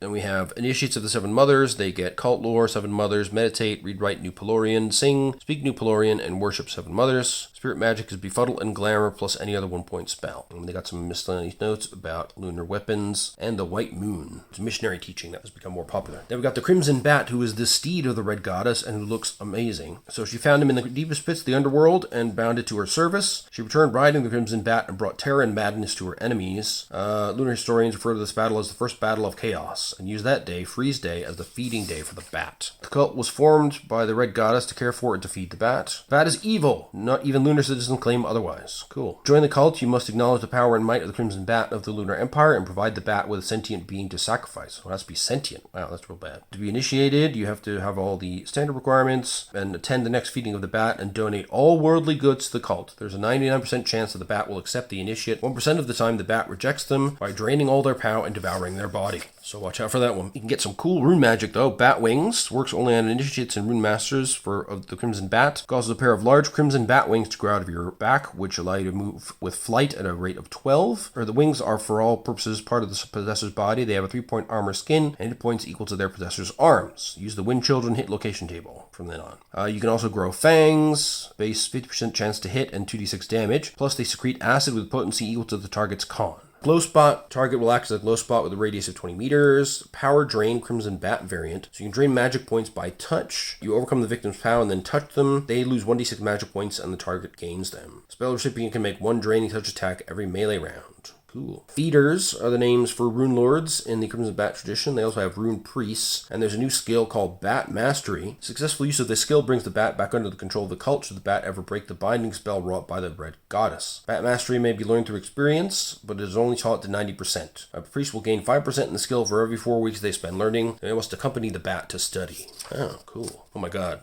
Then we have initiates of the 7 mothers. They get cult lore, 7 mothers, meditate, read, write New Pelorian, sing, speak New Pelorian, and worship 7 mothers. Spirit magic is befuddle and glamour plus any other 1-point spell. And they got some miscellaneous notes about lunar weapons and the white moon. It's a missionary teaching that has become more popular. Then we got the Crimson Bat, who is the steed of the Red Goddess and who looks amazing. So she found him in the deepest pits of the underworld and bound it to her service. She returned riding the Crimson Bat and brought terror and madness to her enemies. Lunar historians refer to this battle as the first battle of chaos, and use that day, Freeze Day, as the feeding day for the bat. The cult was formed by the Red Goddess to care for and to feed the bat. The bat is evil. Not even lunar citizens claim otherwise. Cool. Join the cult, you must acknowledge the power and might of the Crimson Bat of the Lunar Empire and provide the bat with a sentient being to sacrifice. Well, it has to be sentient. Wow, that's real bad. To be initiated, you have to have all the standard requirements and attend the next feeding of the bat and donate all worldly goods to the cult. There's a 99% chance that the bat will accept the initiate. 1% of the time, the bat rejects them by draining all their power and devouring their body. So watch out for that one. You can get some cool rune magic though. Bat wings works only on initiates and rune masters of the Crimson Bat. Causes a pair of large crimson bat wings to grow out of your back, which allow you to move with flight at a rate of 12. Or the wings are for all purposes part of the possessor's body. They have a 3-point armor skin and hit points equal to their possessor's arms. Use the Wind Children hit location table from then on. You can also grow fangs, base 50% chance to hit and 2d6 damage. Plus they secrete acid with potency equal to the target's con. Glow Spot. Target will act as a glow spot with a radius of 20 meters. Power Drain Crimson Bat variant. So you can drain magic points by touch. You overcome the victim's power and then touch them. They lose 1d6 magic points and the target gains them. Spell recipient can make 1 draining touch attack every melee round. Cool. Feeders are the names for rune lords in the Crimson Bat tradition. They also have rune priests, and there's a new skill called Bat Mastery. Successful use of this skill brings the bat back under the control of the cult should the bat ever break the binding spell wrought by the red goddess. Bat Mastery may be learned through experience, but it is only taught to 90%. A priest will gain 5% in the skill for every 4 weeks they spend learning. They must accompany the bat to study. Oh, cool. Oh my god.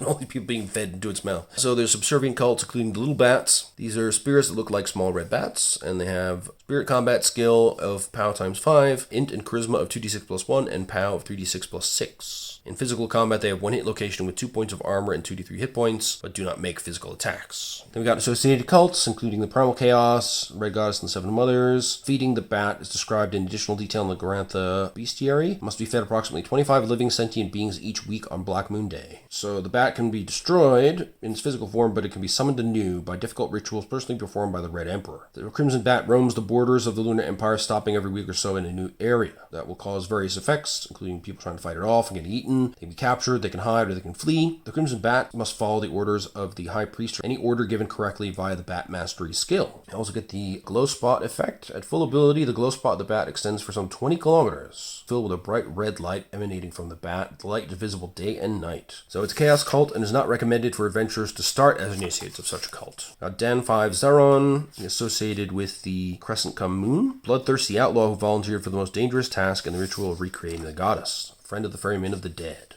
All these people being fed into its mouth. So there's subservient cults, including the little bats. These are spirits that look like small red bats, and they have spirit combat skill of POW times 5, int and charisma of 2d6 plus 1, and POW of 3d6 plus 6. In physical combat, they have 1 hit location with 2 points of armor and 2d3 hit points, but do not make physical attacks. Then we got associated cults, including the Primal Chaos, Red Goddess, and the Seven Mothers. Feeding the bat is described in additional detail in the Glorantha Bestiary. Must be fed approximately 25 living sentient beings each week on Black Moon Day. So the bat can be destroyed in its physical form, but it can be summoned anew by difficult rituals personally performed by the Red Emperor. The Crimson Bat roams the borders of the Lunar Empire, stopping every week or so in a new area. That will cause various effects, including people trying to fight it off and get eaten. They can be captured, they can hide, or they can flee. The Crimson Bat must follow the orders of the High Priest or any order given correctly via the Bat Mastery skill. You also get the Glow Spot effect. At full ability, the glow spot of the bat extends for some 20 kilometers, filled with a bright red light emanating from the bat. The light is visible day and night. So it's a Chaos cult and is not recommended for adventurers to start as initiates of such a cult. Now, Dan 5 Zeron, associated with the Crescent Come Moon, bloodthirsty outlaw who volunteered for the most dangerous task in the ritual of recreating the goddess, friend of the ferryman of the dead.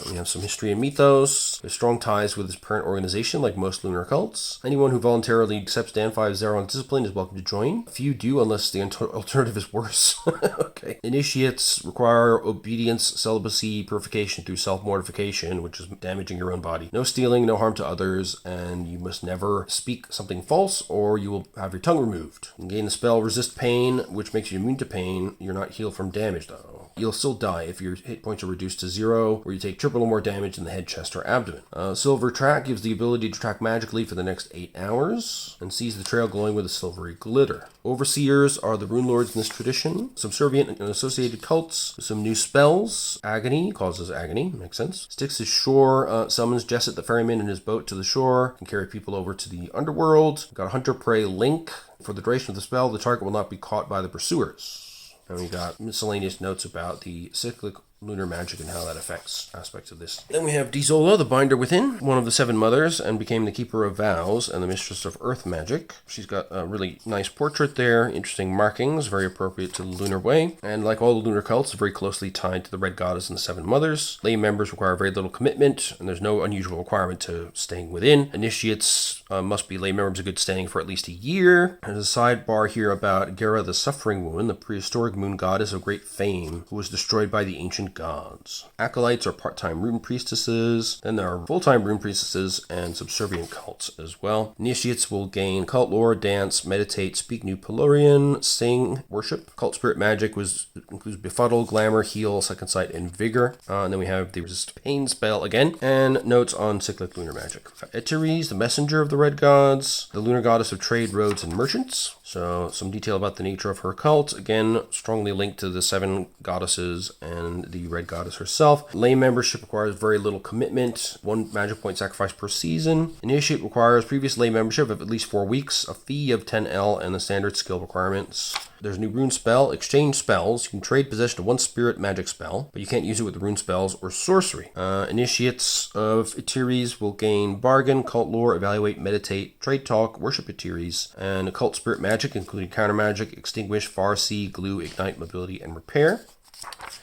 We have some history and mythos. There's strong ties with his parent organization, like most lunar cults. Anyone who voluntarily accepts Dan 5 Zeron's discipline is welcome to join. Few do, unless the alternative is worse. Okay. Initiates require obedience, celibacy, purification through self-mortification, which is damaging your own body. No stealing, no harm to others, and you must never speak something false, or you will have your tongue removed. You gain the spell Resist Pain, which makes you immune to pain. You're not healed from damage, though. You'll still die if your hit points are reduced to 0, or you take triple or more damage in the head, chest, or abdomen. Silver Track gives the ability to track magically for the next 8 hours, and sees the trail glowing with a silvery glitter. Overseers are the rune lords in this tradition. Subservient and associated cults. Some new spells. Agony causes agony, makes sense. Sticks to shore, summons Jesset the ferryman in his boat to the shore, can carry people over to the underworld. We've got a Hunter Prey Link. For the duration of the spell, the target will not be caught by the pursuers. And we got miscellaneous notes about the cyclic lunar magic and how that affects aspects of this. Then we have Dizola, the Binder Within, one of the 7 mothers, and became the Keeper of Vows and the Mistress of Earth Magic. She's got a really nice portrait there, interesting markings, very appropriate to the Lunar Way. And like all the lunar cults, very closely tied to the Red Goddess and the 7 mothers. Lay members require very little commitment, and there's no unusual requirement to staying within. Initiates must be lay members of good standing for at least a year. There's a sidebar here about Gera the Suffering Woman, the prehistoric moon goddess of great fame, who was destroyed by the ancient gods. Acolytes are part-time rune priestesses. Then there are full-time rune priestesses and subservient cults as well. Initiates will gain cult lore, dance, meditate, speak new Pelorian, sing, worship. Cult spirit magic includes befuddle, glamour, heal, second sight, and vigor. And then we have the resist pain spell again, and notes on cyclic lunar magic. Eteres, the messenger of the red gods, the lunar goddess of trade, roads, and merchants. So some detail about the nature of her cult. Again, strongly linked to the 7 goddesses and the red goddess herself. Lay membership requires very little commitment. 1 magic point sacrifice per season. Initiate requires previous lay membership of at least 4 weeks, a fee of 10L, and the standard skill requirements. There's a new rune spell, exchange spells. You can trade possession of 1 spirit magic spell, but you can't use it with rune spells or sorcery. Initiates of Eteres will gain bargain, cult lore, evaluate, meditate, trade talk, worship Eteres, and occult spirit magic, including counter magic, extinguish, farsi, glue, ignite, mobility, and repair.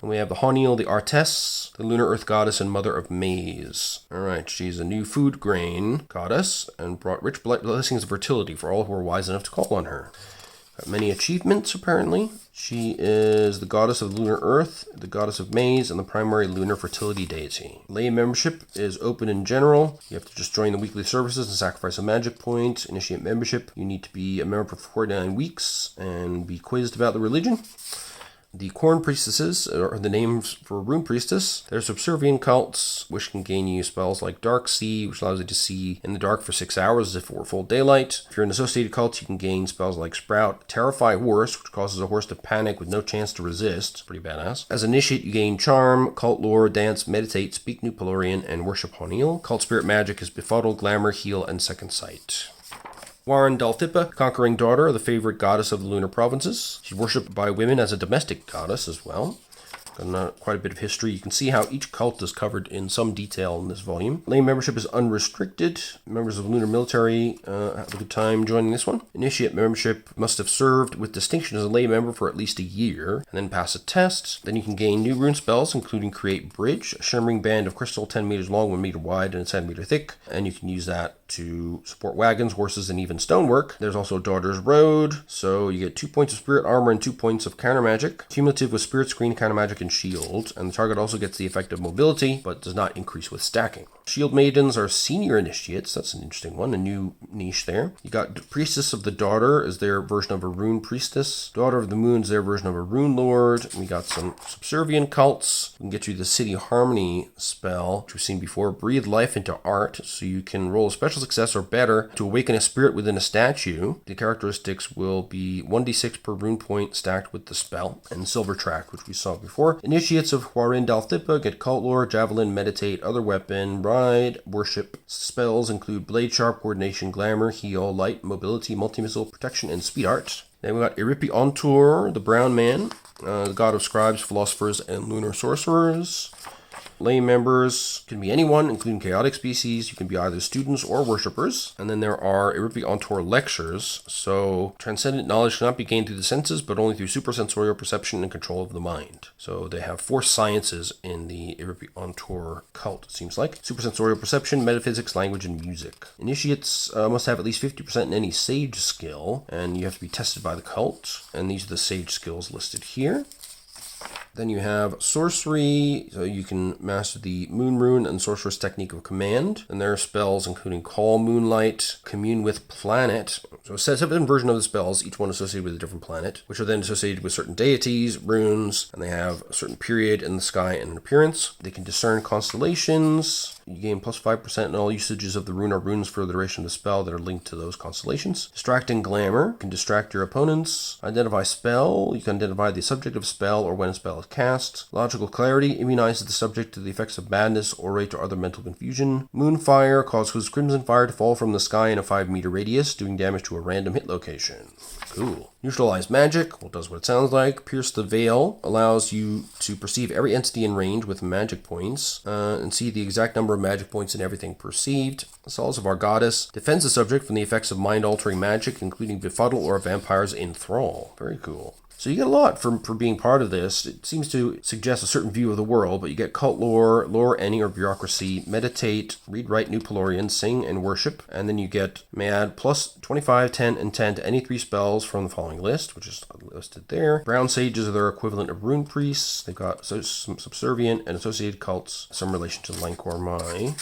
And we have the Haunil, the Artess, the lunar earth goddess and mother of maize. Alright, she's a new food grain goddess and brought rich blessings of fertility for all who are wise enough to call on her. Got many achievements, apparently. She is the goddess of lunar earth, the goddess of maize, and the primary lunar fertility deity. Lay membership is open in general. You have to just join the weekly services and sacrifice a magic point. Initiate membership. You need to be a member for 49 weeks and be quizzed about the religion. The Corn Priestesses are the names for Rune Priestess. They're subservient cults, which can gain you spells like Dark See, which allows you to see in the dark for 6 hours as if it were full daylight. If you're an associated cult, you can gain spells like Sprout, Terrify Horse, which causes a horse to panic with no chance to resist. Pretty badass. As initiate, you gain Charm, Cult Lore, Dance, Meditate, Speak New Pelorian, and Worship Haunil. Cult Spirit Magic is Befuddle, Glamour, Heal, and Second Sight. Glorantha, conquering daughter of the favorite goddess of the lunar provinces. She's worshipped by women as a domestic goddess as well. And quite a bit of history. You can see how each cult is covered in some detail in this volume. Lay membership is unrestricted. Members of the lunar military have a good time joining this one. Initiate membership must have served with distinction as a lay member for at least a year, and then pass a test. Then you can gain new rune spells, including Create Bridge, a shimmering band of crystal 10 meters long, 1 meter wide, and a centimeter thick. And you can use that to support wagons, horses, and even stonework. There's also Daughter's Road, so you get 2 points of spirit armor and 2 points of counter magic. Cumulative with spirit screen, counter magic, and shield, and the target also gets the effect of mobility, but does not increase with stacking. Shield Maidens are senior initiates. That's an interesting one, a new niche there. You got Priestess of the Daughter is their version of a rune priestess. Daughter of the Moon is their version of a rune lord. We got some subservient cults. We can get you the City Harmony spell, which we've seen before. Breathe life into art, so you can roll a special success or better to awaken a spirit within a statue. The characteristics will be 1d6 per rune point stacked with the spell. And Silver Track, which we saw before. Initiates of Glorantha get cult lore, javelin, meditate, other weapon, ride, worship. Spells include blade sharp, coordination, glamour, heal, light, mobility, multi-missile, protection, and speed art. Then we got Ontur, the brown man, the god of scribes, philosophers, and lunar sorcerers. Lay members can be anyone, including chaotic species. You can be either students or worshippers. And then there are Ontur lectures. So transcendent knowledge cannot be gained through the senses, but only through supersensorial perception and control of the mind. So they have 4 sciences in the Ontur cult, it seems like. Supersensorial perception, metaphysics, language, and music. Initiates must have at least 50% in any sage skill, and you have to be tested by the cult. And these are the sage skills listed here. Then you have sorcery, so you can master the moon rune and sorceress technique of command. And there are spells including call moonlight, commune with planet. So a set of version of the spells, each one associated with a different planet, which are then associated with certain deities, runes, and they have a certain period in the sky and an appearance. They can discern constellations. You gain plus 5% in all usages of the rune or runes for the duration of the spell that are linked to those constellations. Distracting glamour can distract your opponents. Identify spell. You can identify the subject of spell or when a spell is cast. Logical clarity immunizes the subject to the effects of madness, orate, or other mental confusion. Moonfire causes crimson fire to fall from the sky in a 5-meter radius, doing damage to a random hit location. Cool. Neutralize magic, well, does what it sounds like. Pierce the veil allows you to perceive every entity in range with magic points and see the exact number of magic points in everything perceived. Solace of our goddess defends the subject from the effects of mind-altering magic, including befuddle or vampires in thrall. Very cool. So you get a lot for being part of this. It seems to suggest a certain view of the world, but you get cult lore, lore any or bureaucracy, meditate, read, write, new Pelorian, sing, and worship. And then you get mad plus 25, 10, and 10 to any 3 spells from the following list, which is listed there. Brown sages are their equivalent of rune priests. They've got some subservient and associated cults, some relation to Lankor Mai.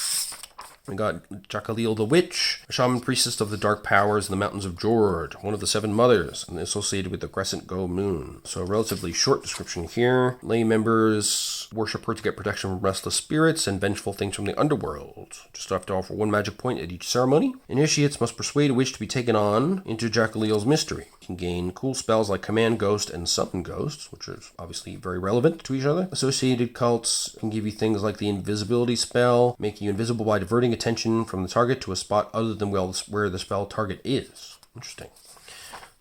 We got Jakalil the Witch, a shaman priestess of the dark powers in the mountains of Jord, one of the 7 mothers, and associated with the crescent go moon. So a relatively short description here. Lay members worship her to get protection from restless spirits and vengeful things from the underworld. Just have to offer 1 magic point at each ceremony. Initiates must persuade a witch to be taken on into Jakalil's mystery. You can gain cool spells like Command Ghost and Summon Ghosts, which are obviously very relevant to each other. Associated cults can give you things like the invisibility spell, making you invisible by diverting attention from the target to a spot other than where the spell target is. Interesting.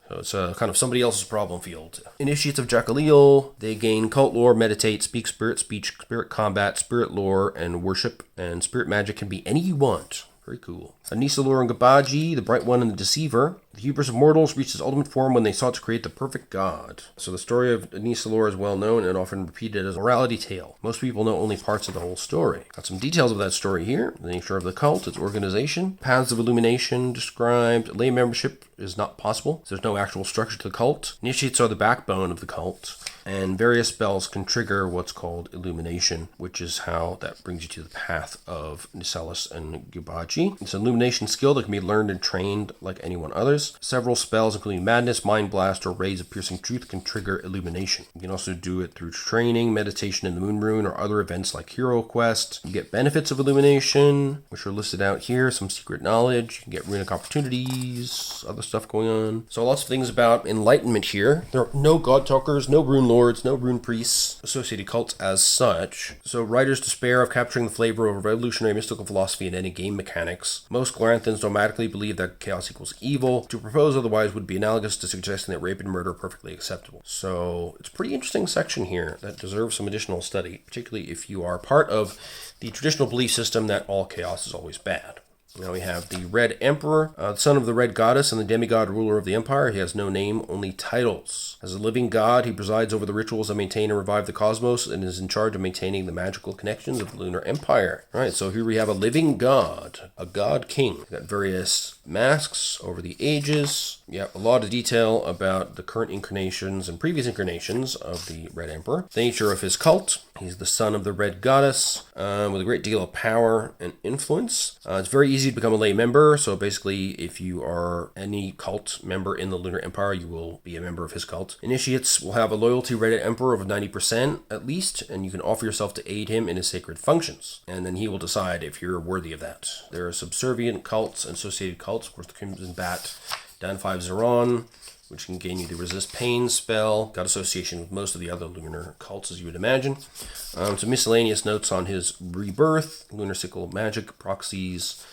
So it's kind of somebody else's problem field. Initiates of Jakalil, they gain cult lore, meditate, speak spirit speech, spirit combat, spirit lore, and worship. And spirit magic can be any you want. Very cool. Anisalor and Gabaji, the Bright One and the Deceiver. The hubris of mortals reached its ultimate form when they sought to create the perfect god. So the story of Anisalor is well known and often repeated as a morality tale. Most people know only parts of the whole story. Got some details of that story here. The nature of the cult, its organization, paths of illumination described. Lay membership is not possible. There's no actual structure to the cult. Initiates are the backbone of the cult. And various spells can trigger what's called illumination, which is how that brings you to the path of Nisalis and Gubaji. It's an illumination skill that can be learned and trained like anyone others. Goddess. Several spells, including Madness, Mind Blast, or Rays of Piercing Truth, can trigger Illumination. You can also do it through training, meditation in the Moon Rune, or other events like Hero Quest. You get benefits of Illumination, which are listed out here. Some secret knowledge. You can get runic opportunities, other stuff going on. So lots of things about enlightenment here. There are no God Talkers, no Rune Lords, no Rune Priests, associated cults as such. So writers despair of capturing the flavor of a revolutionary mystical philosophy in any game mechanics. Most Gloranthans dogmatically believe that chaos equals evil. To propose otherwise would be analogous to suggesting that rape and murder are perfectly acceptable. So it's a pretty interesting section here that deserves some additional study, particularly if you are part of the traditional belief system that all chaos is always bad. Now we have the Red Emperor, the son of the Red Goddess and the demigod ruler of the Empire. He has no name, only titles. As a living god, he presides over the rituals that maintain and revive the cosmos and is in charge of maintaining the magical connections of the Lunar Empire. All right, so here we have a living god, a god king. We've got various masks over the ages. Yeah, a lot of detail about the current incarnations and previous incarnations of the Red Emperor. The nature of his cult. He's the son of the Red Goddess with a great deal of power and influence. It's very easy to become a lay member. So basically, if you are any cult member in the Lunar Empire, you will be a member of his cult. Initiates will have a loyalty Red Emperor of 90% at least, and you can offer yourself to aid him in his sacred functions. And then he will decide if you're worthy of that. There are subservient cults and associated cults. Of course, the Crimson Bat, Dan 5 Zeron, which can gain you the Resist Pain spell. Got association with most of the other lunar cults, as you would imagine. Some miscellaneous notes on his rebirth, lunar sickle magic, proxies,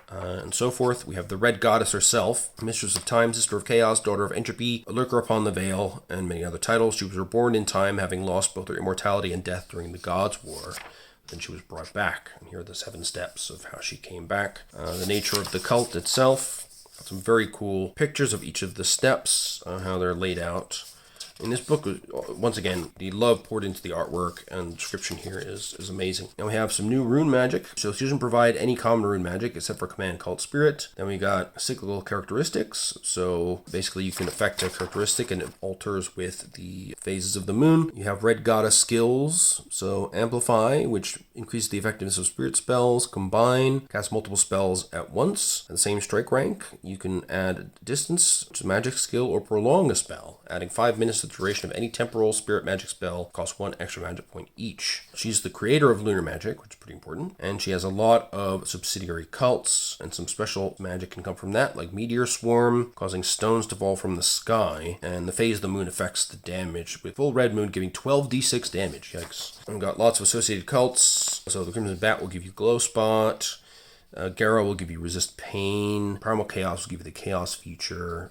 and so forth. We have the Red Goddess herself, Mistress of Time, Sister of Chaos, Daughter of Entropy, a Lurker upon the Veil, and many other titles. She was reborn in time, having lost both her immortality and death during the Gods' War. Then she was brought back, and here are the 7 steps of how she came back. The nature of the cult itself. Got some very cool pictures of each of the steps, how they're laid out. In this book, once again, the love poured into the artwork, and the description here is amazing. Now we have some new rune magic. So she doesn't provide any common rune magic except for Command Cult Spirit. Then we got cyclical characteristics. So basically you can affect a characteristic and it alters with the phases of the moon. You have Red Goddess skills. So Amplify, which increases the effectiveness of spirit spells. Combine, cast multiple spells at once. At the same strike rank, you can add distance to magic skill or prolong a spell, adding 5 minutes to the duration of any temporal spirit magic spell. Costs 1 extra magic point each. She's the creator of lunar magic, which is pretty important, and she has a lot of subsidiary cults, and some special magic can come from that, like Meteor Swarm, causing stones to fall from the sky, and the phase of the moon affects the damage, with full red moon giving 12d6 damage. Yikes. And we've got lots of associated cults. So the Crimson Bat will give you Glow Spot, Gara will give you Resist Pain, Primal Chaos will give you the Chaos feature.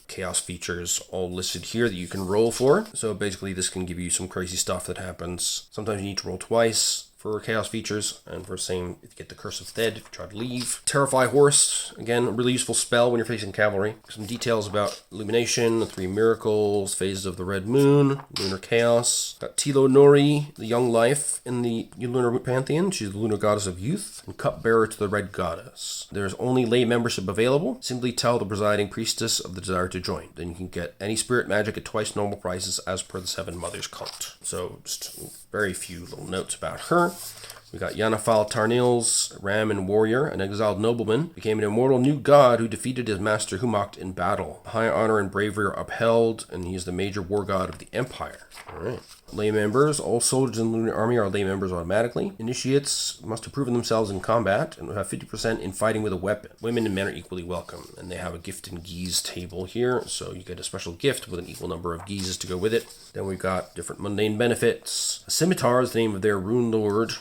Chaos features all listed here that you can roll for. So basically this can give you some crazy stuff that happens. Sometimes you need to roll twice for chaos features, and for the same, if you get the Curse of Thed, if you try to leave. Terrify Horse, again, a really useful spell when you're facing cavalry. Some details about Illumination, the 3 miracles, phases of the Red Moon, Lunar Chaos. Got Tilo Nori, the young life in the Lunar Pantheon. She's the Lunar Goddess of Youth, and Cupbearer to the Red Goddess. There's only lay membership available. Simply tell the presiding priestess of the desire to join. Then you can get any spirit magic at twice normal prices as per the 7 Mothers cult. So just very few little notes about her. We got Yanafal Tarnils, Ram and Warrior, an exiled nobleman, became an immortal new god who defeated his master Humoct in battle. High honor and bravery are upheld, and he is the major war god of the Empire. Alright. Lay members. All soldiers in the Lunar Army are lay members automatically. Initiates must have proven themselves in combat and will have 50% in fighting with a weapon. Women and men are equally welcome, and they have a gift and geese table here, so you get a special gift with an equal number of geeses to go with it. Then we've got different mundane benefits. A scimitar is the name of their rune lord.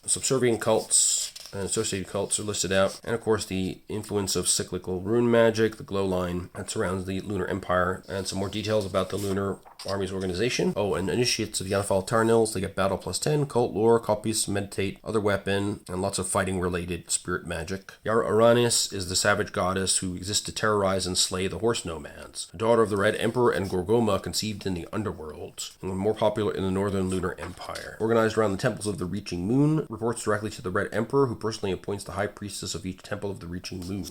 Subservient cults and associated cults are listed out. And of course the influence of cyclical rune magic, the glow line that surrounds the Lunar Empire, and some more details about the Lunar Army's organization. Oh, and initiates of Yanafal Tarnils, they get battle +10, cult lore, copies, meditate, other weapon, and lots of fighting related spirit magic. Yara Aranis is the savage goddess who exists to terrorize and slay the horse nomads. The daughter of the Red Emperor and Gorgoma, conceived in the underworld, and more popular in the Northern Lunar Empire. Organized around the temples of the Reaching Moon, reports directly to the Red Emperor, who personally appoints the high priestess of each temple of the Reaching Moon.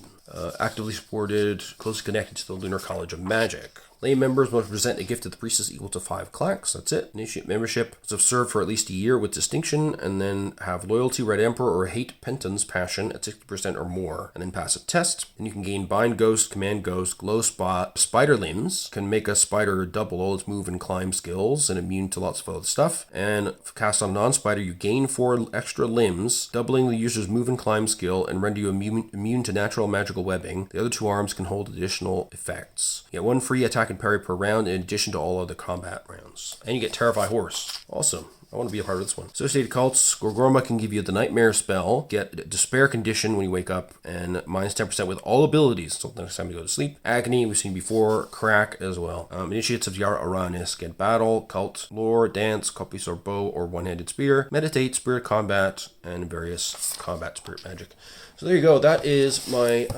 Actively supported, closely connected to the Lunar College of Magic. Lay members must present a gift to the priestess equal to 5 clacks. That's it. Initiate membership must have served for at least a year with distinction, and then have loyalty, red emperor, or hate penance passion at 60% or more, and then pass a test. And you can gain bind ghost, command ghost, glow spot, spider limbs, can make a spider double all its move and climb skills, and immune to lots of other stuff. And cast on a non-spider, you gain 4 extra limbs, doubling the user's move and climb skill, and render you immune to natural magical webbing. The other 2 arms can hold additional effects. You get 1 free attack and parry per round in addition to all other combat rounds. And you get Terrify Horse. Awesome. I want to be a part of this one. Associated cults, Gorgorma can give you the Nightmare spell, get Despair condition when you wake up, and minus 10% with all abilities until the next time you go to sleep. Agony, we've seen before, Crack as well. Initiates of Yara Aranis get Battle, Cult, Lore, Dance, Copies or Bow or One-Handed Spear, Meditate, Spirit Combat, and various combat spirit magic. So there you go. That is my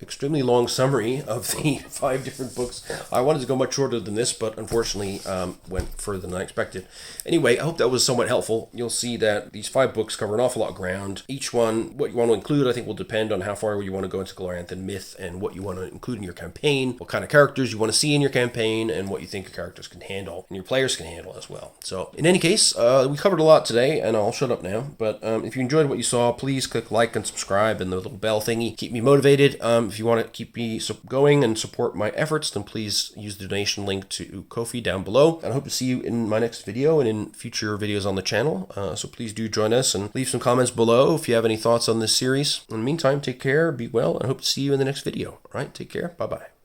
extremely long summary of the 5 different books. I wanted to go much shorter than this, but unfortunately went further than I expected. Anyway, I hope that was somewhat helpful. You'll see that these 5 books cover an awful lot of ground. Each one, what you want to include, I think will depend on how far you want to go into Glorantha and Myth, and what you want to include in your campaign, what kind of characters you want to see in your campaign, and what you think your characters can handle, and your players can handle as well. So, in any case, we covered a lot today, and I'll shut up now. But if you enjoyed what you saw, please click like and subscribe, and the little bell thingy. Keep me motivated. If you want to keep me going and support my efforts, then please use the donation link to Ko-fi down below. And I hope to see you in my next video and in future videos on the channel. So please do join us and leave some comments below if you have any thoughts on this series. In the meantime, take care, be well, and I hope to see you in the next video. All right, take care. Bye-bye.